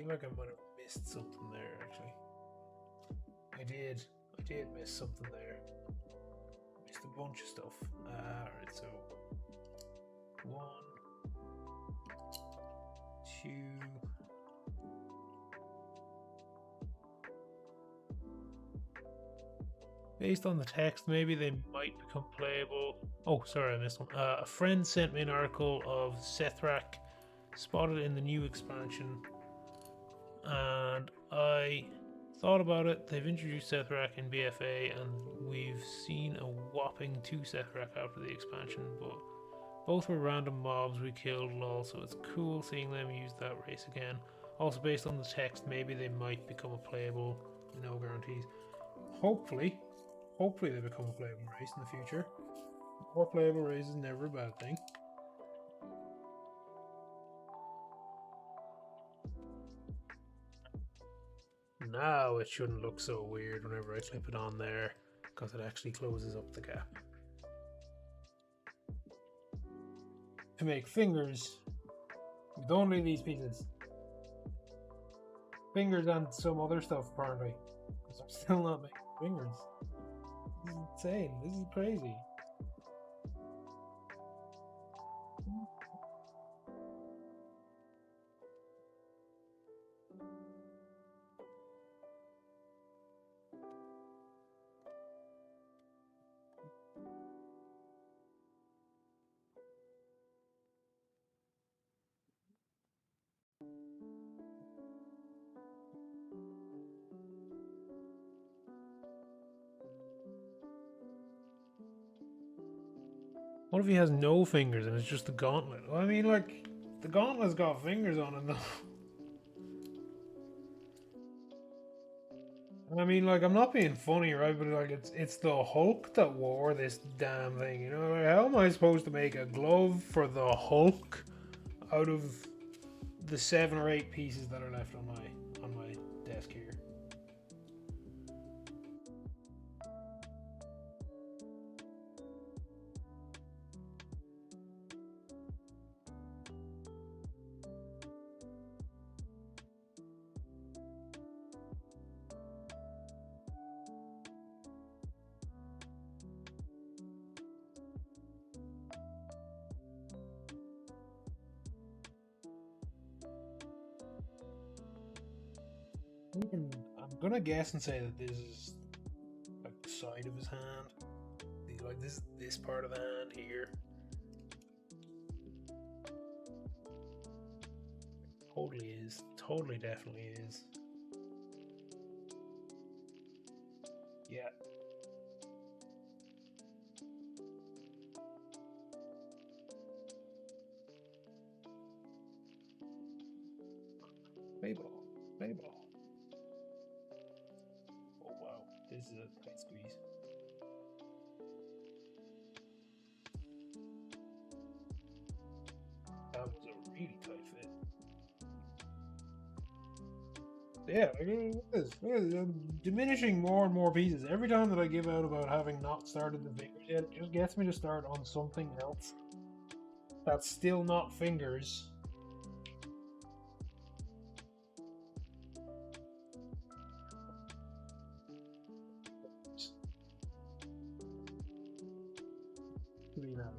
S1: feel like I might have missed something there, actually. I did miss something there. Missed a bunch of stuff. Alright, so 1, 2. Based on the text, maybe they might become playable. Oh, sorry, I missed one. A friend sent me an article of Sethrak spotted in the new expansion, and I thought about it. They've introduced Sethrak in BFA, and we've seen a whopping 2 Sethrak after the expansion, but both were random mobs we killed, lol, so it's cool seeing them use that race again. Also, based on the text, maybe they might become a playable, no guarantees. Hopefully they become a playable race in the future. More playable race is never a bad thing. Now it shouldn't look so weird whenever I clip it on there, because it actually closes up the gap. To make fingers with only these pieces. Fingers and some other stuff, apparently. Because I'm still not making fingers. This is insane. This is crazy. What if he has no fingers and it's just the gauntlet? Well, I mean, like, the gauntlet's got fingers on it, though. I mean, like, I'm not being funny, right? But like, it's the Hulk that wore this damn thing. You know, like, how am I supposed to make a glove for the Hulk out of the 7 or 8 pieces that are left on my desk here? I'm gonna guess and say that this is like the side of his hand, like this part of the hand here. Totally is. Totally, definitely is. Yeah. Playball. Playball. Oh wow, this is a tight squeeze. That was a really tight fit. Yeah, look at this. Look at this. I'm diminishing more and more pieces. Every time that I give out about having not started the fingers yet, it just gets me to start on something else that's still not fingers. You know.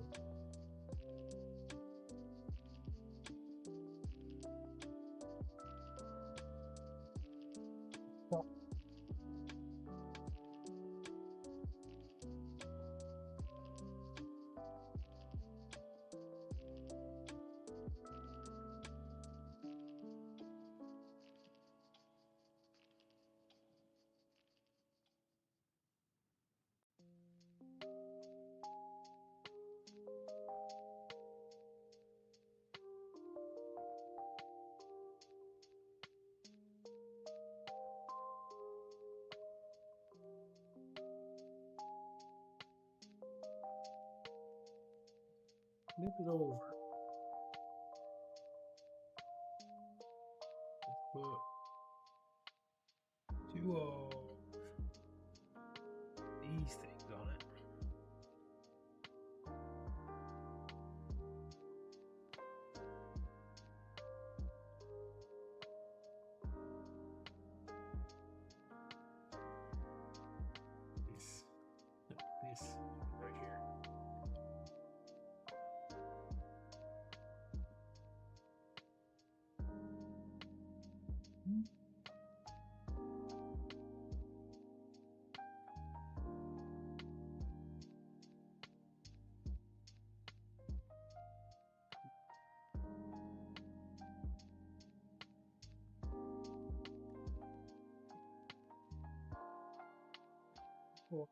S1: Flip it over. Put 2 of these things on it. Cool.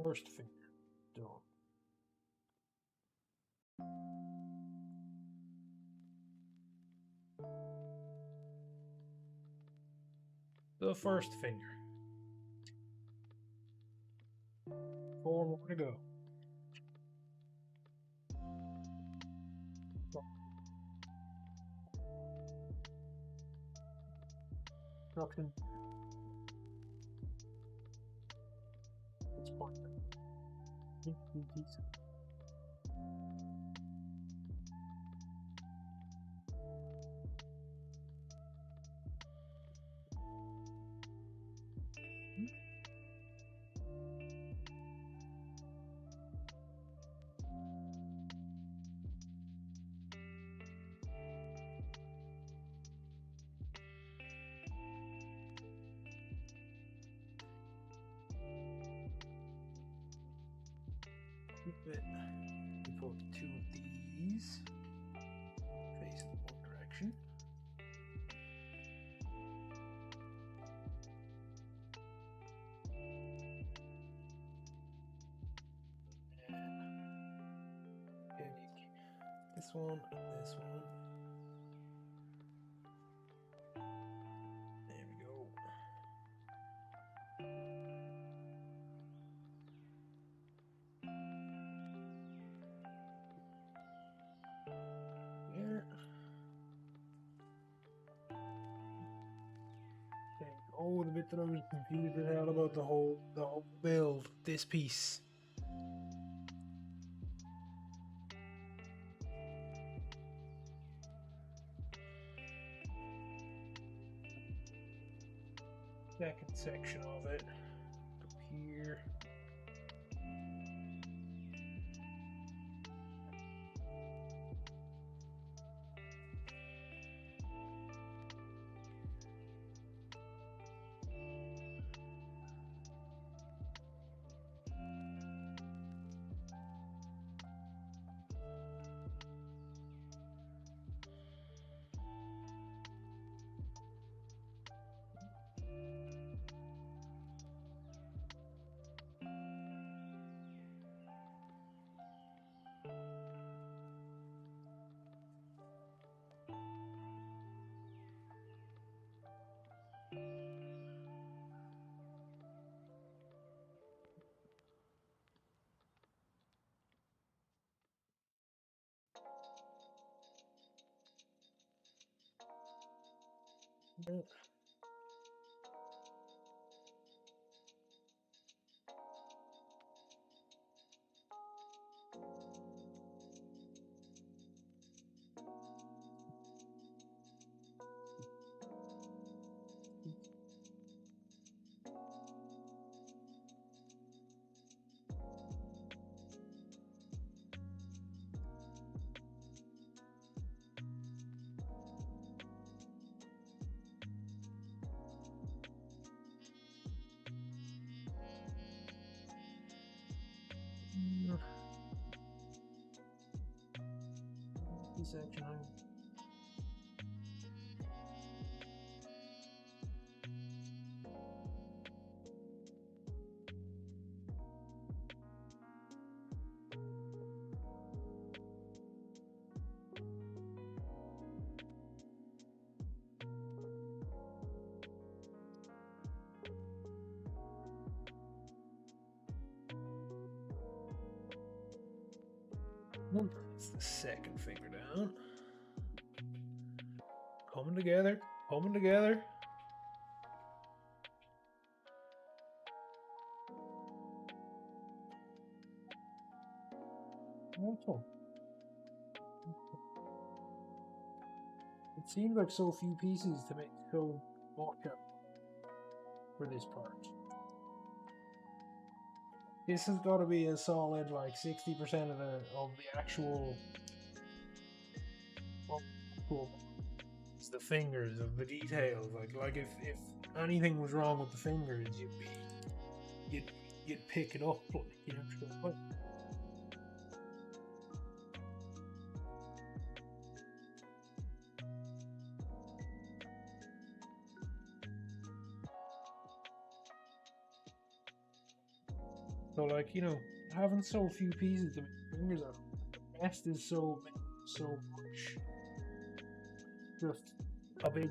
S1: First finger done. The first finger. 4 more to go. Nothing. It's point. Keep it. We put 2 of these facing one direction. This one, this one. There we go. There. Okay. Oh, the bit that I was confused out about the whole build. This piece. Second section of it up here. Section. It's the second finger down. Coming together, coming together. Awesome. It seems like so few pieces to make so much of for this part. This has got to be a solid like 60% of the actual. It's the fingers of the details. Like if anything was wrong with the fingers, you'd pick it up. Like, you know. So like, you know, having so few pieces to make fingers out of, the best is so much. Just a big.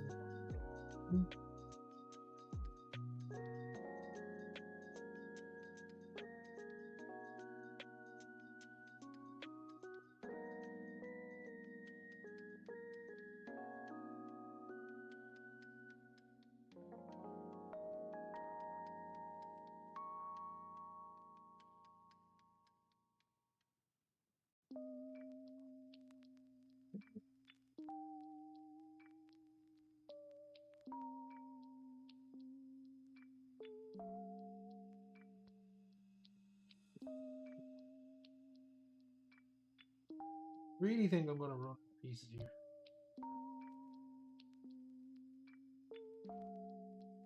S1: Really think I'm gonna run pieces here.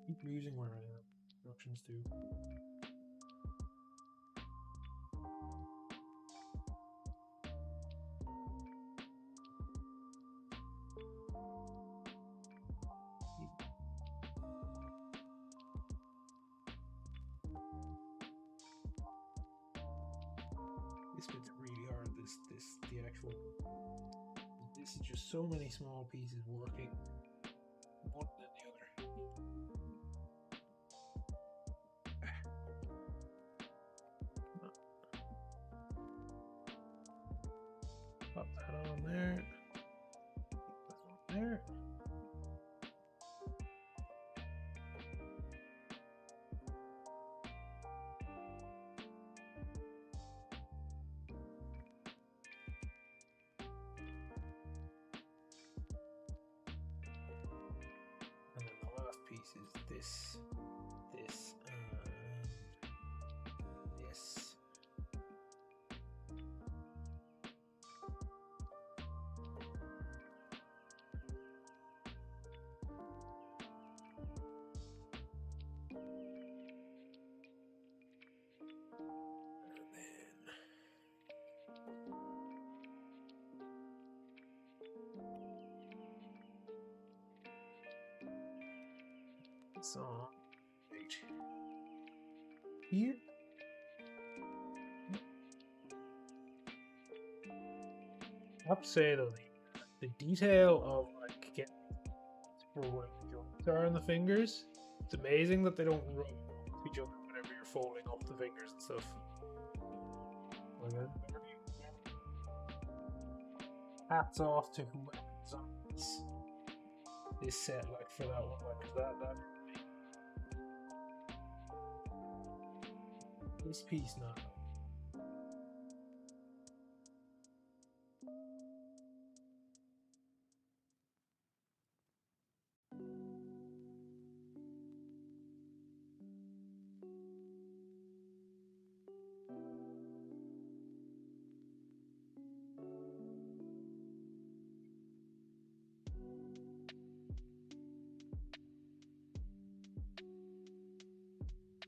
S1: Keep using where I am. Instructions too. This bit's really hard. The actual. This is just so many small pieces working one than the other. Pop that on there. This one there. And then the last piece is this, and this. So, right here. I have to say though, the detail of like getting for where the joints are in the fingers, it's amazing that they don't rub off each other whenever you're folding up the fingers and stuff. Hats off to whoever designed this set, like for that one, like that. This piece now.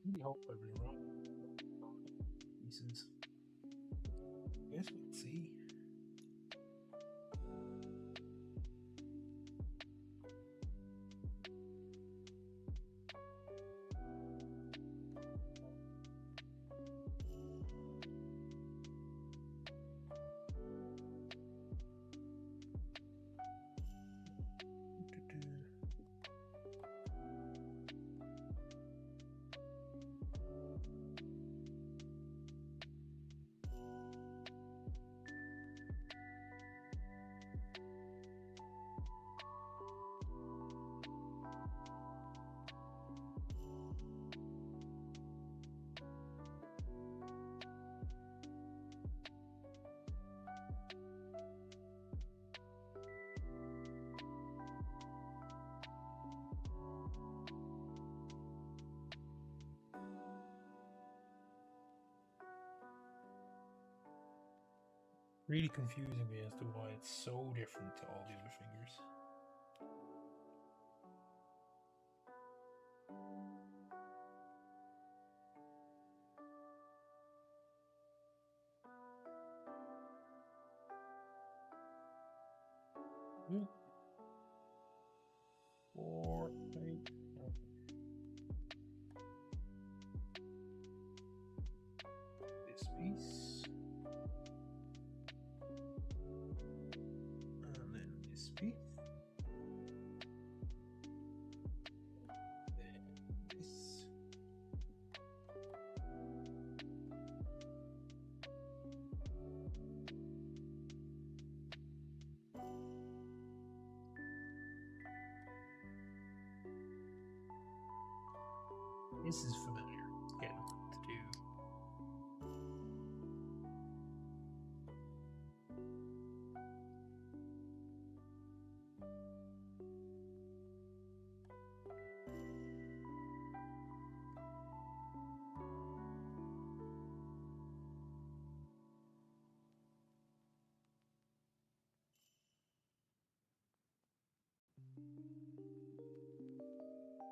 S1: I hope I've been wrong. Pieces. I guess we'll see. Really confusing me as to why it's so different to all the other figures. Two, four, eight. This piece. And then this piece. Then this. This is familiar. It's getting to do.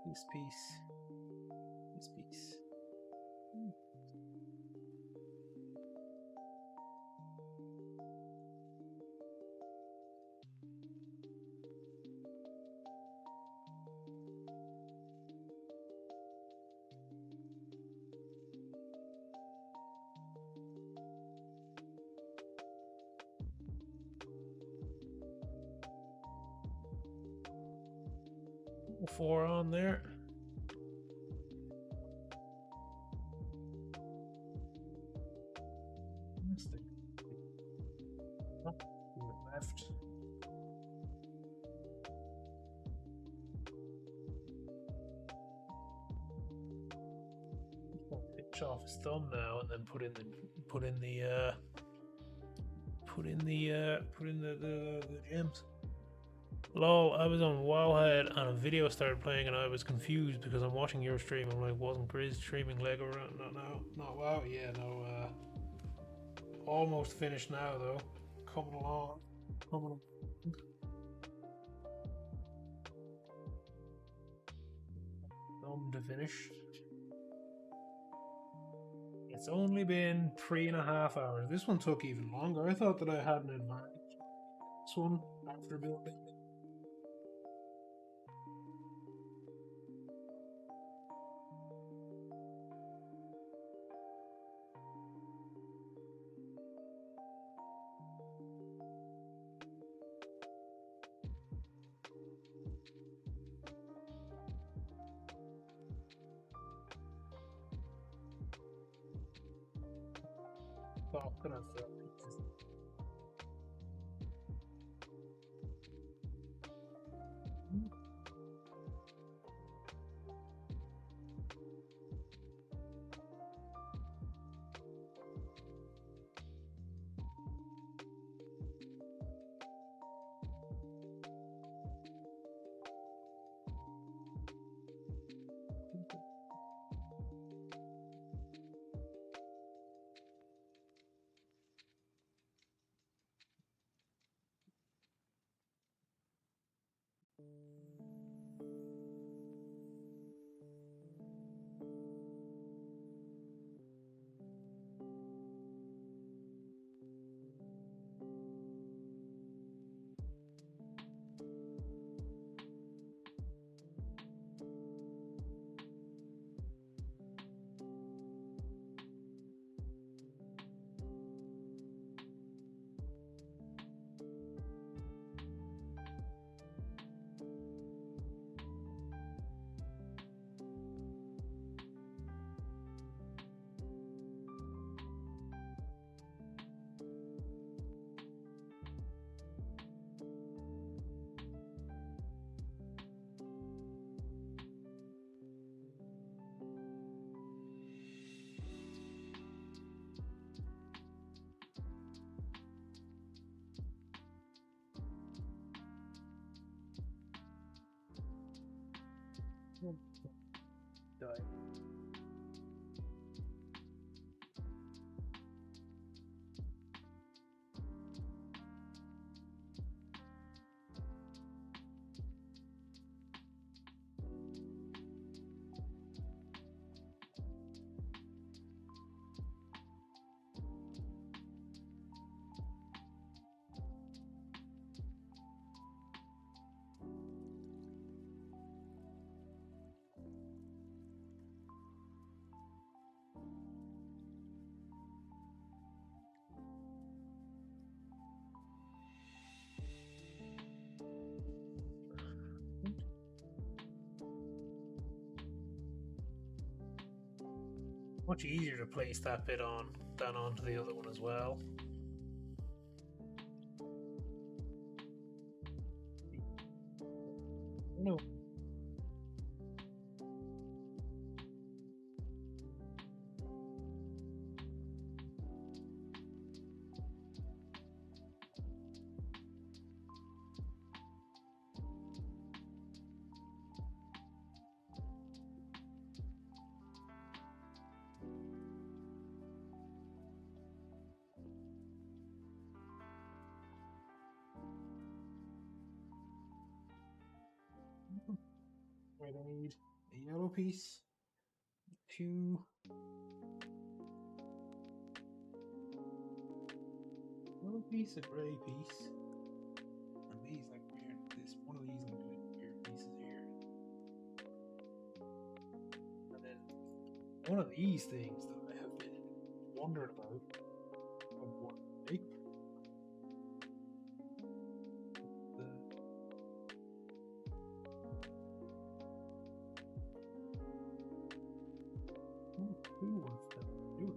S1: This piece. This piece. Four on there. Left. Pinch off his thumb now, and then put in the gems. Lol, I was on Wowhead and a video started playing and I was confused because I'm watching your stream. I'm like, wasn't Grizz streaming Lego around? Not WoW. Yeah, no. Almost finished now though. Coming along. To finish. It's only been 3.5 hours. This one took even longer. I thought that I had an advantage. This one after building. Oh, could have pieces. Die. Much easier to place that bit on than onto the other one as well. No. Right, I need a yellow piece, 2 yellow piece, a grey piece, and these like weird. This one of these like weird pieces here, and then one of these things that I have been wondering about of what to make. Who wants to do it?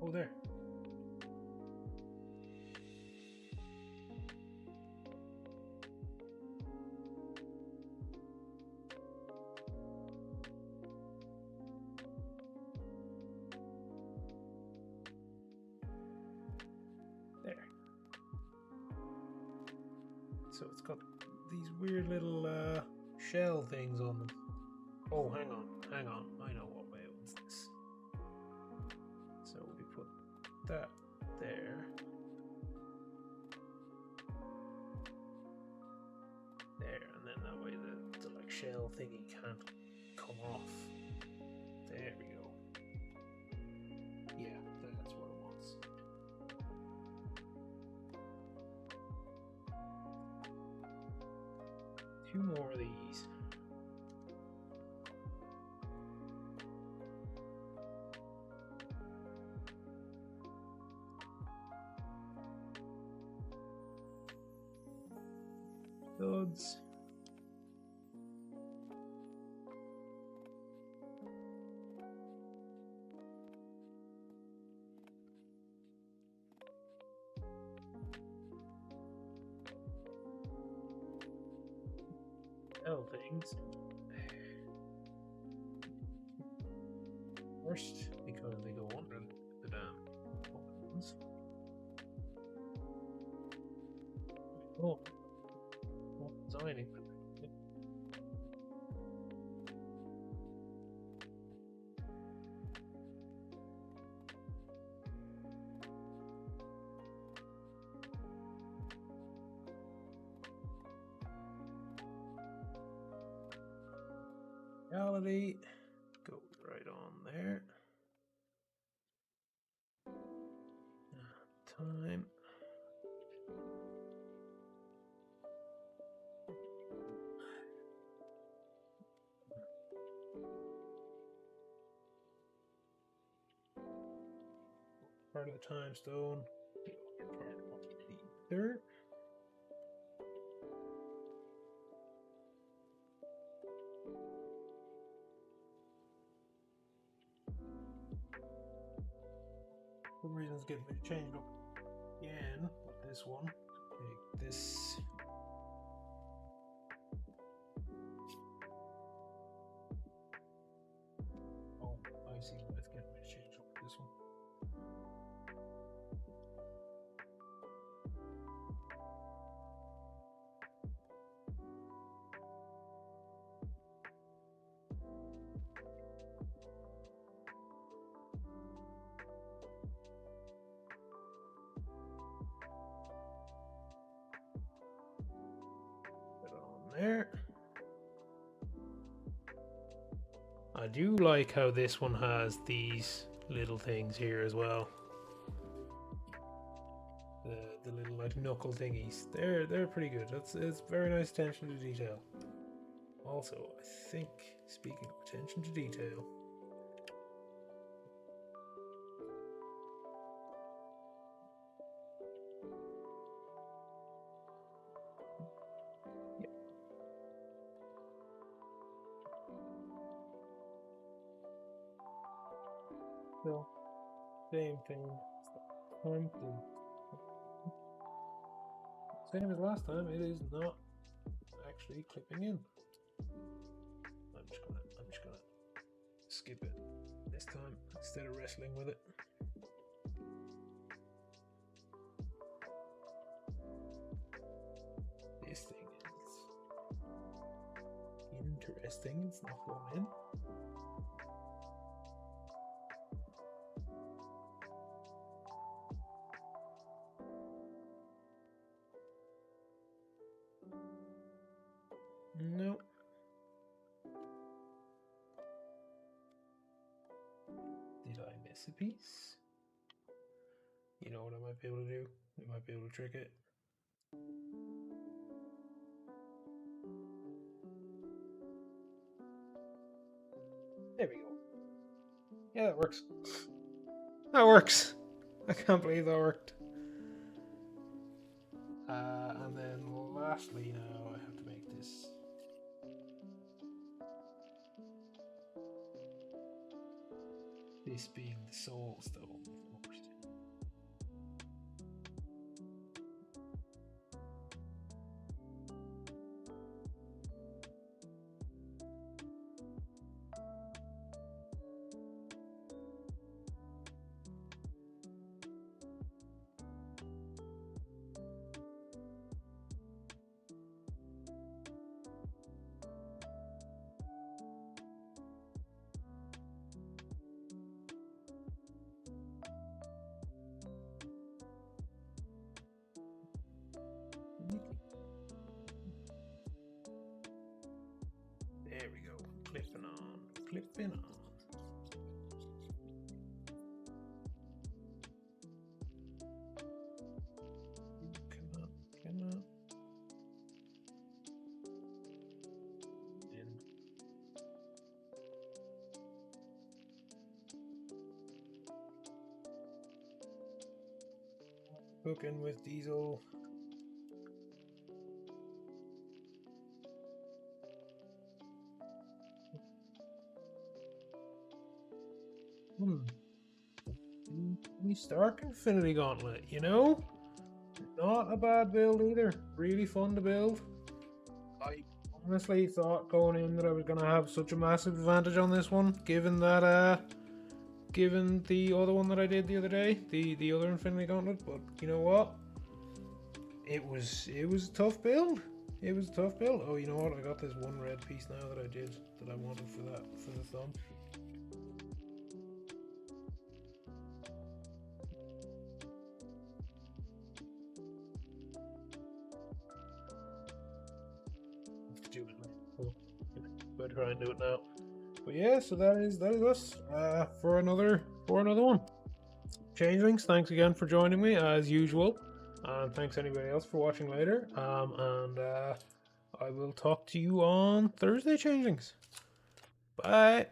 S1: Oh, there. There. So it's got these weird little shell things on them. Oh, hang on. I know what way owns this. So we put that there. There, and then that way the like shell thingy can't come off. There we go. Yeah, that's what it wants. Two more of these. Studs. L things. First, because they go under the damn buttons. Oh, not designing. Reality goes right on there. Time. Part of the time stone. Ether. For some reason it's getting me to change it up again with this one. Take this. Oh, I see what it's getting me to change up with this one. Put it on there. I do like how this one has these little things here as well. The little like knuckle thingies. They're pretty good. It's very nice attention to detail. Also, I think speaking of attention to detail, So, same thing. Time to same as last time. It is not actually clipping in. I'm just gonna skip it this time instead of wrestling with it. This thing is interesting. It's not going in. No. Did I miss a piece? You know what I might be able to do? I might be able to trick it. There we go. Yeah, that works. That works. I can't believe that worked. And then lastly now I have to make this. This being the soul stone, of course. There we go. Clipping on. Clipping on. Come on. Come on. And cooking with diesel. We Stark Infinity Gauntlet, you know? Not a bad build either. Really fun to build. I honestly thought going in that I was gonna have such a massive advantage on this one, given that given the other one that I did the other day, the other Infinity Gauntlet, but you know what? It was a tough build. It was a tough build. Oh, you know what? I got this one red piece now that I wanted for the thumb. Better try and do it now. But yeah, so that is us for another one. Changelings, thanks again for joining me as usual, and thanks anybody else for watching later. And I will talk to you on Thursday, Changelings. Bye.